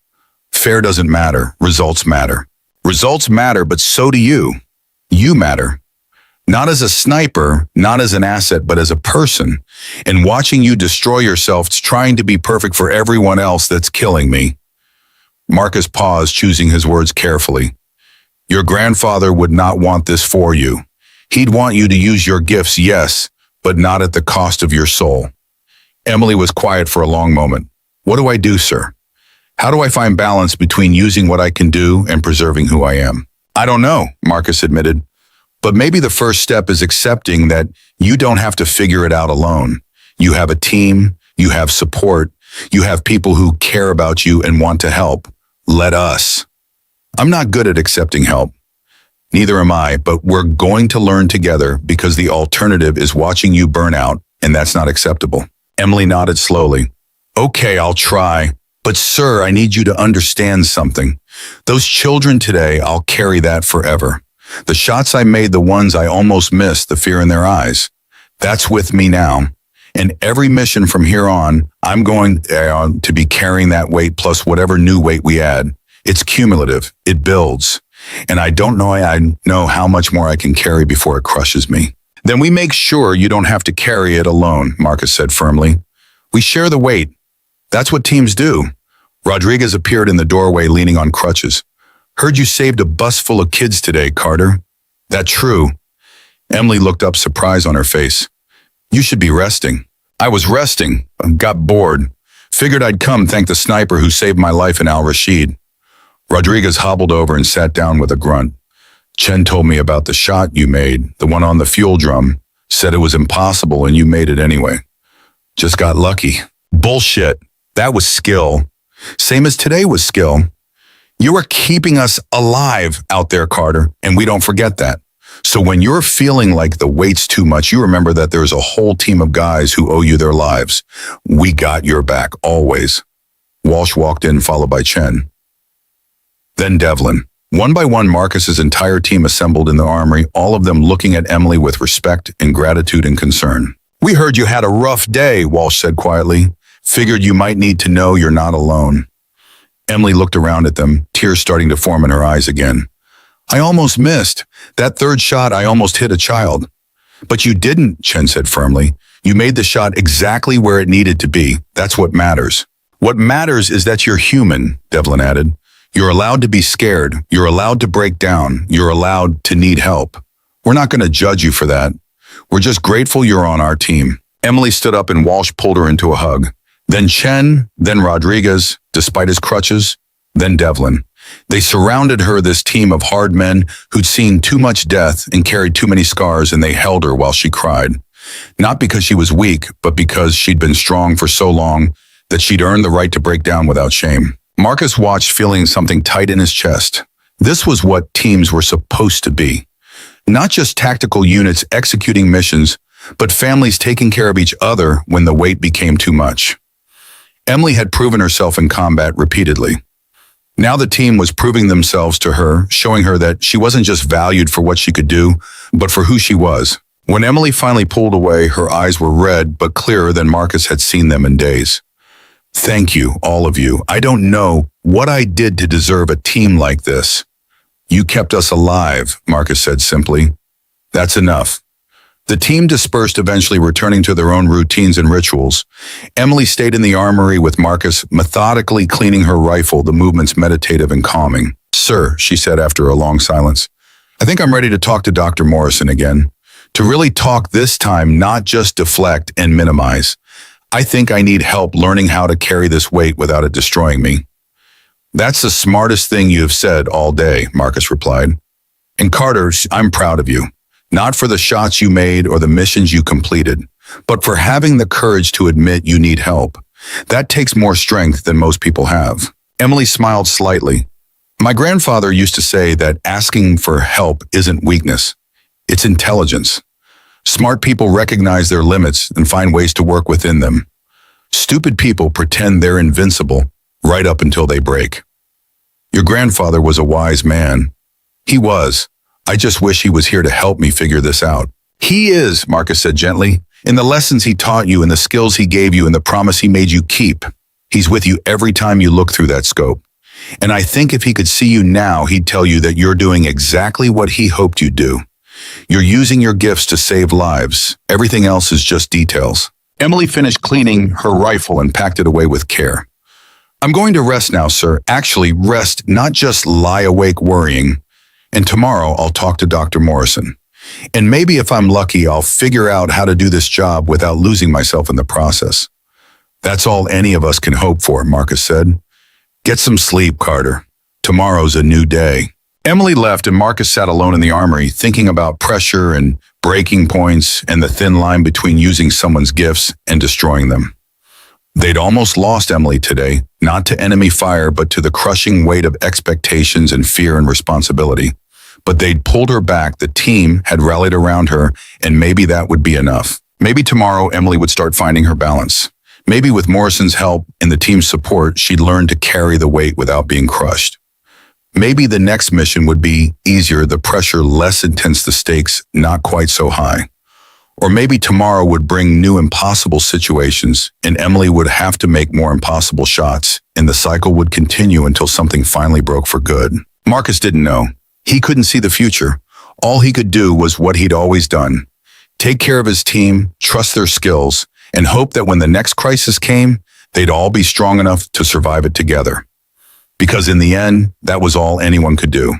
Speaker 1: Fair doesn't matter. Results matter. Results matter, but so do you. You matter. Not as a sniper, not as an asset, but as a person. And watching you destroy yourself trying to be perfect for everyone else, that's killing me. Marcus paused, choosing his words carefully. Your grandfather would not want this for you. He'd want you to use your gifts, yes, but not at the cost of your soul. Emily was quiet for a long moment. What do I do, sir? How do I find balance between using what I can do and preserving who I am? I don't know, Marcus admitted. But maybe the first step is accepting that you don't have to figure it out alone. You have a team, you have support, you have people who care about you and want to help. Let us. I'm not good at accepting help. Neither am I, but we're going to learn together because the alternative is watching you burn out, and that's not acceptable. Emily nodded slowly. Okay, I'll try. But sir, I need you to understand something. Those children today, I'll carry that forever. The shots I made, the ones I almost missed, the fear in their eyes. That's with me now. And every mission from here on, I'm going to be carrying that weight plus whatever new weight we add. It's cumulative. It builds. And I don't know how much more I can carry before it crushes me. Then we make sure you don't have to carry it alone, Marcus said firmly. We share the weight. That's what teams do. Rodriguez appeared in the doorway leaning on crutches. Heard you saved a bus full of kids today, Carter. That true? Emily looked up, surprise on her face. You should be resting. I was resting, got bored. Figured I'd come thank the sniper who saved my life in Al-Rashid. Rodriguez hobbled over and sat down with a grunt. Chen told me about the shot you made, the one on the fuel drum. Said it was impossible and you made it anyway. Just got lucky. Bullshit. That was skill. Same as today was skill. You are keeping us alive out there, Carter, and we don't forget that. So when you're feeling like the weight's too much, you remember that there's a whole team of guys who owe you their lives. We got your back, always. Walsh walked in, followed by Chen. Then Devlin. One by one, Marcus's entire team assembled in the armory, all of them looking at Emily with respect and gratitude and concern. We heard you had a rough day, Walsh said quietly. Figured you might need to know you're not alone. Emily looked around at them, tears starting to form in her eyes again. I almost missed. That third shot, I almost hit a child. But you didn't, Chen said firmly. You made the shot exactly where it needed to be. That's what matters. What matters is that you're human, Devlin added. You're allowed to be scared. You're allowed to break down. You're allowed to need help. We're not going to judge you for that. We're just grateful you're on our team. Emily stood up and Walsh pulled her into a hug. Then Chen, then Rodriguez, despite his crutches, then Devlin. They surrounded her, this team of hard men who'd seen too much death and carried too many scars, and they held her while she cried. Not because she was weak, but because she'd been strong for so long that she'd earned the right to break down without shame. Marcus watched, feeling something tight in his chest. This was what teams were supposed to be. Not just tactical units executing missions, but families taking care of each other when the weight became too much. Emily had proven herself in combat repeatedly. Now the team was proving themselves to her, showing her that she wasn't just valued for what she could do, but for who she was. When Emily finally pulled away, her eyes were red but clearer than Marcus had seen them in days. Thank you, all of you. I don't know what I did to deserve a team like this. You kept us alive, Marcus said simply. That's enough. The team dispersed, eventually returning to their own routines and rituals. Emily stayed in the armory with Marcus, methodically cleaning her rifle, the movements meditative and calming. Sir, she said after a long silence, I think I'm ready to talk to Dr. Morrison again. To really talk this time, not just deflect and minimize. I think I need help learning how to carry this weight without it destroying me. That's the smartest thing you have said all day, Marcus replied. And Carter, I'm proud of you. Not for the shots you made or the missions you completed, but for having the courage to admit you need help. That takes more strength than most people have. Emily smiled slightly. My grandfather used to say that asking for help isn't weakness. It's intelligence. Smart people recognize their limits and find ways to work within them. Stupid people pretend they're invincible right up until they break. Your grandfather was a wise man. He was. I just wish he was here to help me figure this out. He is, Marcus said gently, in the lessons he taught you and the skills he gave you and the promise he made you keep. He's with you every time you look through that scope. And I think if he could see you now, he'd tell you that you're doing exactly what he hoped you'd do. You're using your gifts to save lives. Everything else is just details. Emily finished cleaning her rifle and packed it away with care. I'm going to rest now, sir. Actually, rest, not just lie awake worrying. And tomorrow I'll talk to Dr. Morrison. And maybe if I'm lucky, I'll figure out how to do this job without losing myself in the process. That's all any of us can hope for, Marcus said. Get some sleep, Carter. Tomorrow's a new day. Emily left and Marcus sat alone in the armory, thinking about pressure and breaking points and the thin line between using someone's gifts and destroying them. They'd almost lost Emily today, not to enemy fire, but to the crushing weight of expectations and fear and responsibility. But they'd pulled her back, the team had rallied around her, and maybe that would be enough. Maybe tomorrow Emily would start finding her balance. Maybe with Morrison's help and the team's support, she'd learn to carry the weight without being crushed. Maybe the next mission would be easier, the pressure less intense, the stakes not quite so high. Or maybe tomorrow would bring new impossible situations and Emily would have to make more impossible shots and the cycle would continue until something finally broke for good. Marcus didn't know. He couldn't see the future. All he could do was what he'd always done. Take care of his team, trust their skills, and hope that when the next crisis came, they'd all be strong enough to survive it together. Because in the end, that was all anyone could do.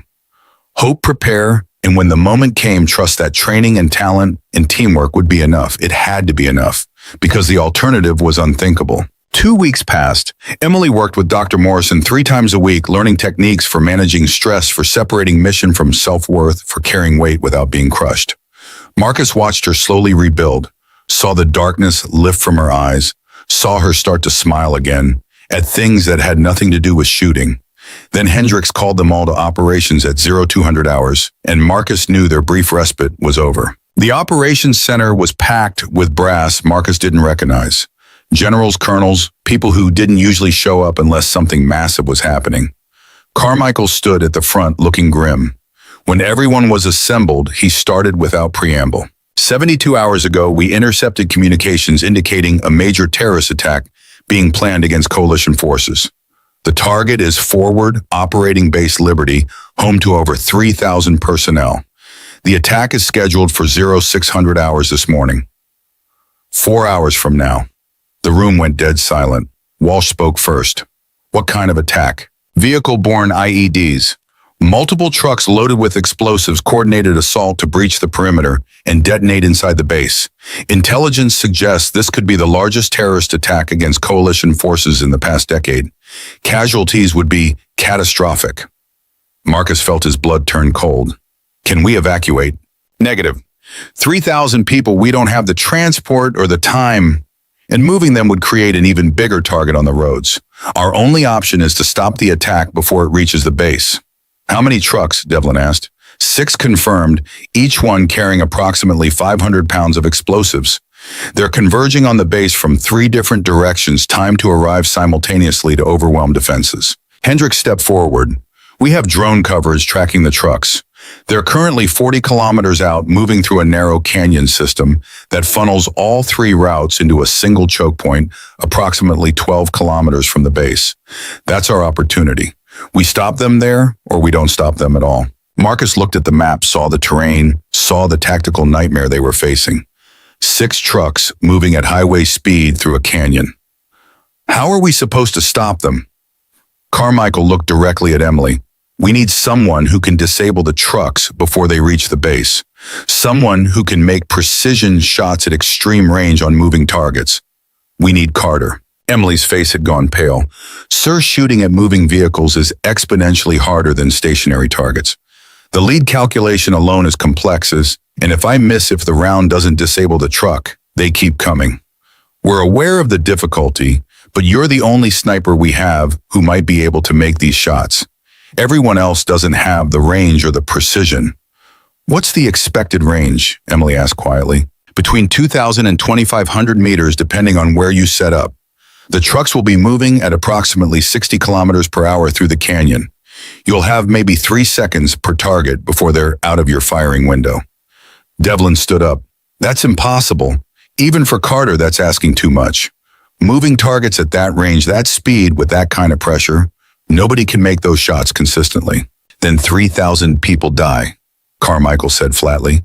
Speaker 1: Hope, prepare, and when the moment came, trust that training and talent and teamwork would be enough. It had to be enough, because the alternative was unthinkable. 2 weeks passed. Emily worked with Dr. Morrison 3 times a week, learning techniques for managing stress, for separating mission from self-worth, for carrying weight without being crushed. Marcus watched her slowly rebuild, saw the darkness lift from her eyes, saw her start to smile again at things that had nothing to do with shooting. Then Hendricks called them all to operations at 0200 hours, and Marcus knew their brief respite was over. The operations center was packed with brass Marcus didn't recognize. Generals, colonels, people who didn't usually show up unless something massive was happening. Carmichael stood at the front looking grim. When everyone was assembled, he started without preamble. 72 hours ago, we intercepted communications indicating a major terrorist attack being planned against coalition forces. The target is Forward Operating Base Liberty, home to over 3,000 personnel. The attack is scheduled for 0600 hours this morning. 4 hours from now. The room went dead silent. Walsh spoke first. What kind of attack? Vehicle-borne IEDs. Multiple trucks loaded with explosives coordinated assault to breach the perimeter and detonate inside the base. Intelligence suggests this could be the largest terrorist attack against coalition forces in the past decade. Casualties would be catastrophic. Marcus felt his blood turn cold. Can we evacuate? Negative. 3,000 people, we don't have the transport or the time, and moving them would create an even bigger target on the roads. Our only option is to stop the attack before it reaches the base. How many trucks? Devlin asked. 6 confirmed, each one carrying approximately 500 pounds of explosives. They're converging on the base from 3 different directions, timed to arrive simultaneously to overwhelm defenses. Hendricks stepped forward. We have drone coverage tracking the trucks. They're currently 40 kilometers out, moving through a narrow canyon system that funnels all 3 routes into a single choke point, approximately 12 kilometers from the base. That's our opportunity. We stop them there, or we don't stop them at all. Marcus looked at the map, saw the terrain, saw the tactical nightmare they were facing. 6 trucks moving at highway speed through a canyon. How are we supposed to stop them? Carmichael looked directly at Emily. We need someone who can disable the trucks before they reach the base. Someone who can make precision shots at extreme range on moving targets. We need Carter. Emily's face had gone pale. Sir, shooting at moving vehicles is exponentially harder than stationary targets. The lead calculation alone is complex, and if I miss if the round doesn't disable the truck, they keep coming. We're aware of the difficulty, but you're the only sniper we have who might be able to make these shots. Everyone else doesn't have the range or the precision. What's the expected range? Emily asked quietly. Between 2,000 and 2,500 meters, depending on where you set up. The trucks will be moving at approximately 60 kilometers per hour through the canyon. You'll have maybe 3 seconds per target before they're out of your firing window. Devlin stood up. That's impossible. Even for Carter, that's asking too much. Moving targets at that range, that speed, with that kind of pressure, nobody can make those shots consistently. Then 3,000 people die, Carmichael said flatly,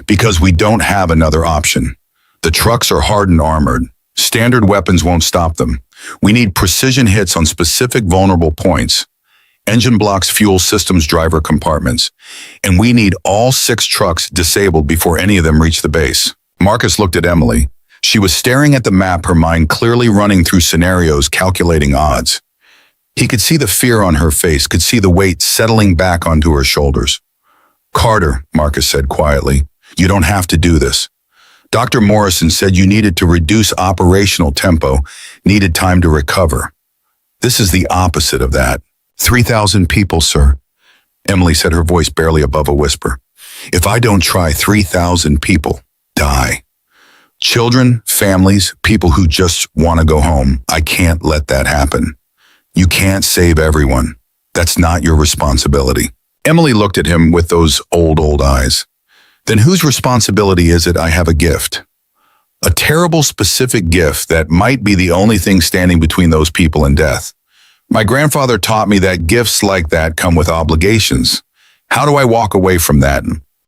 Speaker 1: because we don't have another option. The trucks are hardened armored. Standard weapons won't stop them. We need precision hits on specific vulnerable points. Engine blocks, fuel systems, driver compartments. And we need all 6 trucks disabled before any of them reach the base. Marcus looked at Emily. She was staring at the map, her mind clearly running through scenarios, calculating odds. He could see the fear on her face, could see the weight settling back onto her shoulders. Carter, Marcus said quietly, you don't have to do this. Dr. Morrison said you needed to reduce operational tempo, needed time to recover. This is the opposite of that. 3,000 people, sir. Emily said, her voice barely above a whisper. If I don't try, 3,000 people die. Children, families, people who just want to go home. I can't let that happen. You can't save everyone. That's not your responsibility. Emily looked at him with those old eyes. Then whose responsibility is it? I have a gift. A terrible specific gift that might be the only thing standing between those people and death. My grandfather taught me that gifts like that come with obligations. How do I walk away from that?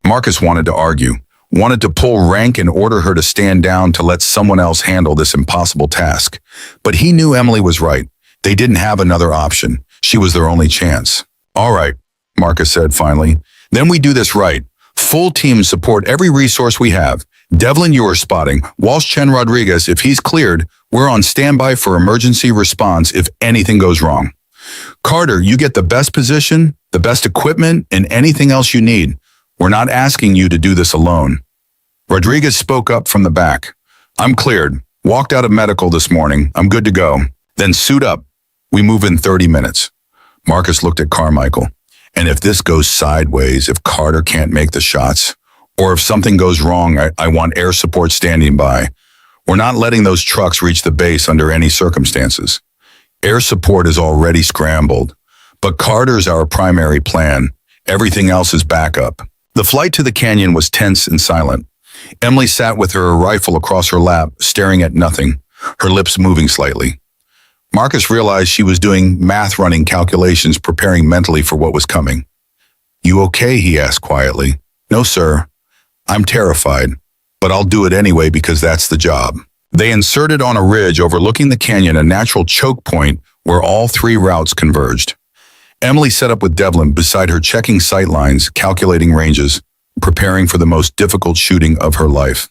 Speaker 1: Marcus wanted to argue, wanted to pull rank and order her to stand down to let someone else handle this impossible task. But he knew Emily was right. They didn't have another option. She was their only chance. All right, Marcus said finally. Then we do this right. Full team support, every resource we have. Devlin, you are spotting. Walsh Chen Rodriguez, if he's cleared, we're on standby for emergency response if anything goes wrong. Carter, you get the best position, the best equipment, and anything else you need. We're not asking you to do this alone. Rodriguez spoke up from the back. I'm cleared. Walked out of medical this morning. I'm good to go. Then suit up. We move in 30 minutes. Marcus looked at Carmichael. And if this goes sideways, if Carter can't make the shots, or if something goes wrong, I want air support standing by. We're not letting those trucks reach the base under any circumstances. Air support is already scrambled, but Carter's our primary plan. Everything else is backup. The flight to the canyon was tense and silent. Emily sat with her rifle across her lap, staring at nothing, her lips moving slightly. Marcus realized she was doing math-running calculations, preparing mentally for what was coming. You okay? He asked quietly. No, sir. I'm terrified, but I'll do it anyway because that's the job. They inserted on a ridge overlooking the canyon a natural choke point where all 3 routes converged. Emily set up with Devlin beside her, checking sight lines, calculating ranges, preparing for the most difficult shooting of her life.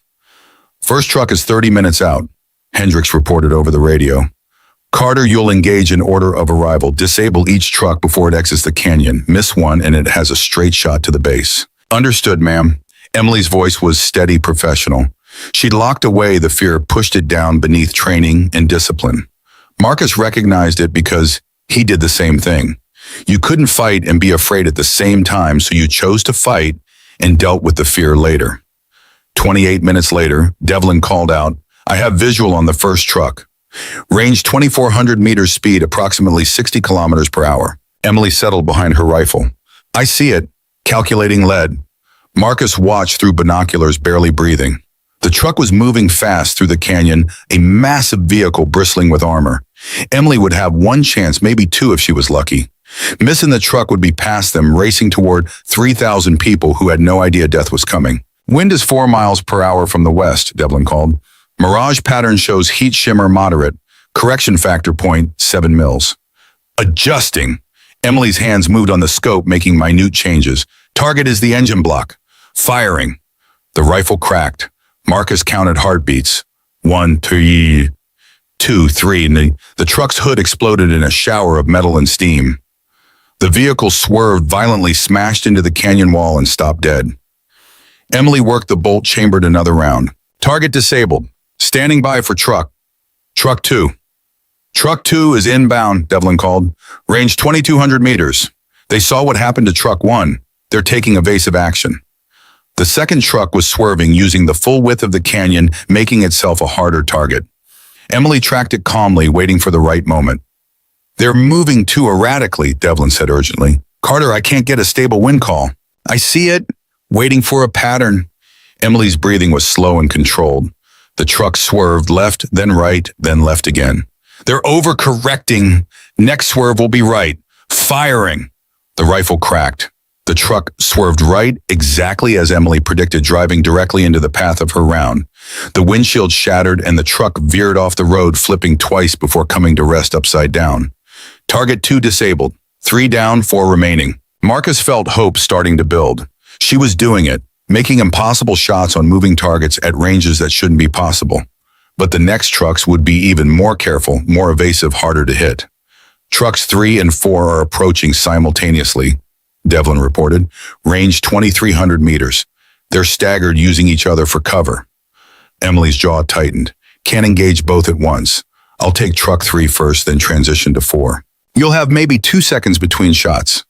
Speaker 1: First truck is 30 minutes out, Hendricks reported over the radio. Carter, you'll engage in order of arrival. Disable each truck before it exits the canyon. Miss one and it has a straight shot to the base. Understood, ma'am. Emily's voice was steady, professional. She'd locked away the fear, pushed it down beneath training and discipline. Marcus recognized it because he did the same thing. You couldn't fight and be afraid at the same time, so you chose to fight and dealt with the fear later. 28 minutes later, Devlin called out, "I have visual on the first truck. Range 2,400 meters, speed approximately 60 kilometers per hour." Emily settled behind her rifle. "I see it. Calculating lead." Marcus watched through binoculars, barely breathing. The truck was moving fast through the canyon, a massive vehicle bristling with armor. Emily would have one chance, maybe two if she was lucky. Missing the truck would be past them, racing toward 3,000 people who had no idea death was coming. "Wind is 4 miles per hour from the west," Devlin called. "Mirage pattern shows heat shimmer moderate. Correction factor point 7 mils." Adjusting. Emily's hands moved on the scope, making minute changes. "Target is the engine block." Firing. The rifle cracked. Marcus counted heartbeats. 1, 2, 2, 3, and the truck's hood exploded in a shower of metal and steam. The vehicle swerved, violently smashed into the canyon wall, and stopped dead. Emily worked the bolt, chambered another round. "Target disabled. Standing by for truck. Truck 2. Truck 2 is inbound," Devlin called. "Range 2,200 meters. They saw what happened to truck 1. They're taking evasive action." The second truck was swerving, using the full width of the canyon, making itself a harder target. Emily tracked it calmly, waiting for the right moment. "They're moving too erratically," Devlin said urgently. "Carter, I can't get a stable wind call." "I see it. Waiting for a pattern." Emily's breathing was slow and controlled. The truck swerved left, then right, then left again. "They're overcorrecting. Next swerve will be right." Firing. The rifle cracked. The truck swerved right, exactly as Emily predicted, driving directly into the path of her round. The windshield shattered and the truck veered off the road, flipping twice before coming to rest upside down. Target 2 disabled. 3 down, 4 remaining. Marcus felt hope starting to build. She was doing it, making impossible shots on moving targets at ranges that shouldn't be possible. But the next trucks would be even more careful, more evasive, harder to hit. "Trucks 3 and 4 are approaching simultaneously," Devlin reported. "Range 2,300 meters. They're staggered, using each other for cover." Emily's jaw tightened. "Can't engage both at once. I'll take truck 3 first, then transition to 4. You'll have maybe 2 seconds between shots."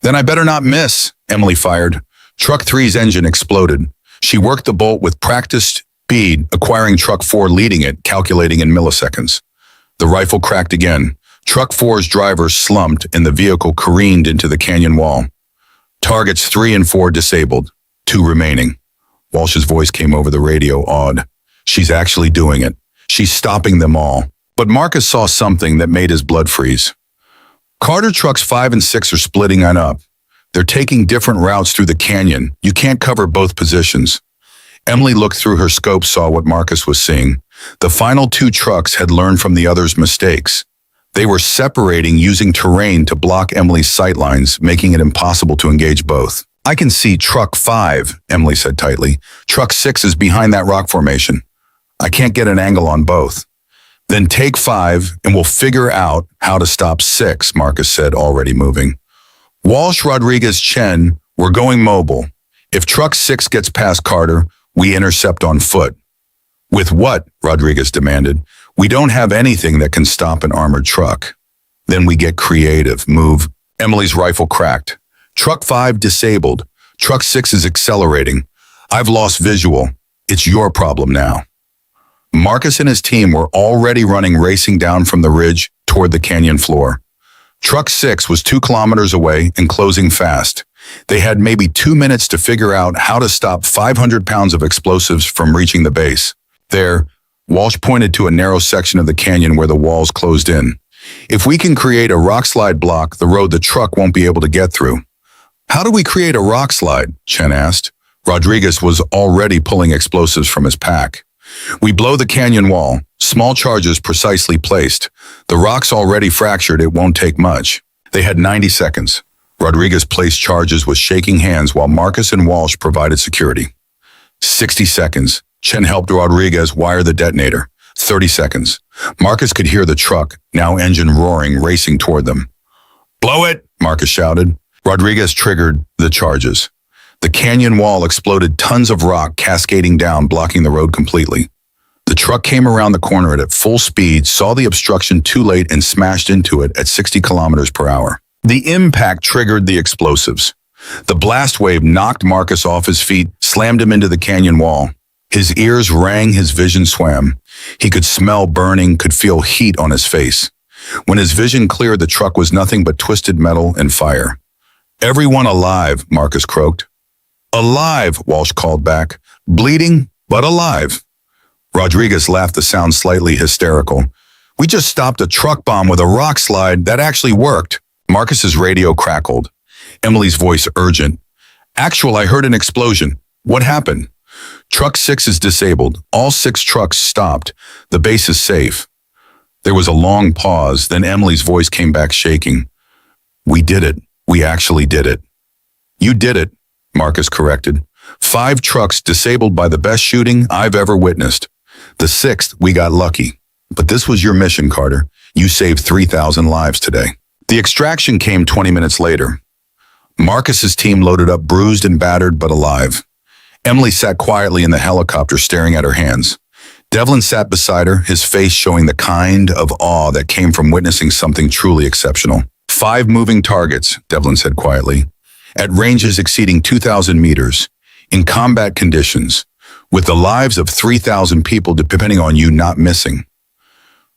Speaker 1: "Then I better not miss," Emily fired. Truck 3's engine exploded. She worked the bolt with practiced speed, acquiring truck 4, leading it, calculating in milliseconds. The rifle cracked again. Truck 4's driver slumped and the vehicle careened into the canyon wall. "Targets 3 and 4 disabled. 2 remaining." Walsh's voice came over the radio, awed. "She's actually doing it. She's stopping them all." But Marcus saw something that made his blood freeze. "Carter, trucks 5 and 6 are splitting on up. They're taking different routes through the canyon. You can't cover both positions." Emily looked through her scope, saw what Marcus was seeing. The final 2 trucks had learned from the others' mistakes. They were separating, using terrain to block Emily's sightlines, making it impossible to engage both. "I can see truck 5, Emily said tightly. "Truck 6 is behind that rock formation. I can't get an angle on both." "Then take 5 and we'll figure out how to stop 6, Marcus said, already moving. "Walsh, Rodriguez, Chen, we're going mobile. If truck 6 gets past Carter, we intercept on foot." "With what?" Rodriguez demanded. "We don't have anything that can stop an armored truck." "Then we get creative. Move." Emily's rifle cracked. "Truck 5 disabled. Truck 6 is accelerating. I've lost visual. It's your problem now." Marcus and his team were already running, racing down from the ridge toward the canyon floor. Truck 6 was 2 kilometers away and closing fast. They had maybe 2 minutes to figure out how to stop 500 pounds of explosives from reaching the base. There, Walsh pointed to a narrow section of the canyon where the walls closed in. "If we can create a rock slide block the road the truck won't be able to get through." "How do we create a rock slide?" Chen asked. Rodriguez was already pulling explosives from his pack. "We blow the canyon wall, small charges precisely placed. The rock's already fractured, it won't take much." They had 90 seconds. Rodriguez placed charges with shaking hands while Marcus and Walsh provided security. 60 seconds. Chen helped Rodriguez wire the detonator. 30 seconds. Marcus could hear the truck, now engine roaring, racing toward them. "Blow it!" Marcus shouted. Rodriguez triggered the charges. The canyon wall exploded, tons of rock cascading down, blocking the road completely. The truck came around the corner at full speed, saw the obstruction too late, and smashed into it at 60 kilometers per hour. The impact triggered the explosives. The blast wave knocked Marcus off his feet, slammed him into the canyon wall. His ears rang, his vision swam. He could smell burning, could feel heat on his face. When his vision cleared, the truck was nothing but twisted metal and fire. "Everyone alive," Marcus croaked. "Alive," Walsh called back. "Bleeding, but alive." Rodriguez laughed, the sound slightly hysterical. "We just stopped a truck bomb with a rock slide that actually worked." Marcus's radio crackled. Emily's voice urgent. "Actual, I heard an explosion. What happened?" "Truck 6 is disabled. All 6 trucks stopped. The base is safe." There was a long pause, then Emily's voice came back shaking. "We did it. We actually did it." "You did it," Marcus corrected. 5 trucks disabled by the best shooting I've ever witnessed. The 6th, we got lucky. But this was your mission, Carter. You saved 3,000 lives today. The extraction came 20 minutes later. Marcus's team loaded up, bruised and battered, but alive. Emily sat quietly in the helicopter, staring at her hands. Devlin sat beside her, his face showing the kind of awe that came from witnessing something truly exceptional. 5 moving targets, Devlin said quietly, at ranges exceeding 2,000 meters, in combat conditions, with the lives of 3,000 people depending on you not missing.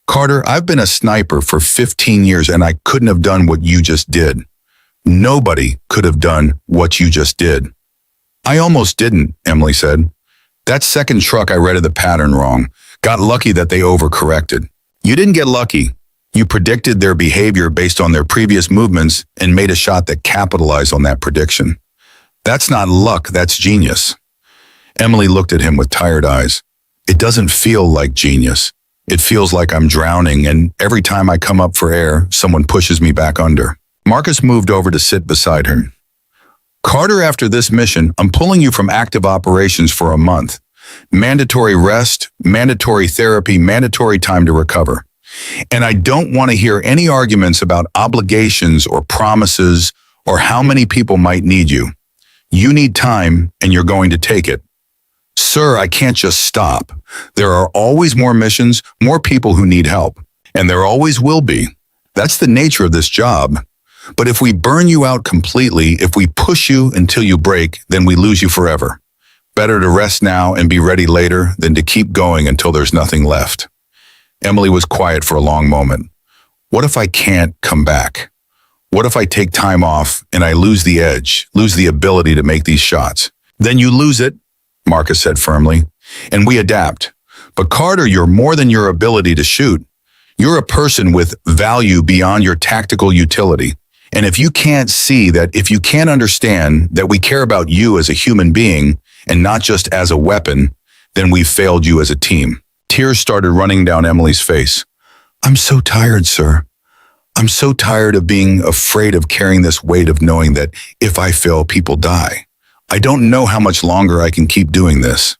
Speaker 1: Carter, I've been a sniper for 15 years and I couldn't have done what you just did. Nobody could have done what you just did. I almost didn't, Emily said. That second truck, I read the pattern wrong. Got lucky that they overcorrected. You didn't get lucky. You predicted their behavior based on their previous movements and made a shot that capitalized on that prediction. That's not luck, that's genius. Emily looked at him with tired eyes. It doesn't feel like genius. It feels like I'm drowning, and every time I come up for air, someone pushes me back under. Marcus moved over to sit beside her. Carter, after this mission, I'm pulling you from active operations for a month. Mandatory rest, mandatory therapy, mandatory time to recover. And I don't want to hear any arguments about obligations or promises or how many people might need you. You need time, and you're going to take it. Sir, I can't just stop. There are always more missions, more people who need help. And there always will be. That's the nature of this job. But if we burn you out completely, if we push you until you break, then we lose you forever. Better to rest now and be ready later than to keep going until there's nothing left. Emily was quiet for a long moment. What if I can't come back? What if I take time off and I lose the edge, lose the ability to make these shots? Then you lose it, Marcus said firmly, and we adapt. But Carter, you're more than your ability to shoot. You're a person with value beyond your tactical utility. And if you can't see that, if you can't understand that we care about you as a human being and not just as a weapon, then we've failed you as a team. Tears started running down Emily's face. I'm so tired, sir. I'm so tired of being afraid of carrying this weight of knowing that if I fail, people die. I don't know how much longer I can keep doing this.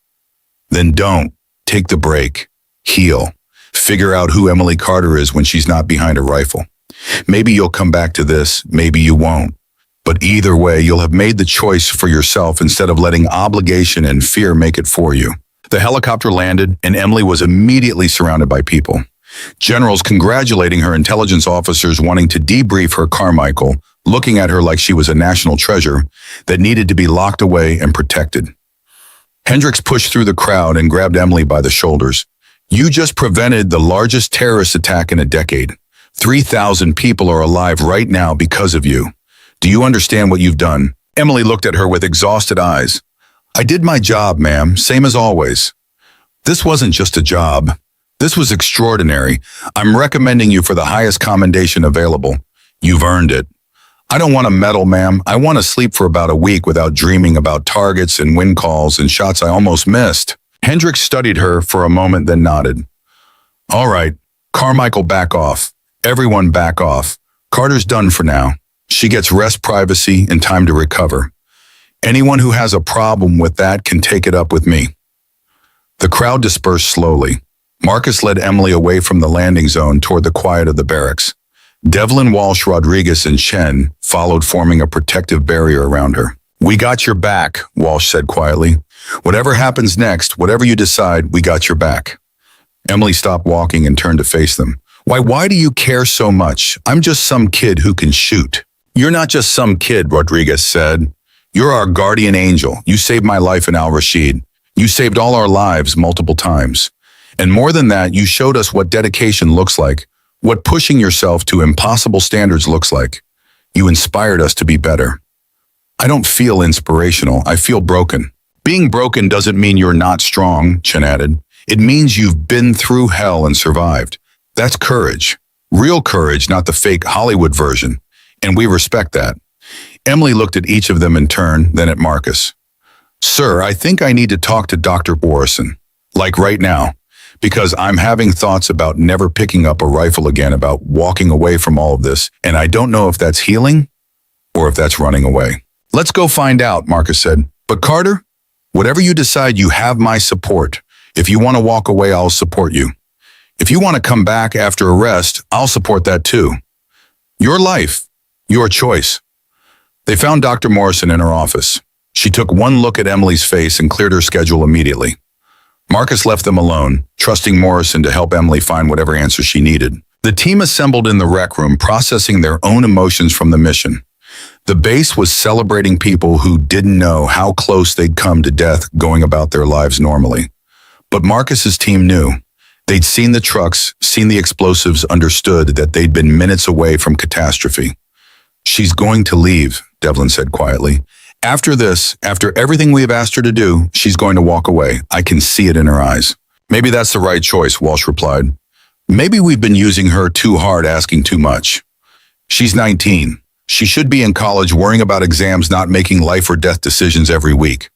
Speaker 1: Then don't. Take the break. Heal. Figure out who Emily Carter is when she's not behind a rifle. Maybe you'll come back to this, maybe you won't. But either way, you'll have made the choice for yourself instead of letting obligation and fear make it for you. The helicopter landed, and Emily was immediately surrounded by people. Generals congratulating her, intelligence officers wanting to debrief her, Carmichael, looking at her like she was a national treasure that needed to be locked away and protected. Hendricks pushed through the crowd and grabbed Emily by the shoulders. You just prevented the largest terrorist attack in a decade. 3,000 people are alive right now because of you. Do you understand what you've done? Emily looked at her with exhausted eyes. I did my job, ma'am, same as always. This wasn't just a job. This was extraordinary. I'm recommending you for the highest commendation available. You've earned it. I don't want a medal, ma'am. I want to sleep for about a week without dreaming about targets and win calls and shots I almost missed. Hendricks studied her for a moment, then nodded. All right, Carmichael, back off. Everyone back off. Carter's done for now. She gets rest, privacy, and time to recover. Anyone who has a problem with that can take it up with me. The crowd dispersed slowly. Marcus led Emily away from the landing zone toward the quiet of the barracks. Devlin, Walsh, Rodriguez, and Chen followed, forming a protective barrier around her. We got your back, Walsh said quietly. Whatever happens next, whatever you decide, we got your back. Emily stopped walking and turned to face them. Why do you care so much? I'm just some kid who can shoot. You're not just some kid, Rodriguez said. You're our guardian angel. You saved my life in Al-Rashid. You saved all our lives multiple times. And more than that, you showed us what dedication looks like, what pushing yourself to impossible standards looks like. You inspired us to be better. I don't feel inspirational. I feel broken. Being broken doesn't mean you're not strong, Chen added. It means you've been through hell and survived. That's courage. Real courage, not the fake Hollywood version. And we respect that. Emily looked at each of them in turn, then at Marcus. Sir, I think I need to talk to Dr. Borison. Like right now. Because I'm having thoughts about never picking up a rifle again, about walking away from all of this, and I don't know if that's healing or if that's running away. Let's go find out, Marcus said. But Carter, whatever you decide, you have my support. If you want to walk away, I'll support you. If you want to come back after arrest, I'll support that too. Your life, your choice. They found Dr. Morrison in her office. She took one look at Emily's face and cleared her schedule immediately. Marcus left them alone, trusting Morrison to help Emily find whatever answer she needed. The team assembled in the rec room, processing their own emotions from the mission. The base was celebrating people who didn't know how close they'd come to death going about their lives normally. But Marcus's team knew. They'd seen the trucks, seen the explosives, understood that they'd been minutes away from catastrophe. She's going to leave, Devlin said quietly. After this, after everything we have asked her to do, she's going to walk away. I can see it in her eyes. Maybe that's the right choice, Walsh replied. Maybe we've been using her too hard, asking too much. She's 19. She should be in college worrying about exams, not making life or death decisions every week.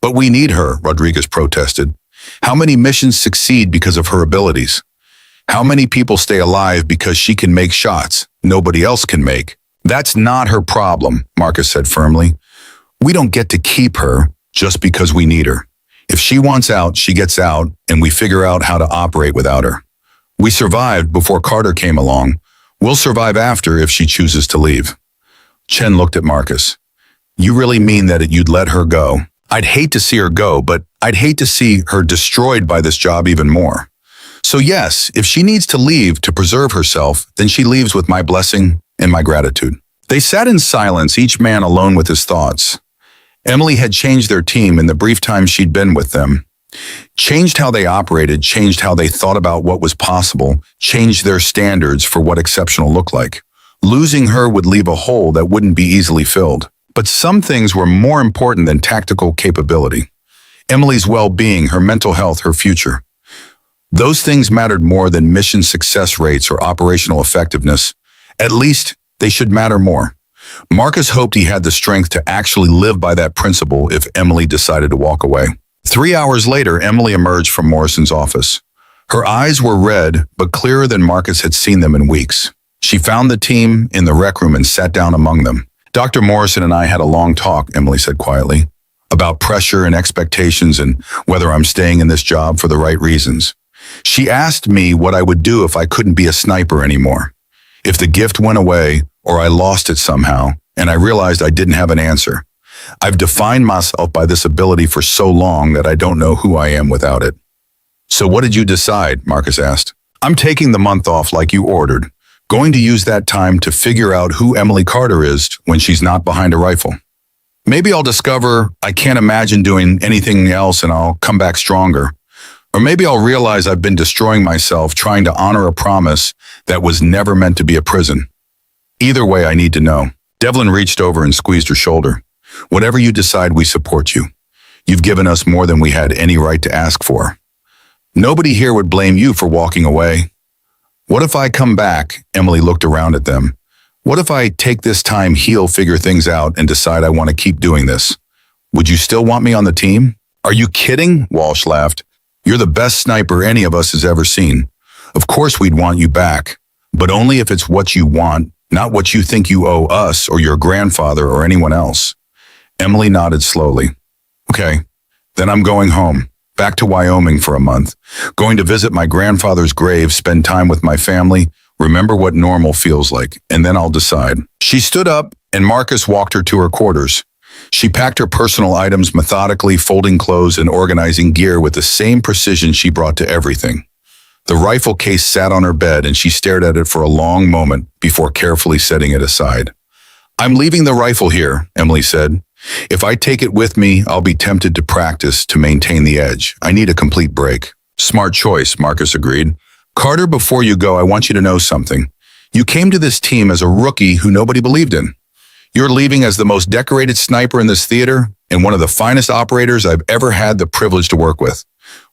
Speaker 1: But we need her, Rodriguez protested. How many missions succeed because of her abilities? How many people stay alive because she can make shots nobody else can make? That's not her problem, Marcus said firmly. We don't get to keep her just because we need her. If she wants out, she gets out, and we figure out how to operate without her. We survived before Carter came along. We'll survive after if she chooses to leave. Chen looked at Marcus. You really mean that you'd let her go? I'd hate to see her go, but I'd hate to see her destroyed by this job even more. So yes, if she needs to leave to preserve herself, then she leaves with my blessing and my gratitude. They sat in silence, each man alone with his thoughts. Emily had changed their team in the brief time she'd been with them. Changed how they operated, changed how they thought about what was possible, changed their standards for what exceptional looked like. Losing her would leave a hole that wouldn't be easily filled. But some things were more important than tactical capability. Emily's well-being, her mental health, her future. Those things mattered more than mission success rates or operational effectiveness. At least they should matter more. Marcus hoped he had the strength to actually live by that principle if Emily decided to walk away. 3 hours later, Emily emerged from Morrison's office. Her eyes were red, but clearer than Marcus had seen them in weeks. She found the team in the rec room and sat down among them. Dr. Morrison and I had a long talk, Emily said quietly, about pressure and expectations and whether I'm staying in this job for the right reasons. She asked me what I would do if I couldn't be a sniper anymore. If the gift went away or I lost it somehow, and I realized I didn't have an answer. I've defined myself by this ability for so long that I don't know who I am without it. So what did you decide? Marcus asked. I'm taking the month off like you ordered. Going to use that time to figure out who Emily Carter is when she's not behind a rifle. Maybe I'll discover I can't imagine doing anything else and I'll come back stronger. Or maybe I'll realize I've been destroying myself trying to honor a promise that was never meant to be a prison. Either way, I need to know. Devlin reached over and squeezed her shoulder. Whatever you decide, we support you. You've given us more than we had any right to ask for. Nobody here would blame you for walking away. What if I come back? Emily looked around at them. What if I take this time, heal, figure things out, and decide I want to keep doing this? Would you still want me on the team? Are you kidding? Walsh laughed. You're the best sniper any of us has ever seen. Of course we'd want you back, but only if it's what you want, not what you think you owe us or your grandfather or anyone else. Emily nodded slowly. Okay, then I'm going home, back to Wyoming for a month, going to visit my grandfather's grave, spend time with my family, remember what normal feels like, and then I'll decide. She stood up and Marcus walked her to her quarters. She packed her personal items methodically, folding clothes and organizing gear with the same precision she brought to everything. The rifle case sat on her bed and she stared at it for a long moment before carefully setting it aside. I'm leaving the rifle here, Emily said. If I take it with me, I'll be tempted to practice to maintain the edge. I need a complete break. Smart choice, Marcus agreed. Carter, before you go, I want you to know something. You came to this team as a rookie who nobody believed in. You're leaving as the most decorated sniper in this theater and one of the finest operators I've ever had the privilege to work with.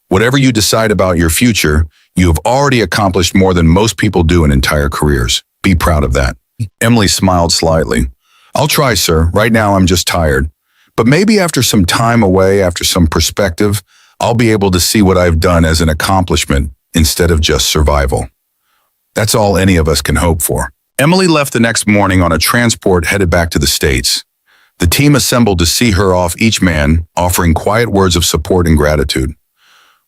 Speaker 1: Whatever you decide about your future, you have already accomplished more than most people do in entire careers. Be proud of that. Emily smiled slightly. I'll try, sir. Right now, I'm just tired. But maybe after some time away, after some perspective, I'll be able to see what I've done as an accomplishment instead of just survival. That's all any of us can hope for. Emily left the next morning on a transport headed back to the States. The team assembled to see her off, each man offering quiet words of support and gratitude.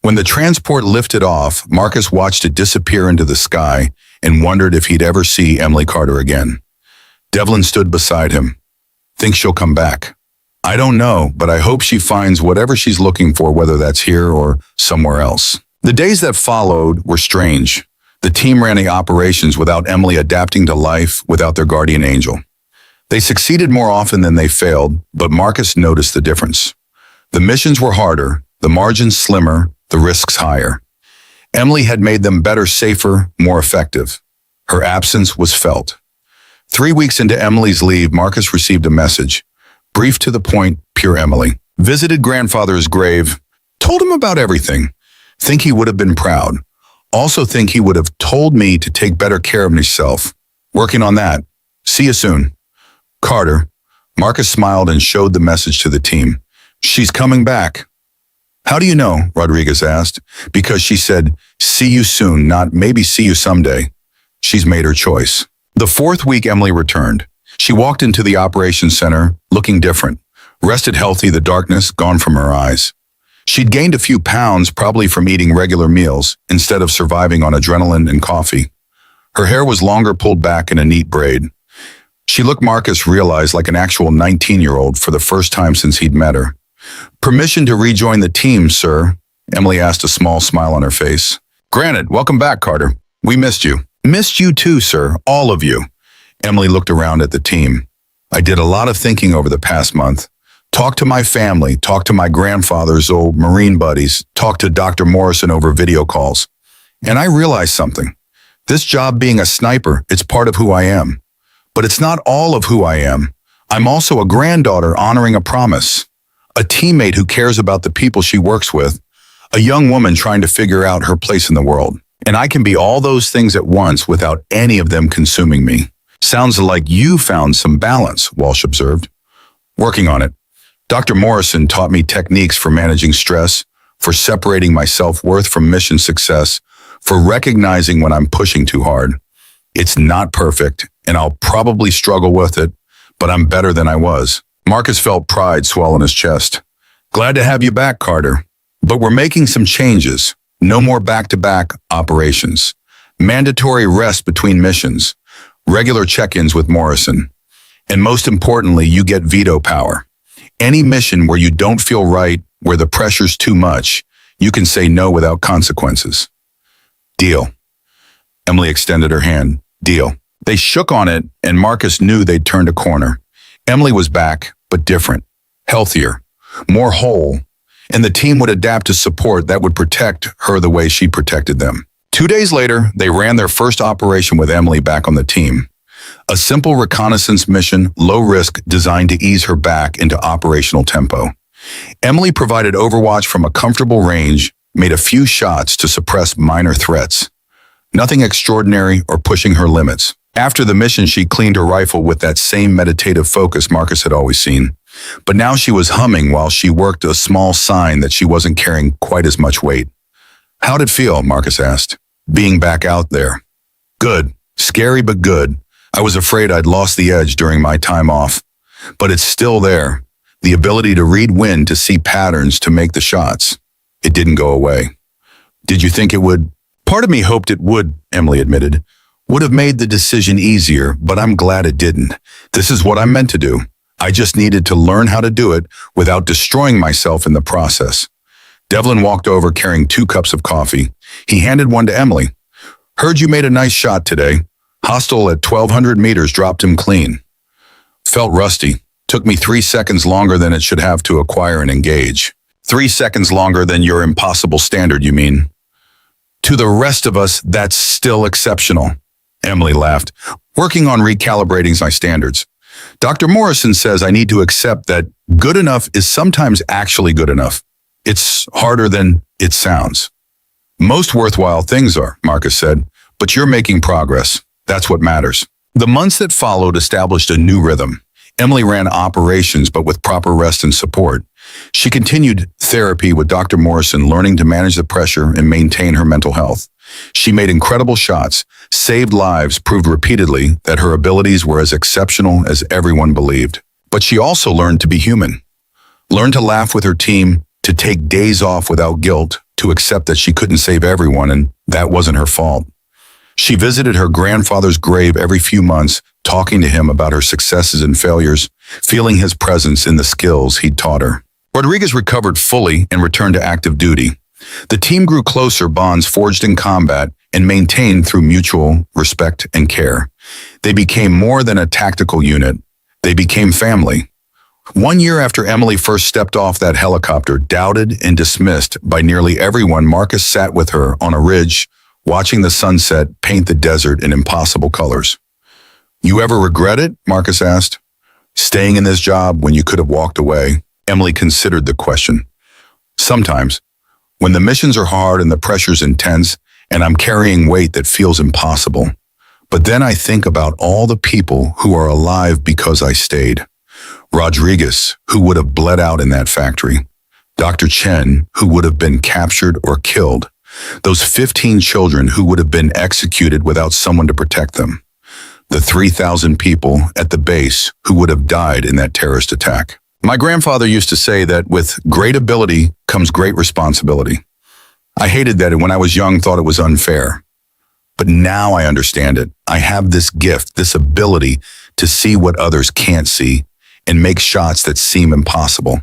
Speaker 1: When the transport lifted off, Marcus watched it disappear into the sky and wondered if he'd ever see Emily Carter again. Devlin stood beside him. Think she'll come back? I don't know, but I hope she finds whatever she's looking for, whether that's here or somewhere else. The days that followed were strange. The team ran the operations without Emily adapting to life without their guardian angel. They succeeded more often than they failed, but Marcus noticed the difference. The missions were harder, the margins slimmer, the risks higher. Emily had made them better, safer, more effective. Her absence was felt. 3 weeks into Emily's leave, Marcus received a message. Brief to the point, pure Emily. Visited grandfather's grave, told him about everything. Think he would have been proud. Also think he would have told me to take better care of myself. Working on that. See you soon. Carter. Marcus smiled and showed the message to the team. She's coming back. How do you know? Rodriguez asked. Because she said, see you soon, not maybe see you someday. She's made her choice. The 4th week, Emily returned. She walked into the operations center, looking different. Rested healthy, the darkness gone from her eyes. She'd gained a few pounds, probably from eating regular meals, instead of surviving on adrenaline and coffee. Her hair was longer, pulled back in a neat braid. She looked, Marcus realized, like an actual 19-year-old for the first time since he'd met her. Permission to rejoin the team, sir? Emily asked, a small smile on her face. Granted. Welcome back, Carter. We missed you. Missed you too, sir. All of you. Emily looked around at the team. I did a lot of thinking over the past month. Talked to my family, talked to my grandfather's old Marine buddies, talked to Dr. Morrison over video calls. And I realized something. This job being a sniper, it's part of who I am. But it's not all of who I am. I'm also a granddaughter honoring a promise. A teammate who cares about the people she works with. A young woman trying to figure out her place in the world. And I can be all those things at once without any of them consuming me. Sounds like you found some balance, Walsh observed. Working on it. Dr. Morrison taught me techniques for managing stress, for separating my self-worth from mission success, for recognizing when I'm pushing too hard. It's not perfect, and I'll probably struggle with it, but I'm better than I was. Marcus felt pride swell in his chest. Glad to have you back, Carter. But we're making some changes. No more back-to-back operations. Mandatory rest between missions. Regular check-ins with Morrison. And most importantly, you get veto power. Any mission where you don't feel right, where the pressure's too much, you can say no without consequences. Deal. Emily extended her hand. Deal. They shook on it, and Marcus knew they'd turned a corner. Emily was back, but different. Healthier. More whole. And the team would adapt to support that would protect her the way she protected them. 2 days later, they ran their first operation with Emily back on the team. A simple reconnaissance mission, low risk, designed to ease her back into operational tempo. Emily provided overwatch from a comfortable range, made a few shots to suppress minor threats. Nothing extraordinary or pushing her limits. After the mission, she cleaned her rifle with that same meditative focus Marcus had always seen. But now she was humming while she worked, a small sign that she wasn't carrying quite as much weight. How'd it feel? Marcus asked. Being back out there. Good. Scary, but good. I was afraid I'd lost the edge during my time off. But it's still there. The ability to read wind, to see patterns, to make the shots. It didn't go away. Did you think it would? Part of me hoped it would, Emily admitted. Would have made the decision easier, but I'm glad it didn't. This is what I'm meant to do. I just needed to learn how to do it without destroying myself in the process. Devlin walked over carrying 2 cups of coffee. He handed one to Emily. Heard you made a nice shot today. Hostile at 1,200 meters dropped him clean. Felt rusty. Took me 3 seconds longer than it should have to acquire and engage. 3 seconds longer than your impossible standard, you mean? To the rest of us, that's still exceptional. Emily laughed, working on recalibrating my standards. Dr. Morrison says I need to accept that good enough is sometimes actually good enough. It's harder than it sounds. Most worthwhile things are, Marcus said, but you're making progress. That's what matters. The months that followed established a new rhythm. Emily ran operations, but with proper rest and support. She continued therapy with Dr. Morrison, learning to manage the pressure and maintain her mental health. She made incredible shots, saved lives, proved repeatedly that her abilities were as exceptional as everyone believed. But she also learned to be human, learned to laugh with her team, to take days off without guilt, to accept that she couldn't save everyone and that wasn't her fault. She visited her grandfather's grave every few months, talking to him about her successes and failures, feeling his presence in the skills he'd taught her. Rodriguez recovered fully and returned to active duty. The team grew closer, bonds forged in combat and maintained through mutual respect and care. They became more than a tactical unit. They became family. 1 year after Emily first stepped off that helicopter, doubted and dismissed by nearly everyone, Marcus sat with her on a ridge, watching the sunset paint the desert in impossible colors. You ever regret it? Marcus asked. Staying in this job when you could have walked away? Emily considered the question. Sometimes. When the missions are hard and the pressure's intense, and I'm carrying weight that feels impossible. But then I think about all the people who are alive because I stayed. Rodriguez, who would have bled out in that factory. Dr. Chen, who would have been captured or killed. Those 15 children who would have been executed without someone to protect them. The 3,000 people at the base who would have died in that terrorist attack. My grandfather used to say that with great ability comes great responsibility. I hated that and when I was young thought it was unfair. But now I understand it. I have this gift, this ability to see what others can't see and make shots that seem impossible.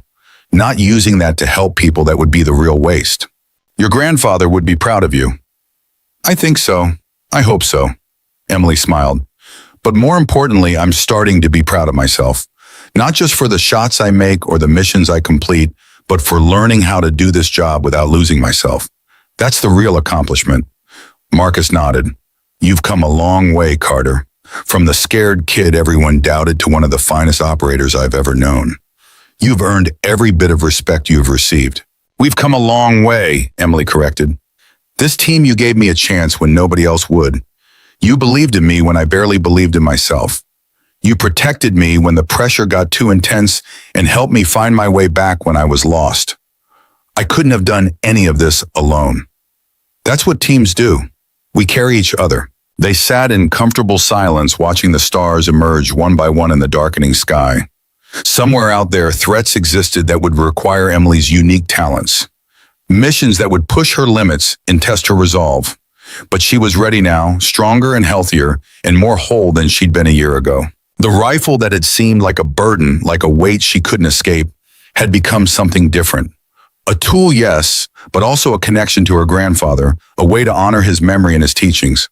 Speaker 1: Not using that to help people that would be the real waste. Your grandfather would be proud of you. I think so. I hope so. Emily smiled. But more importantly, I'm starting to be proud of myself. Not just for the shots I make or the missions I complete, but for learning how to do this job without losing myself. That's the real accomplishment. Marcus nodded. You've come a long way, Carter. From the scared kid everyone doubted to one of the finest operators I've ever known. You've earned every bit of respect you've received. We've come a long way, Emily corrected. This team, you gave me a chance when nobody else would. You believed in me when I barely believed in myself. You protected me when the pressure got too intense and helped me find my way back when I was lost. I couldn't have done any of this alone. That's what teams do. We carry each other. They sat in comfortable silence watching the stars emerge one by one in the darkening sky. Somewhere out there, threats existed that would require Emily's unique talents. Missions that would push her limits and test her resolve. But she was ready now, stronger and healthier, and more whole than she'd been a year ago. The rifle that had seemed like a burden, like a weight she couldn't escape, had become something different. A tool, yes, but also a connection to her grandfather, a way to honor his memory and his teachings.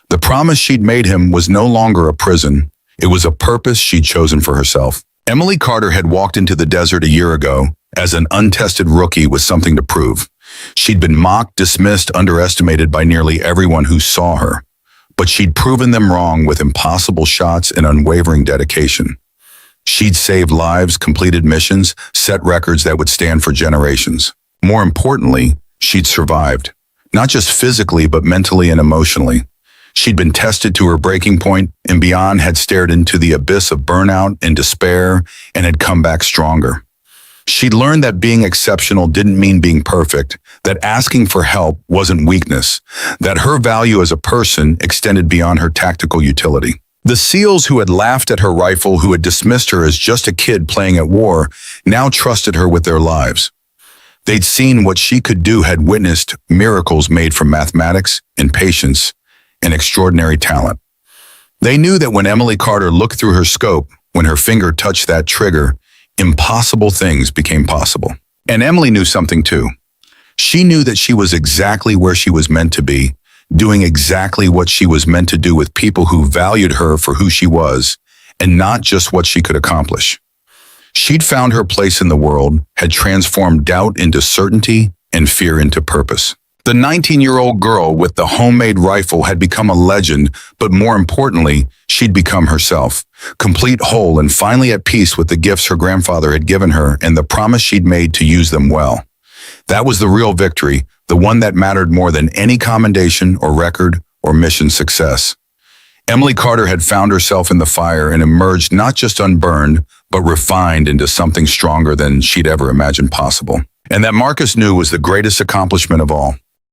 Speaker 1: The promise she'd made him was no longer a prison. It was a purpose she'd chosen for herself. Emily Carter had walked into the desert a year ago as an untested rookie with something to prove. She'd been mocked, dismissed, underestimated by nearly everyone who saw her. But she'd proven them wrong with impossible shots and unwavering dedication. She'd saved lives, completed missions, set records that would stand for generations. More importantly, she'd survived. Not just physically, but mentally and emotionally. She'd been tested to her breaking point and beyond, had stared into the abyss of burnout and despair, and had come back stronger. She'd learned that being exceptional didn't mean being perfect, that asking for help wasn't weakness, that her value as a person extended beyond her tactical utility. The SEALs who had laughed at her rifle, who had dismissed her as just a kid playing at war, now trusted her with their lives. They'd seen what she could do, had witnessed miracles made from mathematics and patience and extraordinary talent. They knew that when Emily Carter looked through her scope, when her finger touched that trigger, impossible things became possible. And Emily knew something too. She knew that she was exactly where she was meant to be, doing exactly what she was meant to do with people who valued her for who she was and not just what she could accomplish. She'd found her place in the world, had transformed doubt into certainty and fear into purpose. The 19-year-old girl with the homemade rifle had become a legend, but more importantly, she'd become herself, complete, whole, and finally at peace with the gifts her grandfather had given her and the promise she'd made to use them well. That was the real victory, the one that mattered more than any commendation or record or mission success. Emily Carter had found herself in the fire and emerged not just unburned, but refined into something stronger than she'd ever imagined possible. And that Marcus knew was the greatest accomplishment of all.